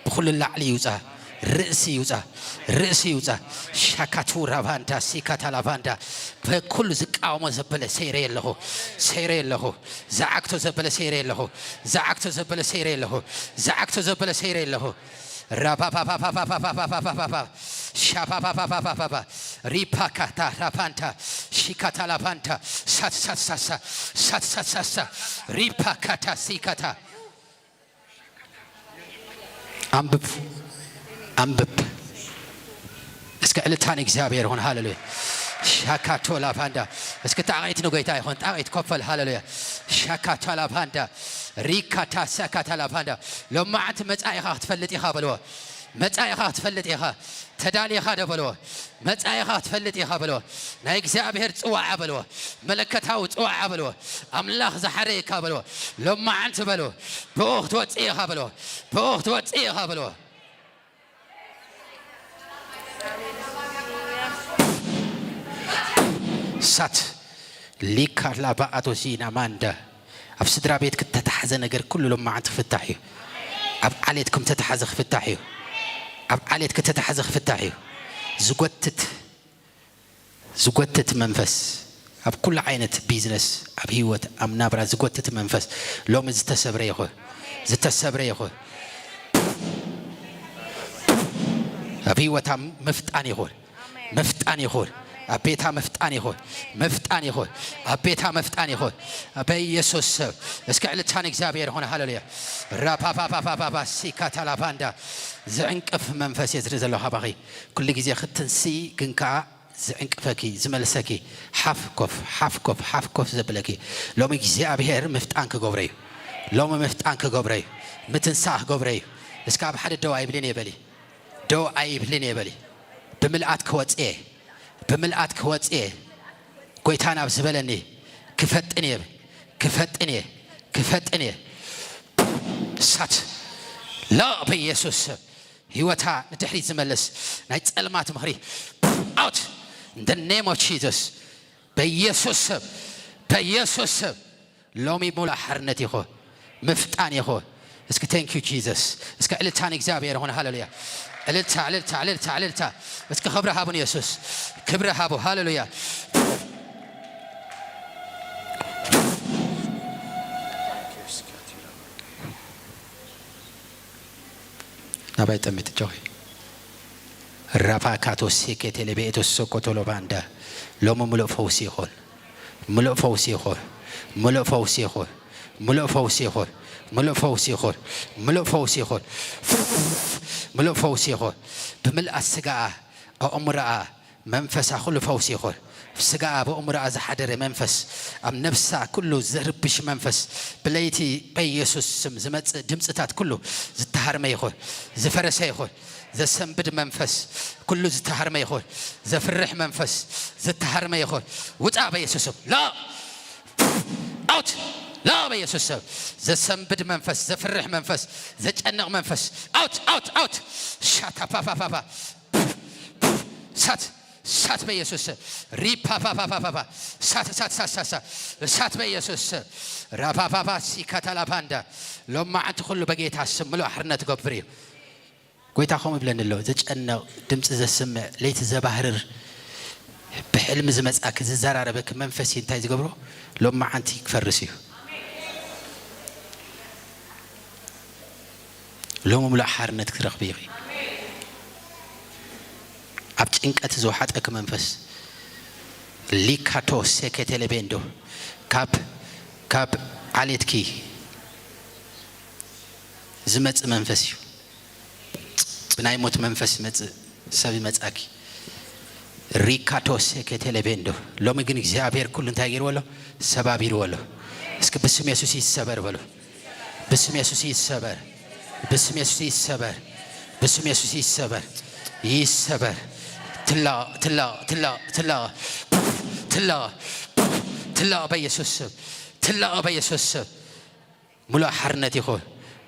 بكل اللعلي يوزع رأسي يوزع شكاتورا فاندا سيكاتا لافاندا بكل زكاة مزبلة سيري له زعكتو زبلة سيري له Rapa papa papa papa papa papa shapa papa papa papa ripakata rapanta shikata lapanta sat ripakata sikata ambib እስከ ዕለታን እግዚአብሔር ሆነ ሃሌሉያ ሻካቶ ላፋንዳ እስከ ታይት ነው ጌታ ይሆን ታይት ኮፈል ሃሌሉያ ሻካቶ ላፋንዳ ሪካታ ሰካታ ላፋንዳ ለማዓት መጻኢኻ ትፈልጥ ኢኻ በልዎ መጻኢኻ ትፈልጥ ኢኻ ተዳሊኻ ደበልዎ መጻኢኻ ትፈልጥ ኢኻ በልዎ ናይ እግዚአብሔር ጽዋዓ በልዎ መለከታው ጽዋዓ በልዎ አምላኽ ዘሐረይካ በልዎ ለማዓት በልዎ በወቅት ወጽኢኻ በልዎ ሳት ሊካላ ባአቶሲና ማንዳ ኣብ ስድራ ቤት ከተታሐዘ ነገር ኩሉ ለማዓት ፍታሕ እዩ ኣብ ዓሌትኩም ተታሐዘ ፍታሕ እዩ ኣብ ዓሌት ከተታሐዘ ፍታሕ እዩ ዝጎትት መንፈስ ኣብ ኩሉ ዓይነት ቢዝነስ ኣብ ህይወት ኣብ ናብራ ዝጎትት መንፈስ ሎሚ ዝተሰብረ ይኹን ኣብ ህይወታ መፍጣን ይኹን አቤታ መፍጣን ይሆን አቤታ መፍጣን ይሆን በኢየሱስ እስከ ዕለታን እግዚአብሔር ሆነ ሃሌሉያ ራፓፓፓፓፓ ሲካታላባንዳ ዝዕንቅፍ መንፈስ የዝርዘለው ሃባኺ ኩሉ ጊዜ ክትንሲ ግንካ ዝዕንቅፈኪ ዝመልሰኪ ሓፍኮፍ ዘብለኪ ሎሚ እግዚአብሔር መፍጣን ክገብረ እዩ ምትንሳህ ገብረ እዩ እስከ ኣብ ሓደ ደው አይብልን የበሊ ብምልአት ክወጽእ ጎይታን ኣብ ዝበለኒ ክፈጥን ሳት ላ በኢየሱስ ህይወታ ንድሕሪት ዝመለስ ናይ ጸልማት ምኽሪ out in the name of Jesus በኢየሱስ ሎሚ ሙላ ሓርነት ይኹን መፍጣን ይኹን እስኪ thank you Jesus እስከ ዕለታን እግዚአብሔር ሆነ ሃሌሉያ እልልታ እስከ ክብረ ሃቡን ኢየሱስ ክብረ ሃቡ ሃሌሉያ ናባይ ጠምት ጆይ ራፋካቶ ሲኬቴሌ ቤቶስ ሶኮቶሎ ባንዳ ሎሙ ሙሉ ፈውስ ይኹን بملء السجاء أمرأة منفس كل فوس يخور السجاء بأمرأة زحدر منفس أم نفسها كله زربش منفس بليتي بيسوس زمت دمستات كله زتهر ما يخور زفرس يخور زسنبد منفس كله زتهر ما يخور زفرح منفس زتهر ما يخور وتع بيسوس لا out لا بيسوس زسنبد منفس زفرح منفس زجنق منفس out شاتا بابا سات بيسوس ريبا بابا سات بيسوس رابا بابا سيكاتا باندا لما انت كله بقيت اسملو حرنت غبري قويتا خوم بلن له زجنق دمص زسمع ليت زباهرر بحلم زمصاك ززراربك منفسي انتي زغبرو لما انت يكفرسيو لوم ملا حرنت كرخبي اب ጭንቀት ዘውሐጠክ መንፈስ ሊካቶ ሰከተለ ቤንዶ ካብ ዓሌትኪ ዝመጽ መንፈስ بناي موت منفس مت سبي متأكي ريكاتوس كتلبندو لو مجن إخزابير كلن تاجر ولا سبابير ولا اسك بسم يسوع السبر ولا بسم يسوع السبر بسم يسوع السبر بسم يسوع السبر يسبر تلا تلا تلا تلا تلا تلا بيسوس تلا بيسوس ملا حرنتي خو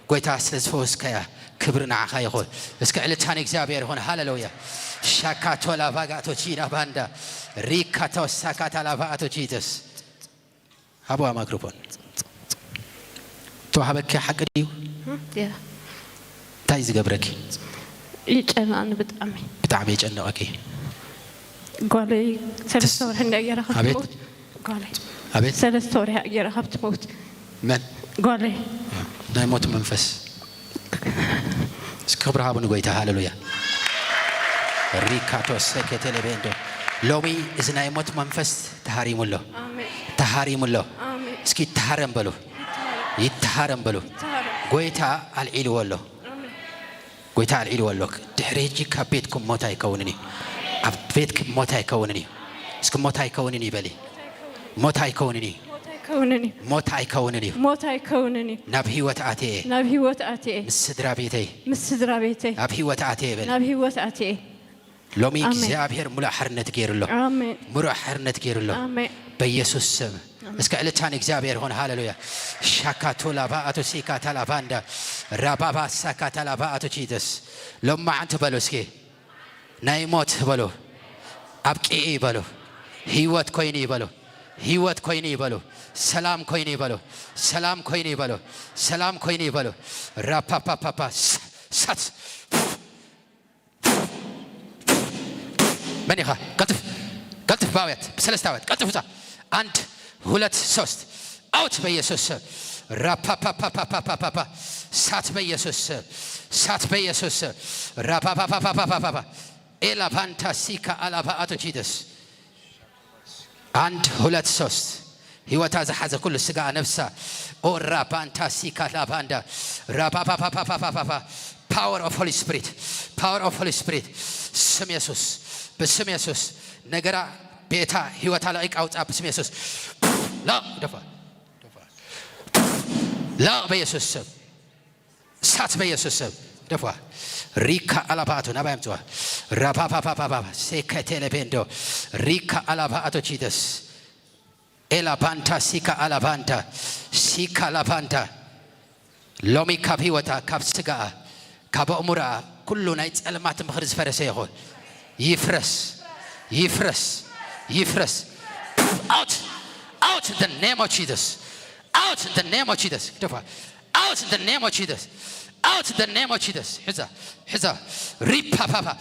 قويت أسلس فوس كيا كبرنا عخاي خو اسك علتان إخزابير هون هاللويا شاكاتو لافاغاتو تشينا باندا ريكاتو ساكاتا لافاتو تشيتس أبو مايكروفون تو حبك حق ديو يا تايز قبرك يجأنا أنا بتعمي يجأنا أكي قالي سلسور هنا يرى أبيت موت قالي أبيت سلسور هنا يرى موت من قالي نايموت منفس سكبرها بنقويتها هاللويا ريكاتو سكتة لبندو لومي إذا نايموت منفس تهاريم الله آمين تهاريم الله آمين اسكي تهارم بلو يتهارم بلو قويتها العيل والله قويتها العيل والله تحريجي كبيتكم موتا يكونني أبيتكم موتا يكونني اسكي موتا يكونني بلي موتا يكونني كونني موتا يكونني موتا يكونني نبهي وتأتي نبهي وتأتي مسدرا بيتي مسدرا بيتي نبهي وتأتي بلي نبهي وتأتي لومي إخزابير ملا حرنة غير الله آمين مرا حرنة غير الله آمين بيسوس سم اسك علتان إخزابير هون هاللويا شاكاتو لاباتو سيكاتا لاباندا رابابا ساكاتا لاباتو تشيتس لما أنت بلوسكي نايموت بلو أبكي بلو هيوت كويني بلو هيوت كويني بلو سلام كويني بلو سلام كويني بلو سلام كويني بلو رابا بابا بابا سات من يخا قلتف باويت بسلستاويت قلتف عند هولت سوست اوت بيسوس رابا بابا بابا بابا سات بيسوس سات بيسوس رابا بابا بابا بابا إلا بانتا سيكا على باتو جيدس عند هولت سوست هو تازا حزا كل سقا نفسه او رابانتا سيكا لاباندا رابا بابا بابا بابا power of Holy Spirit power of Holy Spirit سم يسوس بسم يسوس نجرا بيتا هو تلاقيك أوت أب بسم يسوس لا دفع لا بيسوس سات بيسوس دفع ريكا على باتو نبأ متوا رابا بابا بابا سكتة بندو ريكا على باتو جيدس إلا بانتا سيكا على بانتا سيكا على بانتا لومي كابي وتا كاب سجا كاب أمورا كله نايت ألمات مخرج فرسي يقول يفرس يفرس يفرس out out in the name of Jesus out in the name of Jesus out in the name of Jesus out in the name of Jesus حزا حزا ريبا بابا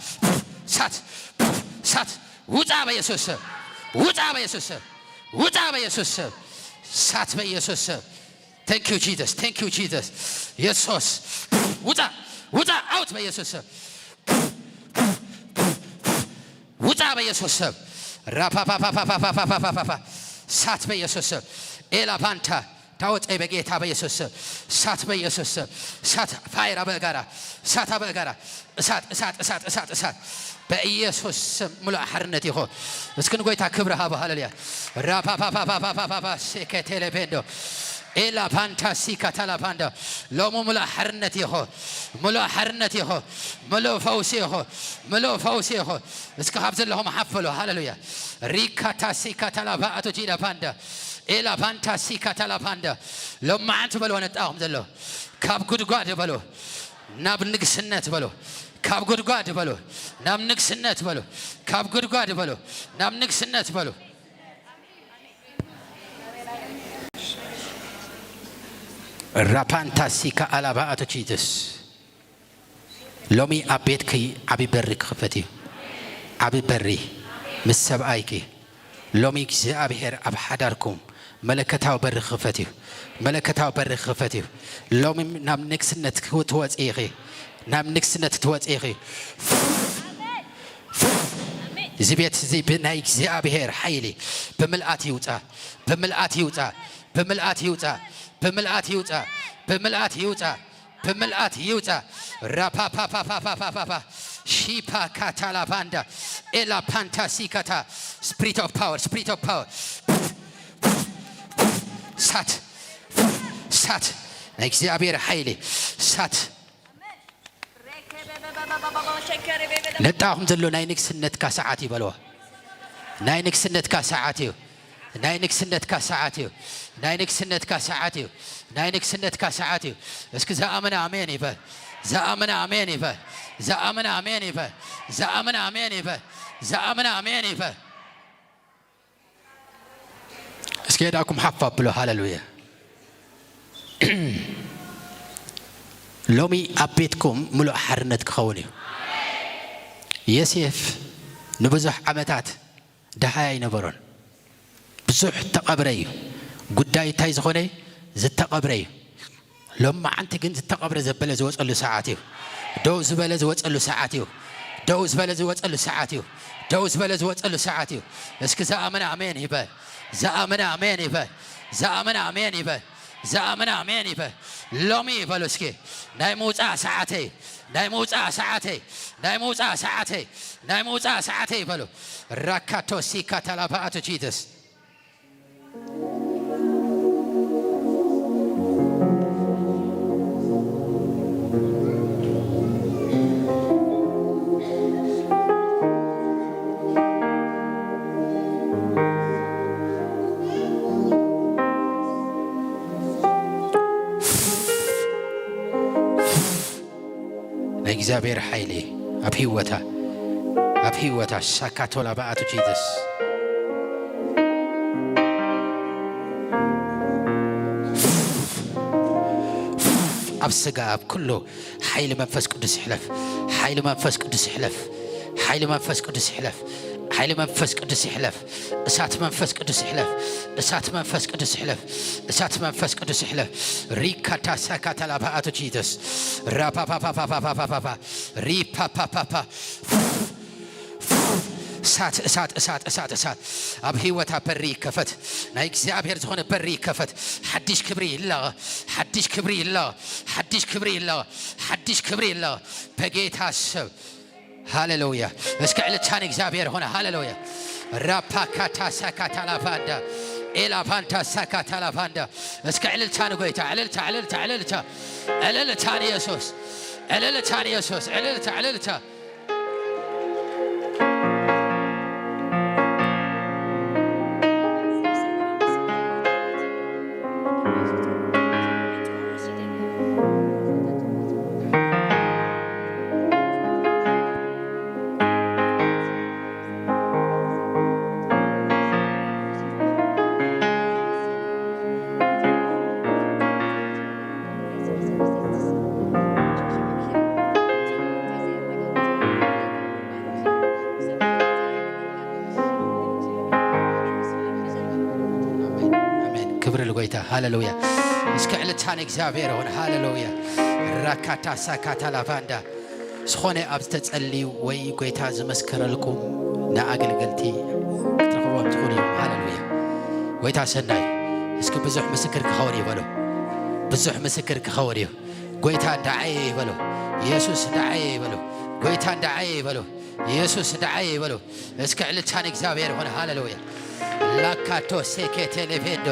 سات سات وجا بيسوس وجا بيسوس وجا بيسوس سات بيسوس thank you Jesus thank you Jesus يسوس وجا وجا out بيسوس وجا بيسوس رابا بابا بابا بابا بابا سات بيسوس إلا بانتا تاوت أي بقيتا بيسوس سات بيسوس سات فاير أبغارا سات أبغارا سات سات سات سات سات بيسوس ملا حرنتي هو بس كن قوي تكبرها بهالليا رابا بابا بابا بابا سكتة بندو إلا بانتا سيكا لا باندا لو ملا حرنتي هو ملا حرنتي هو ملو فوسي هو ملو فوسي هو بس كهابز لهم حفلوا هاللويا ريكا سيكا لا باتو جيلا باندا إلا بانتا سيكا لا باندا لو ما أنت بلو نتأهم زلوا كاب قد قاد بلو ناب نقسنت بلو كاب قد قاد بلو ناب نقسنت بلو كاب قد قاد بلو ناب نقسنت بلو رابانتا سيكا على باتو جيدس لومي أبيت كي أبي بري خفتي أبي بري مسب أيكي لومي كي أبي هير أب حداركم ملكتها بري خفتي ملكتها بري خفتي لومي نام نكسنت توات إيغي نام نكسنت توات إيغي زبيت زي بنايك زي أبي هير حيلي بملآت يوتا بملآت يوتا بملآت يوتا بملآت يوتا بملآت يوتا بملأت يوتا رابا با با با با با با شيبا كاتالافاندا إلا بانتاسيكاتا spirit of power سات سات እግዚአብሔር ኃይል ሳት ለጣሁም ዘሎ ናይ ንግስነት ካ ሰዓት ይበልዋ ናይ ንግስነት ካ ሰዓት እዩ ናይ ንግስነት ካ ሰዓት እዩ ናይ ንግስነት ካ ሰዓት እዩ ናይ ንግስነት ካ ሰዓት እዩ እስኪ ዘአመነ አሜን ይበል ዘአመነ አሜን ይበል ዘአመነ አሜን ይበል ዘአመነ አሜን ይበል ዘአመነ አሜን ይበል እስኪ ሄዳኩም ሐፋ ብሎ ሃሌሉያ ሎሚ አቤትኩም ሙሉ ሐርነት ክኸውን እዩ ዮሴፍ ንብዙሕ ዓመታት ደሃያ ይነበሮን ብዙሕ ተቐብረ እዩ ጉዳይ እንታይ ዝኾነ ዝተቐብረ እዩ ሎማ ዓንቲ ግን ዝተቐብረ ዘበለ ዝወፀሉ ሰዓት እዩ ደው ዝበለ ዝወፀሉ ሰዓት እዩ ደው ዝበለ ዝወፀሉ ሰዓት እዩ ደው ዝበለ ዝወፀሉ ሰዓት እዩ እስኪ ዘአመነ አሜን ይበል ዘአመነ አሜን ይበል ዘአመነ አሜን ይበል ዘአመነ አሜን ይበል ሎሚ ይበሉ እስኪ ናይ መውፃእ ሰዓተይ ናይ መውፃእ ሰዓተይ ናይ መውፃእ ሰዓተይ ናይ መውፃእ ሰዓተይ ይበሉ ራካቶ ሲካታላባአቶ ጂሰስ እግዚአብሔር ኃይሌ አብ ህይወታ ሻካቶላ ባአቶ ጂሰስ አብ ስጋ አብ ኩሉ ኃይል መንፈስ ቅዱስ ይሕለፍ ኃይል መንፈስ ቅዱስ ይሕለፍ ኃይል መንፈስ ቅዱስ ይሕለፍ ኃይል መንፈስ ቅዱስ ይሕለፍ እሳት መንፈስ ቅዱስ ይሕለፍ እሳት መንፈስ ቅዱስ ይሕለፍ እሳት መንፈስ ቅዱስ ይሕለፍ ሪካታ ሳካታላ ባአቶ ጂሰስ ራፓፓፓፓፓፓፓ ሪፓፓፓፓ እሳት እሳት እሳት እሳት እሳት አብ ህይወታ በሪ ይከፈት ናይ እግዚአብሔር ዝኾነ በሪ ይከፈት ሓድሽ ክብሪ ይለቀ ሓድሽ ክብሪ ይለቀ ሓድሽ ክብሪ ይለቀ ሓድሽ ክብሪ ይለቀ በጌታ ሰብ ሃሌሉያ እስከ ዕለታን እግዚአብሔር ሆነ ሃሌሉያ ራፓካታ ሳካታላፋንዳ ኤላፋንታ ሳካታላፋንዳ እስከ ዕለታን ጎይታ ዕለልታ ዕለልታ ዕለልታ ዕለልታን ኢየሱስ ዕለልታን ኢየሱስ ዕለልታ ዕለልታ ሃሌሉያ እስከ ዕለታን እግዚአብሔር ሆነ ሃሌሉያ ራካታ ሳካታላ ባንዳ ዝኾነ ኣብ ተጸልዩ ወይ ጎይታ ዝመስከረልኩም ንኣገልገልቲ ክትረኽቦም ትኽእሉ እዮም ሃሌሉያ ጎይታ ሰናይ እስኪ ብዙሕ ምስክር ክኸውን ይበሉ ብዙሕ ምስክር ክኸውን እዩ ጎይታ እንዳዓየ ይበሉ ኢየሱስ እንዳዓየ ይበሉ ጎይታ እንዳዓየ ይበሉ ኢየሱስ እንዳዓየ ይበሉ እስከ ዕለታን እግዚአብሔር ሆነ ሃሌሉያ ላካቶ ሴኬቴሌቬንዶ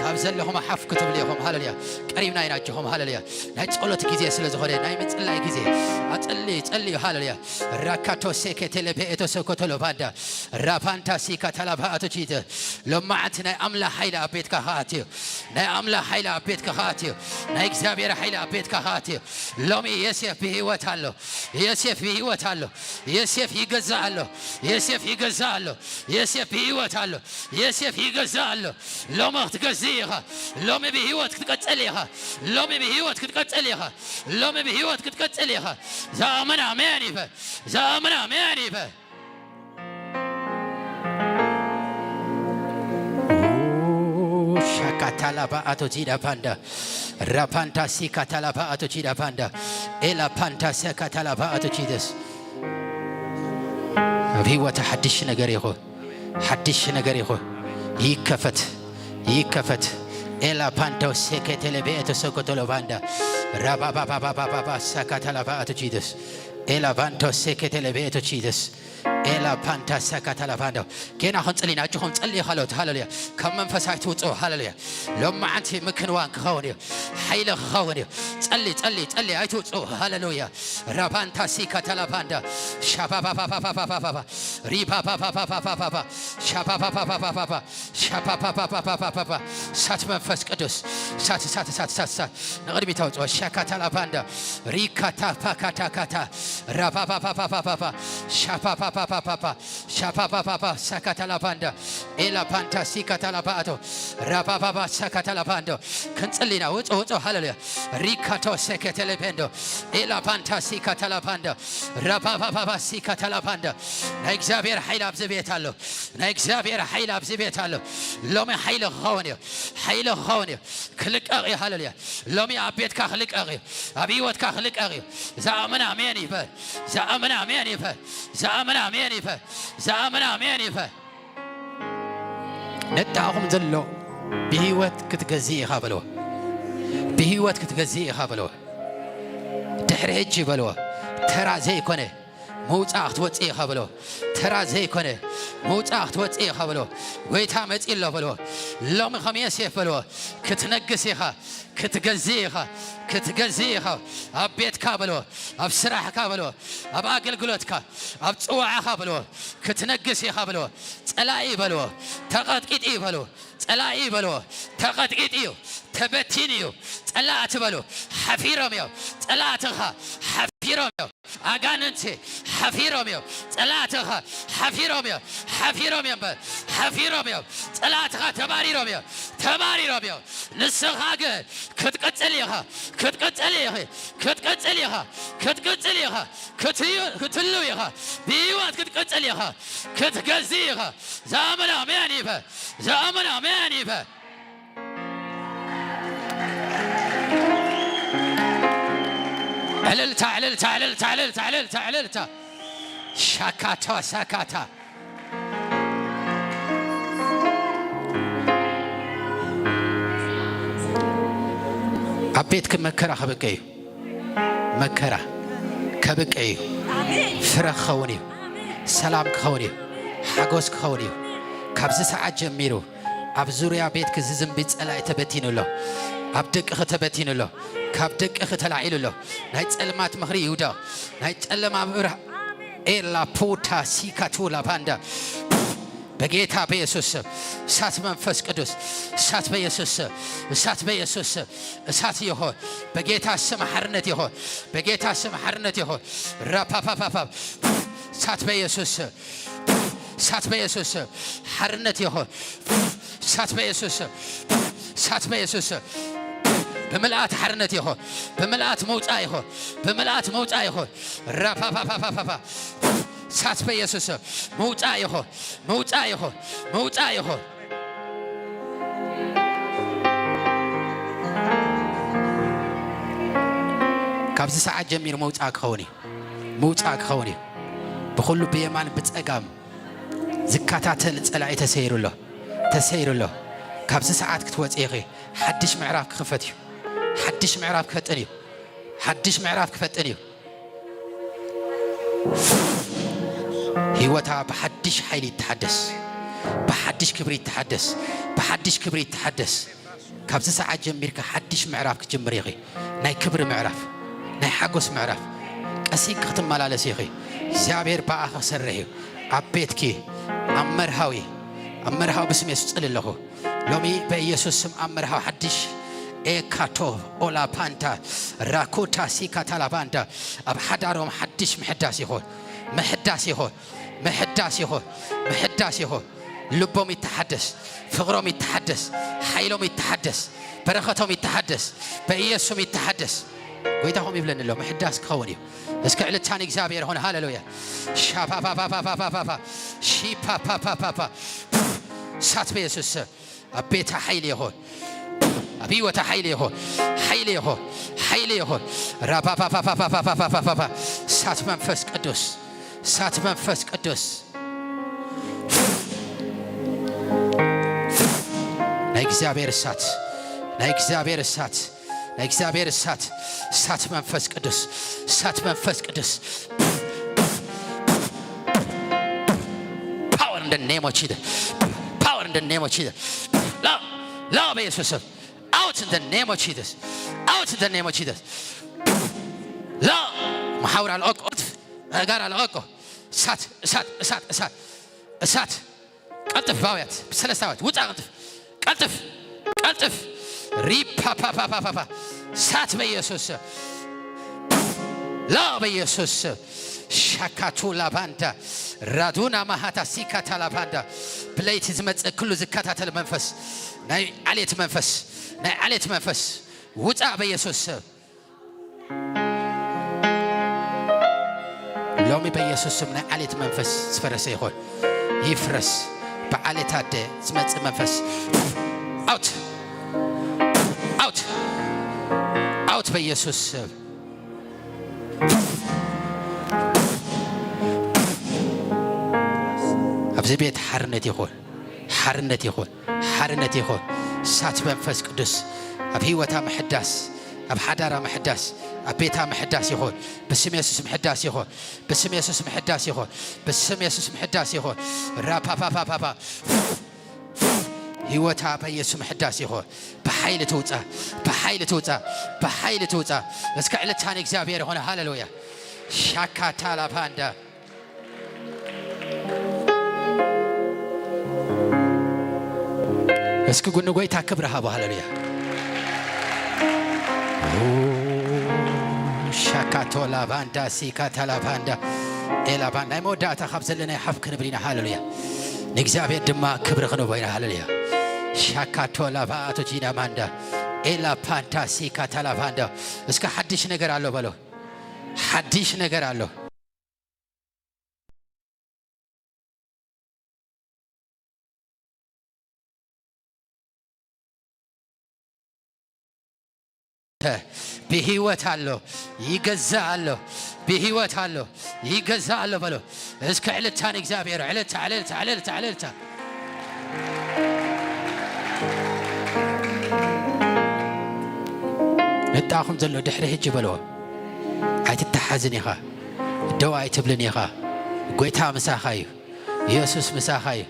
ካብዘለኹም ሓፍ ክትብል ኢኹም ሃሌሉያ ቀሪብና ኢናችሁም ሃሌሉያ ናይ ጸሎት ጊዜ ስለ ዝኾነ ናይ ምጽላይ ጊዜ ጸልዩ ሃሌሉያ ራካቶ ሴኬቴሌቤኤቶ ሰኮቶሎ ባንዳ ራፓንታ ሲካታላባአቶ ጂሰ ሎማዓንቲ ናይ ኣምላኽ ኃይሊ ኣብ ቤትካ ኸኣትዩ ናይ ኣምላኽ ኃይሊ ኣብ ቤትካ ኸኣትዩ ናይ እግዚአብሔር ኃይሊ ኣብ ቤትካ ኸኣትዩ ሎሚ ዮሴፍ ብህይወት ኣሎ ዮሴፍ ብህይወት ኣሎ ዮሴፍ ይገዛእ ኣሎ ዮሴፍ ይገዛእ ኣሎ ዮሴፍ ብህይወት ኣሎ ዮሴፍ ይገዛእ ኣሎ ሎሚ ክትገዝእ ኢኻ ሎሚ ብህይወት ክትቀጽል ኢኻ ሎሚ ብህይወት ክትቀጽል ኢኻ ሎሚ ብህይወት ክትቀጽል ኢኻ ዘአመነ አሜን ይበል ዘአመነ አሜን ይበል ሻካታላባአቶ ጂዳ ባንዳ ራፓንታ ሲካታላባአቶ ጂዳ ባንዳ ኤላ ፓንታ ሲካታላባአቶ ጂሰስ ኣብ ህይወታ ሓድሽ ነገር ይኹን ሓድሽ ነገር ይኹን ይከፈት ይከፈት ኤላ ፓንቶ ሴከተለቤቶ ሶኮቶሎባንዳ ራባባባባባባ ሳካታላባቶ ጂደስ ኤላ ፓንቶ ሴከተለቤቶ ጂደስ ኤላ ፓንታ ሳካታላባንዳ ገና ኸንጽሊና እጅኹም ጸልዩ ኻሎት ሃሌሉያ ከም መንፈሳይ ትውፅኡ ሃሌሉያ ሎማዓንቲ ምክንዋን ክኸውን እዩ ሓይሊ ክኸውን እዩ ጸሊ ኣይትውፅኡ ሃሌሉያ ራባንታ ሲካታላባንዳ ሻባባባባባባባ ሪባባባባባባ ሻባባባባባባ ሳት መንፈስ ቅዱስ ሳት ንቅድሚ ተውፅኦ ሻካታላባንዳ ሪካታ ፓካታካታ ራባባባባባባ ሻፓፓፓፓ ሳካታላባንዳ ኤላ ፓንታ ሲካታላባቶ ራባባባ ሳካታላባንዶ ክንጽሊና ውጽ ሃሌሉያ ሪካቶ ሴከተለቤንዶ ኤላ ፓንታ ሲካታላባንዳ ራባባባ ሲካታላባንዳ ናይ እግዚአብሔር ኃይል ኣብዚ ቤት ኣሎ ናይ እግዚአብሔር ኃይል ኣብዚ ቤት ኣሎ ሎሚ ኃይል ክኸውን እዩ ክልቀቕ እዩ ሃሌሉያ ሎሚ ኣብ ቤትካ ክልቀቕ እዩ ኣብ ህይወትካ ክልቀቕ እዩ ዝኣምነ ኣሜን ይበል ዝኣምነ ኣሜን ይበል ዝኣምነ ኣሜን ይበል ዝኣምነ ኣሜን ይበል ነጣኹም ዘሎ ብህይወት ክትገዝእ ኢኻ በልዎ ብህይወት ክትገዝእ ኢኻ በልዎ ድሕሪ ሕጂ በልዎ ተራ ዘይኮነ موتا أخت وتسي خبلو ترازي كونه موتا أخت وتسي خبلو ويتا متي الله بلو لوم خميس يفلو كتنقسيها كتجزيها كتجزيها أبيت كابلو أبسرح كابلو أباقل قلتك أبتوع خبلو كتنقسي خبلو تلاقي بلو تقد كتي بلو تلاقي بلو تقد كتيو تبتينيو تلاقي بلو حفيرميو تلاقيها حفيرميو أجاننتي حفيرميو تلاقيها حفيرميو حفيرميو حفيرميو تلاقيها تباري رميو نسخاجة كتقتليها كتقتليها كتقتليها كتقتليها كتلويها بيوات كتقتليها كتجزيها زامنا مانيبه زامنا مانيبه عللتا شاكاتا عبيتك مكرة خبقي مكرة كبقي فرخ خوني سلام خوني حقوس خوني كابز ساعة جميرو عبزوريا بيتك ززم بيت ألا يتبتين له عبدك اختبتين له كابدك اختلعيل له نايت ألمات مخري يودا نايت ألمات برا إلا بوتا سيكاتولا باندا بقيتها بيسوس سات منفس قدوس سات بيسوس سات بيسوس سات يهو بقيتها سما حرنت يهو بقيتها سما حرنت يهو رابا بابا باب سات بيسوس سات بيسوس حرنت يهو سات بيسوس سات بيسوس بملأت حرنت يهو بملأت موت آيهو بملأت موت آيهو رابا بابا بابا سات بيسوس موت آيهو موت آيهو موت آيهو كابز ساعة جميل موت آك خوني بخلو بيمان بتأقام زكاتات الألعي تسير له كابز ساعات كتوات إيغي حدش معراف كفتيو حدش معراف كفتنيو حدش معراف كفتنيو هيوتها بحدش حيلي يتحدث بحدش كبري يتحدث بحدش كبري يتحدث كابز ساعة جميرك حدش معراف كجمريغي ناي كبر معراف ناي حقوس معراف أسيك ختم ملالة سيغي زابير باقا سرهيو عبيتكي أمرهاوي بسم يسأل الله لومي بيسوس سم أمرها حدش إيكاتو أولا بانتا راكوتا سيكاتا لاباندا أب حدارهم حدش محداسي هو لبهم يتحدث فغرهم يتحدث حيلهم يتحدث بركتهم يتحدث بيسوم يتحدث ويدهم يبلن الله محداس كوني اسكع لتاني زابير هون هاللويا شابا بابا بابا بابا شيبا بابا بابا سات بيسوس أبيت حيلي هون أبي وتحيلي هو رابا بابا بابا بابا بابا سات منفس قدوس نايك زابير سات እግዚአብሔር እሳት እግዚአብሔር እሳት እሳት መንፈስ ቅዱስ እሳት መንፈስ ቅዱስ power in the name of Jesus power in the name of Jesus love Jesus out in the name of Jesus out in the name of Jesus لا محاور على الأوقات أجار على الأوقات سات سات سات سات سات قلتف باويات بسلسات وتقلتف قلتف ريب با با با با با سات بيسوس لا بيسوس شكاتو لاباندا رادونا مهاتا سيكاتا لاباندا بليت زمت كل زكاتا المنفس ناي عليت منفس وتع بيسوس لومي بيسوس من عليت منفس سفرس يقول يفرس بعليت هاد زمت منفس اوت اوت اوت بيسوس أبزي بيت حرنتي يقول سات منفس قدس أبي وتا محداس أب حدارة محداس أبيتها محداس يقول بسم يسوع محداس يقول بسم يسوع محداس يقول بسم يسوع محداس يقول را با با با با هيوتها بيسوع محداس يقول بحيل توتا بس كعلة ثاني إكزابير هنا هاللويا شاكا تالا باندا بس كقولنا قوي تكبرها بهاللويا شاكاتو لافاندا سيكاتا لافاندا إلا باندا موداتا خبز لنا يحفك نبرينا هاللويا نكزابير دما كبر خنو بينا هاللويا شاكاتو لافاتو جينا ماندا إلا باندا سيكاتا لافاندا بس كحدش نجر على بالو حدش نجر على بهيوت الله يجزع الله بهيوت الله يجزع الله بلو اسك علت ثاني إكزابير علت نتاخم زلو دحره هجي بلو عيت التحزن يخا الدواء تبلني يخا قويتها مساخايو يسوس مساخايو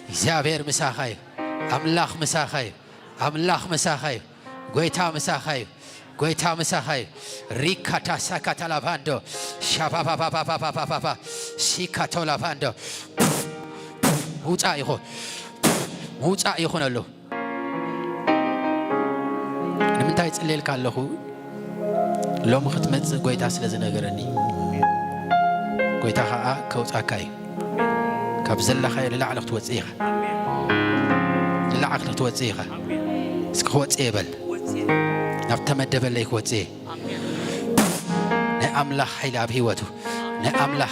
إكزابير مساخايو أملاخ مساخايو قويتها مساخايو قويتا مساخاي ريكاتا ساكاتا لافاندو شابا با با با با با با با سيكاتو لافاندو موتا يخون له نمنتاي صليل كالله لو مختمت قويتا سلازي نغرني قويتا خا كوصاكاي كابزلا خير لا على توصيخه لا عقل توصيخه اسك وصيبل نبت مدبل ليك وتزي نأملح حيل بهيوته نأملح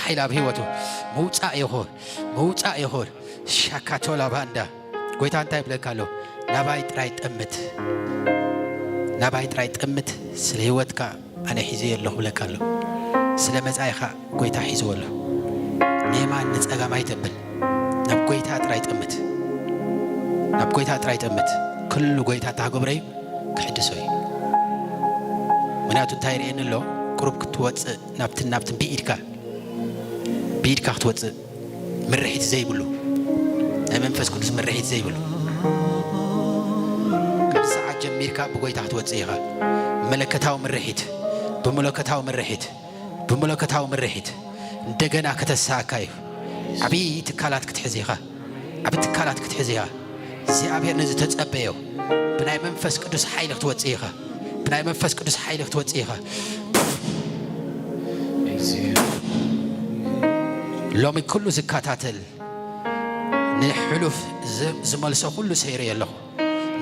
حيل بهيوته موتا يهور شاكاتو لاباندا قويتا انتاي بلكالو نباي ترايت أمت سلهيوتك أنا حيزي الله بلكالو سلمز أيخا قويتا حيزو الله نيمان نتسأغا ما يتبل نب قويتا ترايت أمت كل قويتا تاقبري كحدثوي مناتو تايرين اللو قروب كتوات نابتن بيدكا كتوات مرحيت زي بلو منفس كنتس مرحيت زي بلو كم ساعة جميركا بقويتا كتوات زيغا ملكتاو مرحيت እንደገና ከተሳካዩ አብይ ትካላት ክትሕዚኻ እግዚአብሔር ነዚ ተጸበየው ብናይ መንፈስ ቅዱስ ኃይል ክትወጽኢኻ ሎሚ ኩሉ ዝካታተል ንሕሉፍ ዝመልሶ ኩሉ ሰይረ የለኹ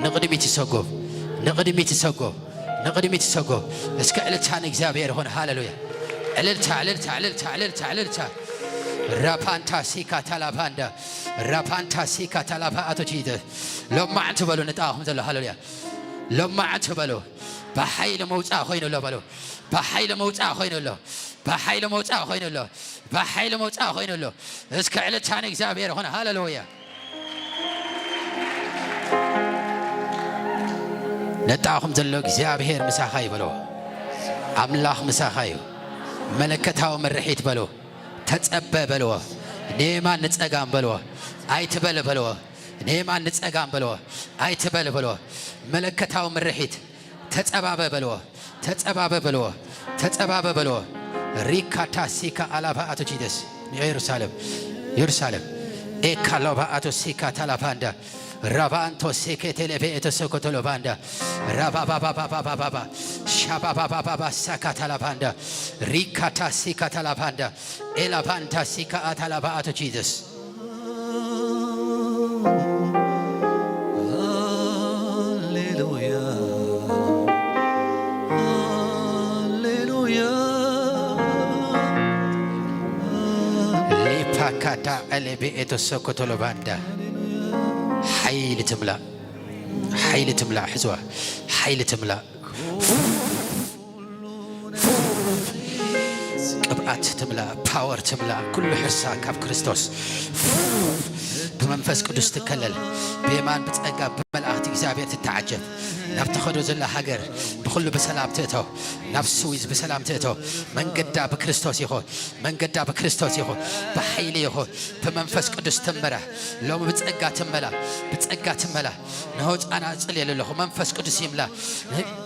ንቕድሚት ይሰጎብ እስከ ዕለታን እግዚአብሔር ሆነ ሃሌሉያ عللتا رابانتا سيكا تلابا أتوجيد لو ما أنت بلو نتاهم زلو هاللويا لما عتبلو بحيل موتا خوين الله بلو بحيل موتا خوين الله بحيل موتا خوين الله بحيل موتا خوين الله اسك علتاني እግዚአብሔር ሆነ ሃሌሉያ ነጣኹም ዘሎ እግዚአብሔር ምሳኻይ በሎ አምላኽ ምሳኻይ መለከታው መርሒት በሎ ተጸበ በሎ ኔማን ንጸጋም በሎ አይትበል በሎ ኔማን ንጸጋም በሎ አይትበል በሎ መለከታው መርሒት ተጸባበ በሎ ተጸባበ በሎ ተጸባበ በሎ ሪካታ ሲካ አላባአቶ ጂደስ ኢየሩሳሌም ኢየሩሳሌም ኤካላባአቶ ሲካ ታላፋንዳ Ravanto seke televeto sokotolo banda rababababababa shababababa sakata lavanda rikata sikata lavanda elavanta sika atalaba to Jesus Hallelujah Hallelujah lipakata eleveto sokotolo banda حيل تملا حيل تملا حزوة حيل تملا قبعات تملا باور تملا كل حسا كاب كريستوس بمنفس قدس تكلل بيمان بتأقى بملأت إكزابير تتعجب نفتخدو زلا حقر بخل بسلام تيتو نفسويز بسلام تيتو من قدا بكريستوس يخو من قدا بكريستوس يخو بحيلي يخو بمنفس قدس تمرا لو بتأقى تملا بتأقى تملا نهوج أنا أصلي لله منفس قدس يملا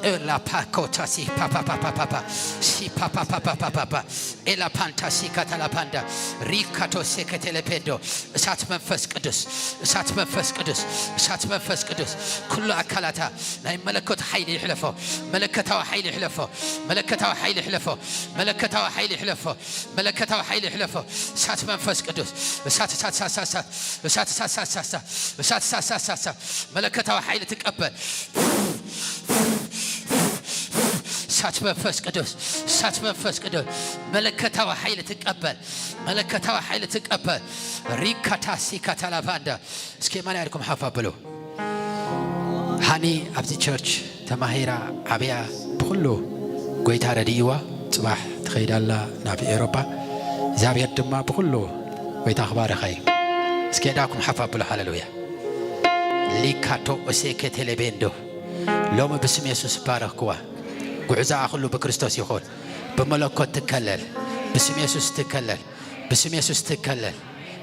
إلا باكو تاسي بابا بابا بابا سي بابا بابا بابا إلا بانتاسي كتلا باندا ريكاتو سيكتلي بيدو سات منفس قدس سات منفس قدس سات منفس قدس كل أكلاتها ناي ملكوت حيل يحلفه ملكته حيل يحلفه ملكته حيل يحلفه ملكته حيل يحلفه ملكته حيل يحلفه سات منفس قدس سات سات سات سات سات سات سات سات سات سات سات سات سات ملكته حيل تقبل سات منفس قدس سات منفس قدس ملكته حيل تقبل ملكته حيل تقبل ريكاتا سيكاتا لافاندا اسكي ما نعرفكم حفابلو هاني أبدي تشرش تماهيرا عبيا بخلو قويتا رديوا صباح تخيل الله نابي أوروبا زابير دما بخلو قويتا أخبار خير اسكي داكم حفابلو هاللويا ليكاتو أسيكي تلبيندو لوم بسم يسوس باركوا قعزا أخلو بكريستوس يخون بملكوت تكلل بسم يسوس تكلل بسم يسوس تكلل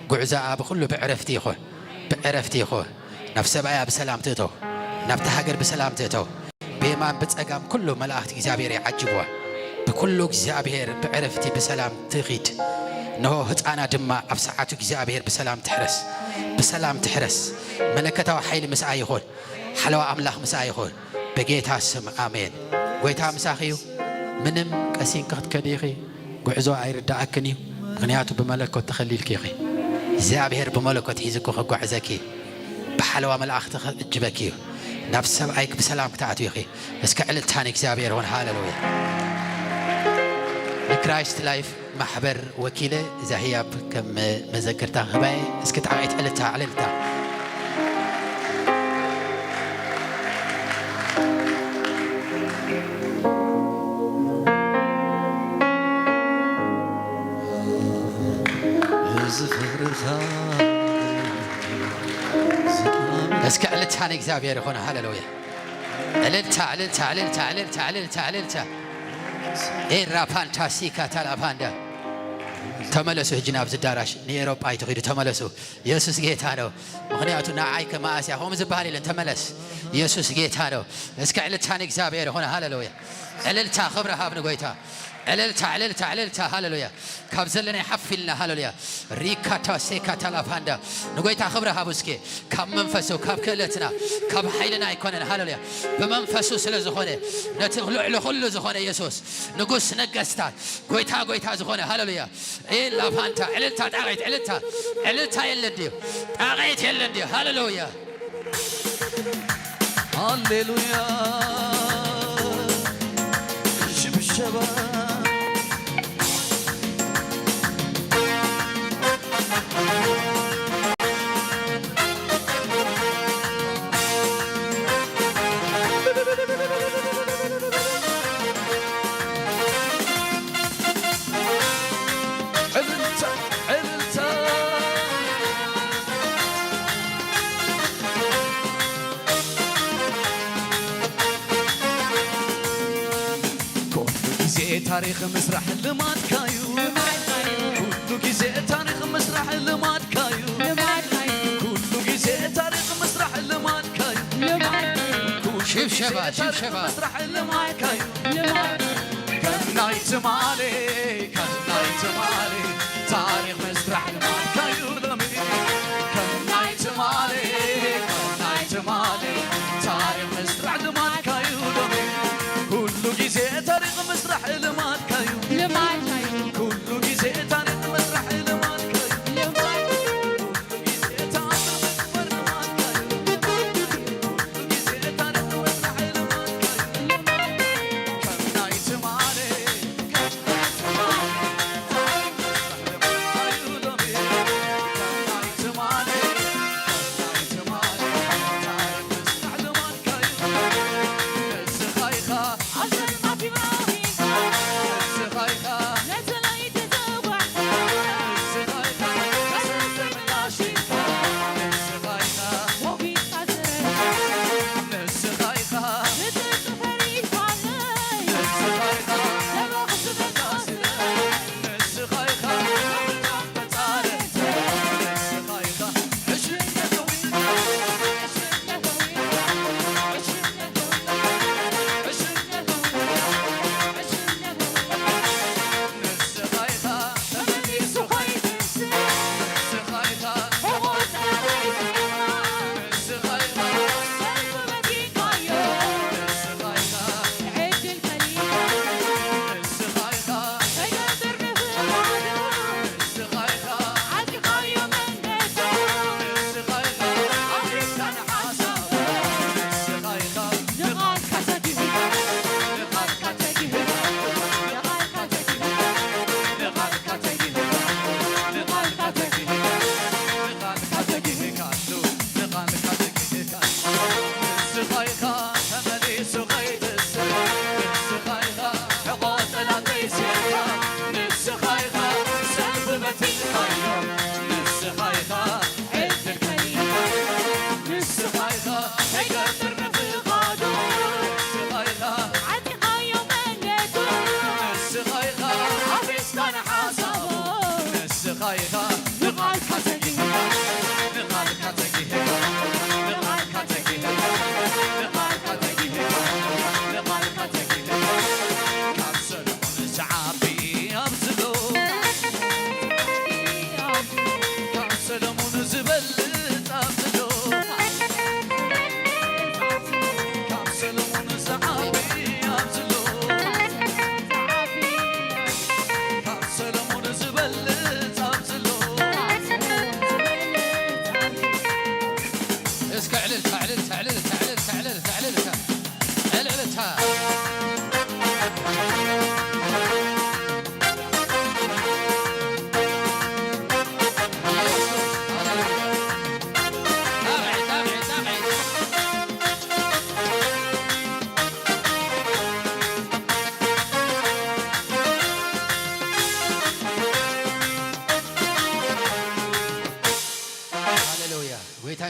قعزا بخلو بعرفتي يخون بعرفتي يخون نفس بقى بسلام تيتو نبت حجر بسلام تيتو بيمان بتأقام كله ملاحت إجابير يعجبوا بكله إجابير بعرفتي بسلام تغيد نهو هت أنا دما أبسعاتو إجابير بسلام تحرس بسلام تحرس ملكته حيل مسعى يخون حلوة أملاخ مسعى يخون بقيتها السم آمين قويتها مساخيو منم كاسين كخت كديخي قعزو عير داعكني غنياتو بملكو تخليل كيخي إجابير بملكو تحيزكو خقو عزاكي بحلوة ملاخ تجبكيو نفس سبعيك بسلام كتاعتو يخي اسك علتاني إكزابير هون هاللويا لكرايست لايف محبر وكيلة زهياب كم مذكرتها غباي اسك تعايت علتها علتها اسك علتاني إكزابير هون هاللويا عللتا عللتا عللتا عللتا عللتا عللتا إيه رابانتا سيكا تالاباندا تملسوا هجناب زداراش نيروب أي تغير تملسوا يسوس جيتانو مغنياتو ناعيك ما أسيا هم زبالي لن تملس يسوس جيتانو اسك علتاني إكزابير هون هاللويا عللتا خبرها بنقويتا عللتا عللتا عللتا هاللويا كابزلنا يحفلنا هاللويا ريكاتا سيكاتا لافاندا نقويتا خبرها بوسكي كم منفسو كاب كلتنا كاب حيلنا يكوننا هاللويا بمنفسو سلزخونه نتغلو خلو زخونه يسوس نقص نقستا قويتا قويتا زخونه هاللويا إيه لافانتا عللتا تعغيت عللتا عللتا يلنديو تعغيت يلنديو هاللويا هاللويا شبشبا ጊዜ ታሪክ መስራሕ ልማድ ካዩ ኩሉ ጊዜ ታሪክ መስራሕ ልማድ ካዩ ኩሉ ጊዜ ታሪክ መስራሕ ልማድ ካዩ ሽብሸባ ሽብሸባ መስራሕ ልማድ ካዩ ከናይ ትማሌ ታሪክ መስራሕ ልማድ ካዩ ሎሚ ከናይ ትማሌ ታሪክ መስራሕ ልማድ ካዩ ሎሚ ኩሉ ጊዜ ታሪክ መስራሕ ልማድ ካዩ ኩሉ ጊዜ ታሪክ መስራሕ ልማድ ካዩ ኩሉ ጊዜ ተኣምር ምግባር ልማድ ካዩ ኩሉ ጊዜ ታሪክ መስራሕ ልማድ ካዩ ከም ናይ ትማሌ ታሪክ መስራሕ ልማድ ካዩ ሎሚ ከም ናይ ትማሌ ታሪክ መስራሕ ልማድ ካዩ ንስኻይኻ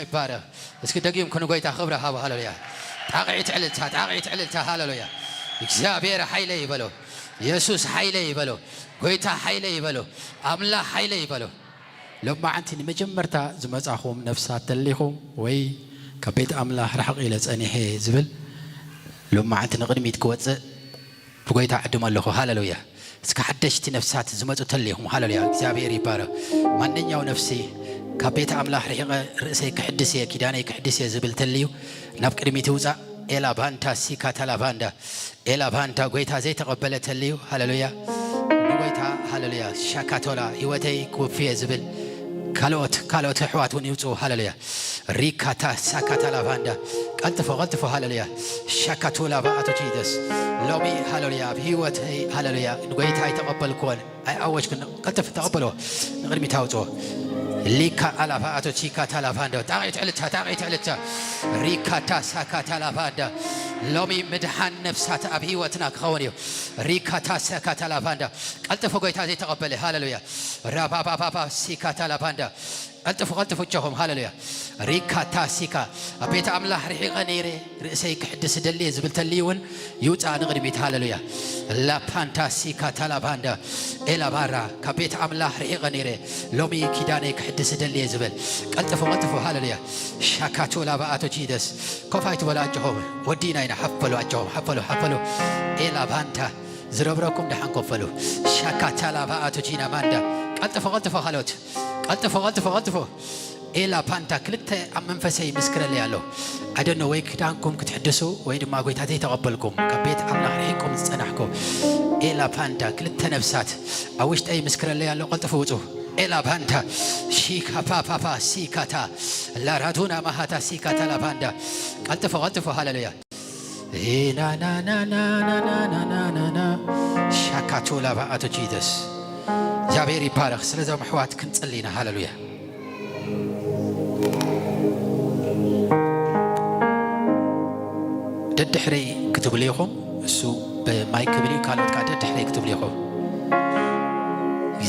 ይባረክ። እስኪ ደጊም ከኑ ጎይታ ክብረ ሃባ ሃሌሉያ። ጣቂት ዕልልታ ሃሌሉያ። እግዚአብሔር ኃይለ ይበሎ፣ ኢየሱስ ኃይለ ይበሎ፣ ጎይታ ኃይለ ይበሎ፣ አምላክ ኃይለ ይበሎ። ሎማዓንቲ ንመጀመርታ ዝመጻኹም ነፍሳት ተሊኹም ወይ ከቤት አምላክ ርሕቕ ኢለ ጸኒሐ ዝብል ሎማዓንቲ ንቅድሚት ክወፅእ ብጎይታ ዕድም ኣለኹ ሃሌሉያ። እስከ ሓደሽቲ ነፍሳት ዝመጹ ተሊኹም ሃሌሉያ። እግዚአብሔር ይባረክ። ማንኛው ነፍሲ ከቤት አምላክ ርሕቐ ርእሰይ ክሕድስየ ኪዳነይ ክሕድስየ ዝብል ተልዩ ናብ ቅድሚት ይውፃእ። ኤላ ባንታ ሲካታላ ባንዳ ኤላ ባንታ ጎይታ ዘይተቐበለ ተልዩ ሃሌሉያ። ንጎይታ ሃሌሉያ ሻካቶላ ህይወተይ ክውፍየ ዝብል ካልኦት ኣሕዋት እውን ይውፅኡ ሃሌሉያ። ሪካታ ሳካታላ ባንዳ ቀልጥፎ ሃሌሉያ ሻካቶላ ባኣቶ ጂደስ ሎሚ ሃሌሉያ ብህይወተይ ሃሌሉያ ንጎይታ ይተቐበልክዎን ኣይኣወጅክን ቀልጥፍ ተቐበልዎ ንቅድሚት ኣውፅዎ Lika alavato chika talavanda tarit elita rikata sakata lavanda lomi midhan nafsat abhiwatna khawniyo rikata sakata lavanda qaltafo goyta zay taqabbal hallelujah rababa sikata lavanda قلتفوا جهم هاللويا ريكا تاسيكا أبيت أملاح رحي غنيري رئيسي كحدس دلي زبلت الليون يوتا نغري بيت هاللويا لا بانتاسيكا تلا باندا إلا بارا كبيت أملاح رحي غنيري لومي كيداني كحدس دلي زبل قلتفوا هاللويا شاكاتو لا باتو جيدس كوفايت ولا جهم ودينا هنا حفلوا أجهم حفلوا إلا بانتا زربركم دحن كفلوا شاكاتا لا باتو جينا باندا قلتفوا هالوت قلتفوا إلا بانتا كلت منفسي مسكر اللي علو أدنو ويك دانكم كتحدثوا ويد ما قويت هاتي تقبلكم كبيت الله رحيكم تسنحكم إلا بانتا كلت نفسات أوشت أي مسكر اللي علو قلتفوا إلا بانتا شيكا بابا سيكاتا لا رادونا ما هاتا سيكاتا لا باندا قلتفوا هاللويا نا نا نا نا نا نا نا نا نا شاكاتو لا باتو جيدس جابيري بارخ سلازو محوات كنت صلينا هاللويا ددحري كتب ليكم السو بمايك بلي كانت قاعده ددحري كتب ليكم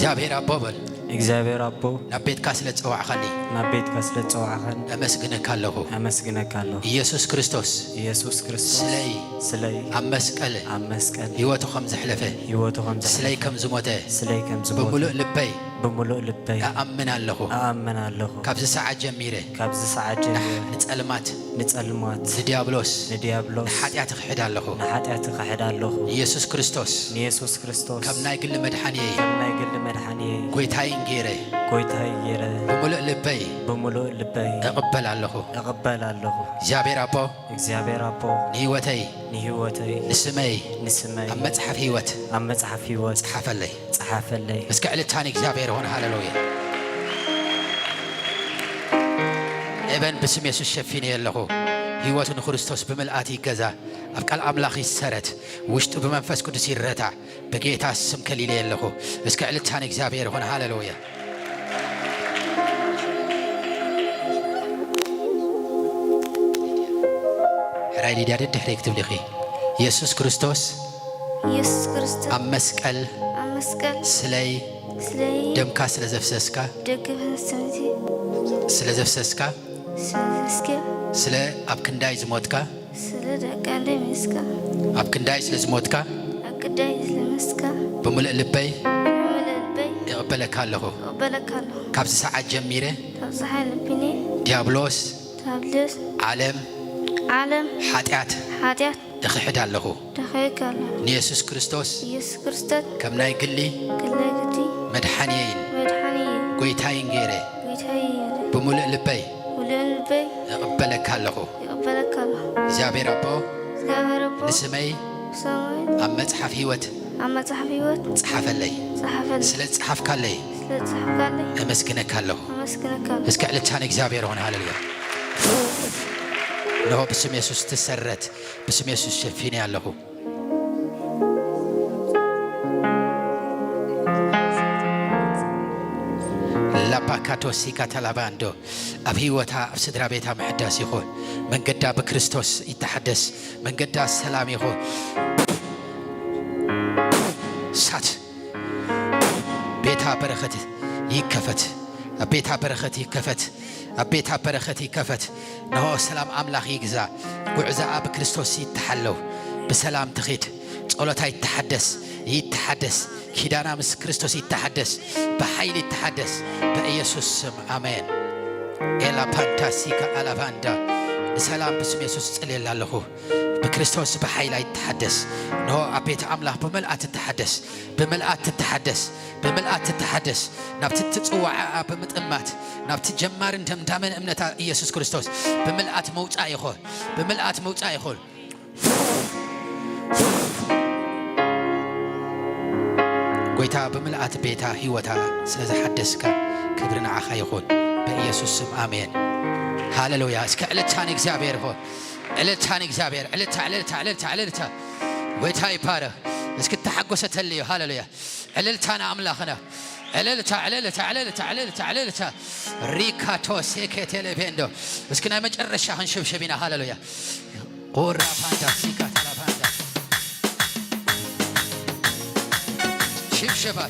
جابير ابوبل እግዚአብሔር አቦ ናቤት ካስለ ጸዋዕኸኒ ናቤት ካስለ ጸዋዕኸኒ አመስግነካለሁ ኢየሱስ ክርስቶስ ስለይ አመስቀል ህይወቱ ከም ዘሕለፈ ስለይ ከም ዝሞተ بملؤ لبي أأمن الله كابز ساعة جميرة نتألمات نديابلوس نحاتيات خحدا الله يسوع كريستوس كم نايقل مدحاني قويتاي انجيرة بملؤ لبي أقبل الله جابير أبو نيوتي نسمي أما تحف هيوت صحف اللي بس قاعد تاني جابير هون هاللويا ابن بسم يسوع شفيني له هيوتن كريستوس بملئاتي كذا أبقى أملاخي سرت وشت بمنفس قدس يرتع بقيت اسم كليلي له بس قاعد تاني جابير هون هاللويا رايدي دار الدحريك تبلغي يسوع كريستوس أمسكال سلي دمكا سلزفسسكا سلا أبكنداي زموتكا أبكنداي سلزموتكا بملء لبي يقبلك الله كابس ساعة جميرة ديابلوس عالم حاتيات دخيد الله يسوع كريستوس كم نايقل لي مدحانيين قويتاين غيره بملء لبي يقبلك الله جابير أبو نسمي أما تحف هيوت صحف اللي سلت صحف كالي أمسكنك الله اسكع لتانك جابير هون هالليا نهو بسم يسوع تسرت بسم يسوع شفيني الله لاباكاتو سيكاتا لاباندو أبي وتا أبصدر بيتها محدث يخو من قدا بكريستوس يتحدث من قدا السلام يخو سات بيتها بركة يكفت بيتها بركة يكفت بيتها بركة يكفت نهو سلام أملاخ يجزا وعزاء بكريستوس يتحلو بسلام تخيت صلوتها يتحدث كيدانا مس كريستوس يتحدث بحيل يتحدث بإيسوس آمين إلا بانتاسيكا ألا باندا سلام بسم يسوس صلي الله بكريستوس بحيل يتحدث نو أبيت أملاح بملأت تتحدث نبت تتصوع بمتأمات نبت جمار انتم دامن امنة إيسوس كريستوس بملأت موت آيخول قويتا بملأت بيتا هيوتا سلازا حدثك كبرنا عخا يخون بإيسوس آمين هاللويا اسكا علتاني اكزابير هو علتا قويتا يبارا اسكا تحقوسة الليو هاللويا علتانا أملاخنا عللتا ريكاتو سيكي تيليبيندو اسكنا مجرشا هنشوف شبينا هاللويا قورا باندا سيكا تلا باندا شبشبة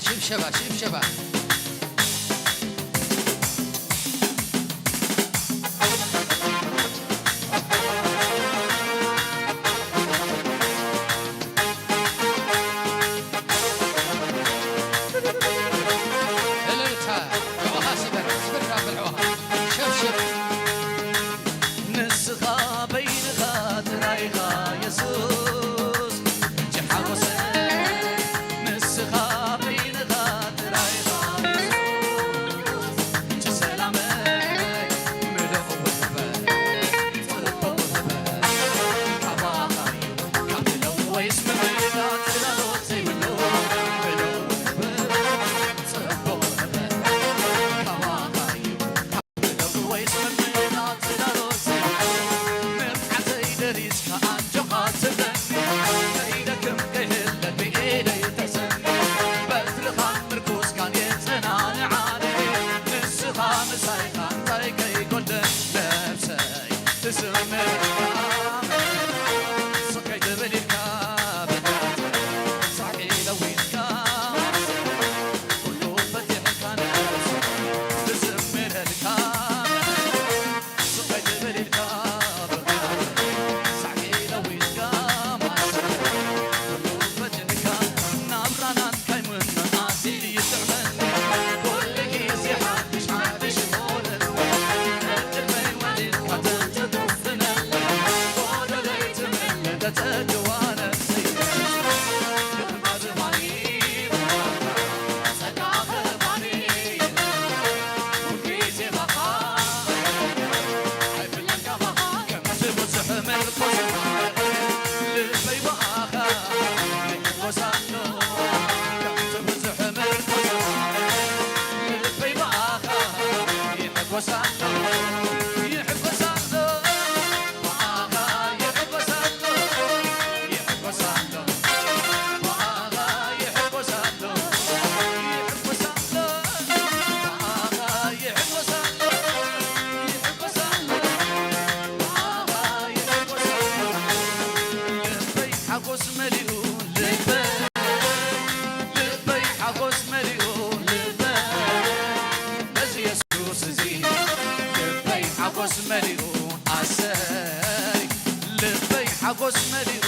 حقوس مليون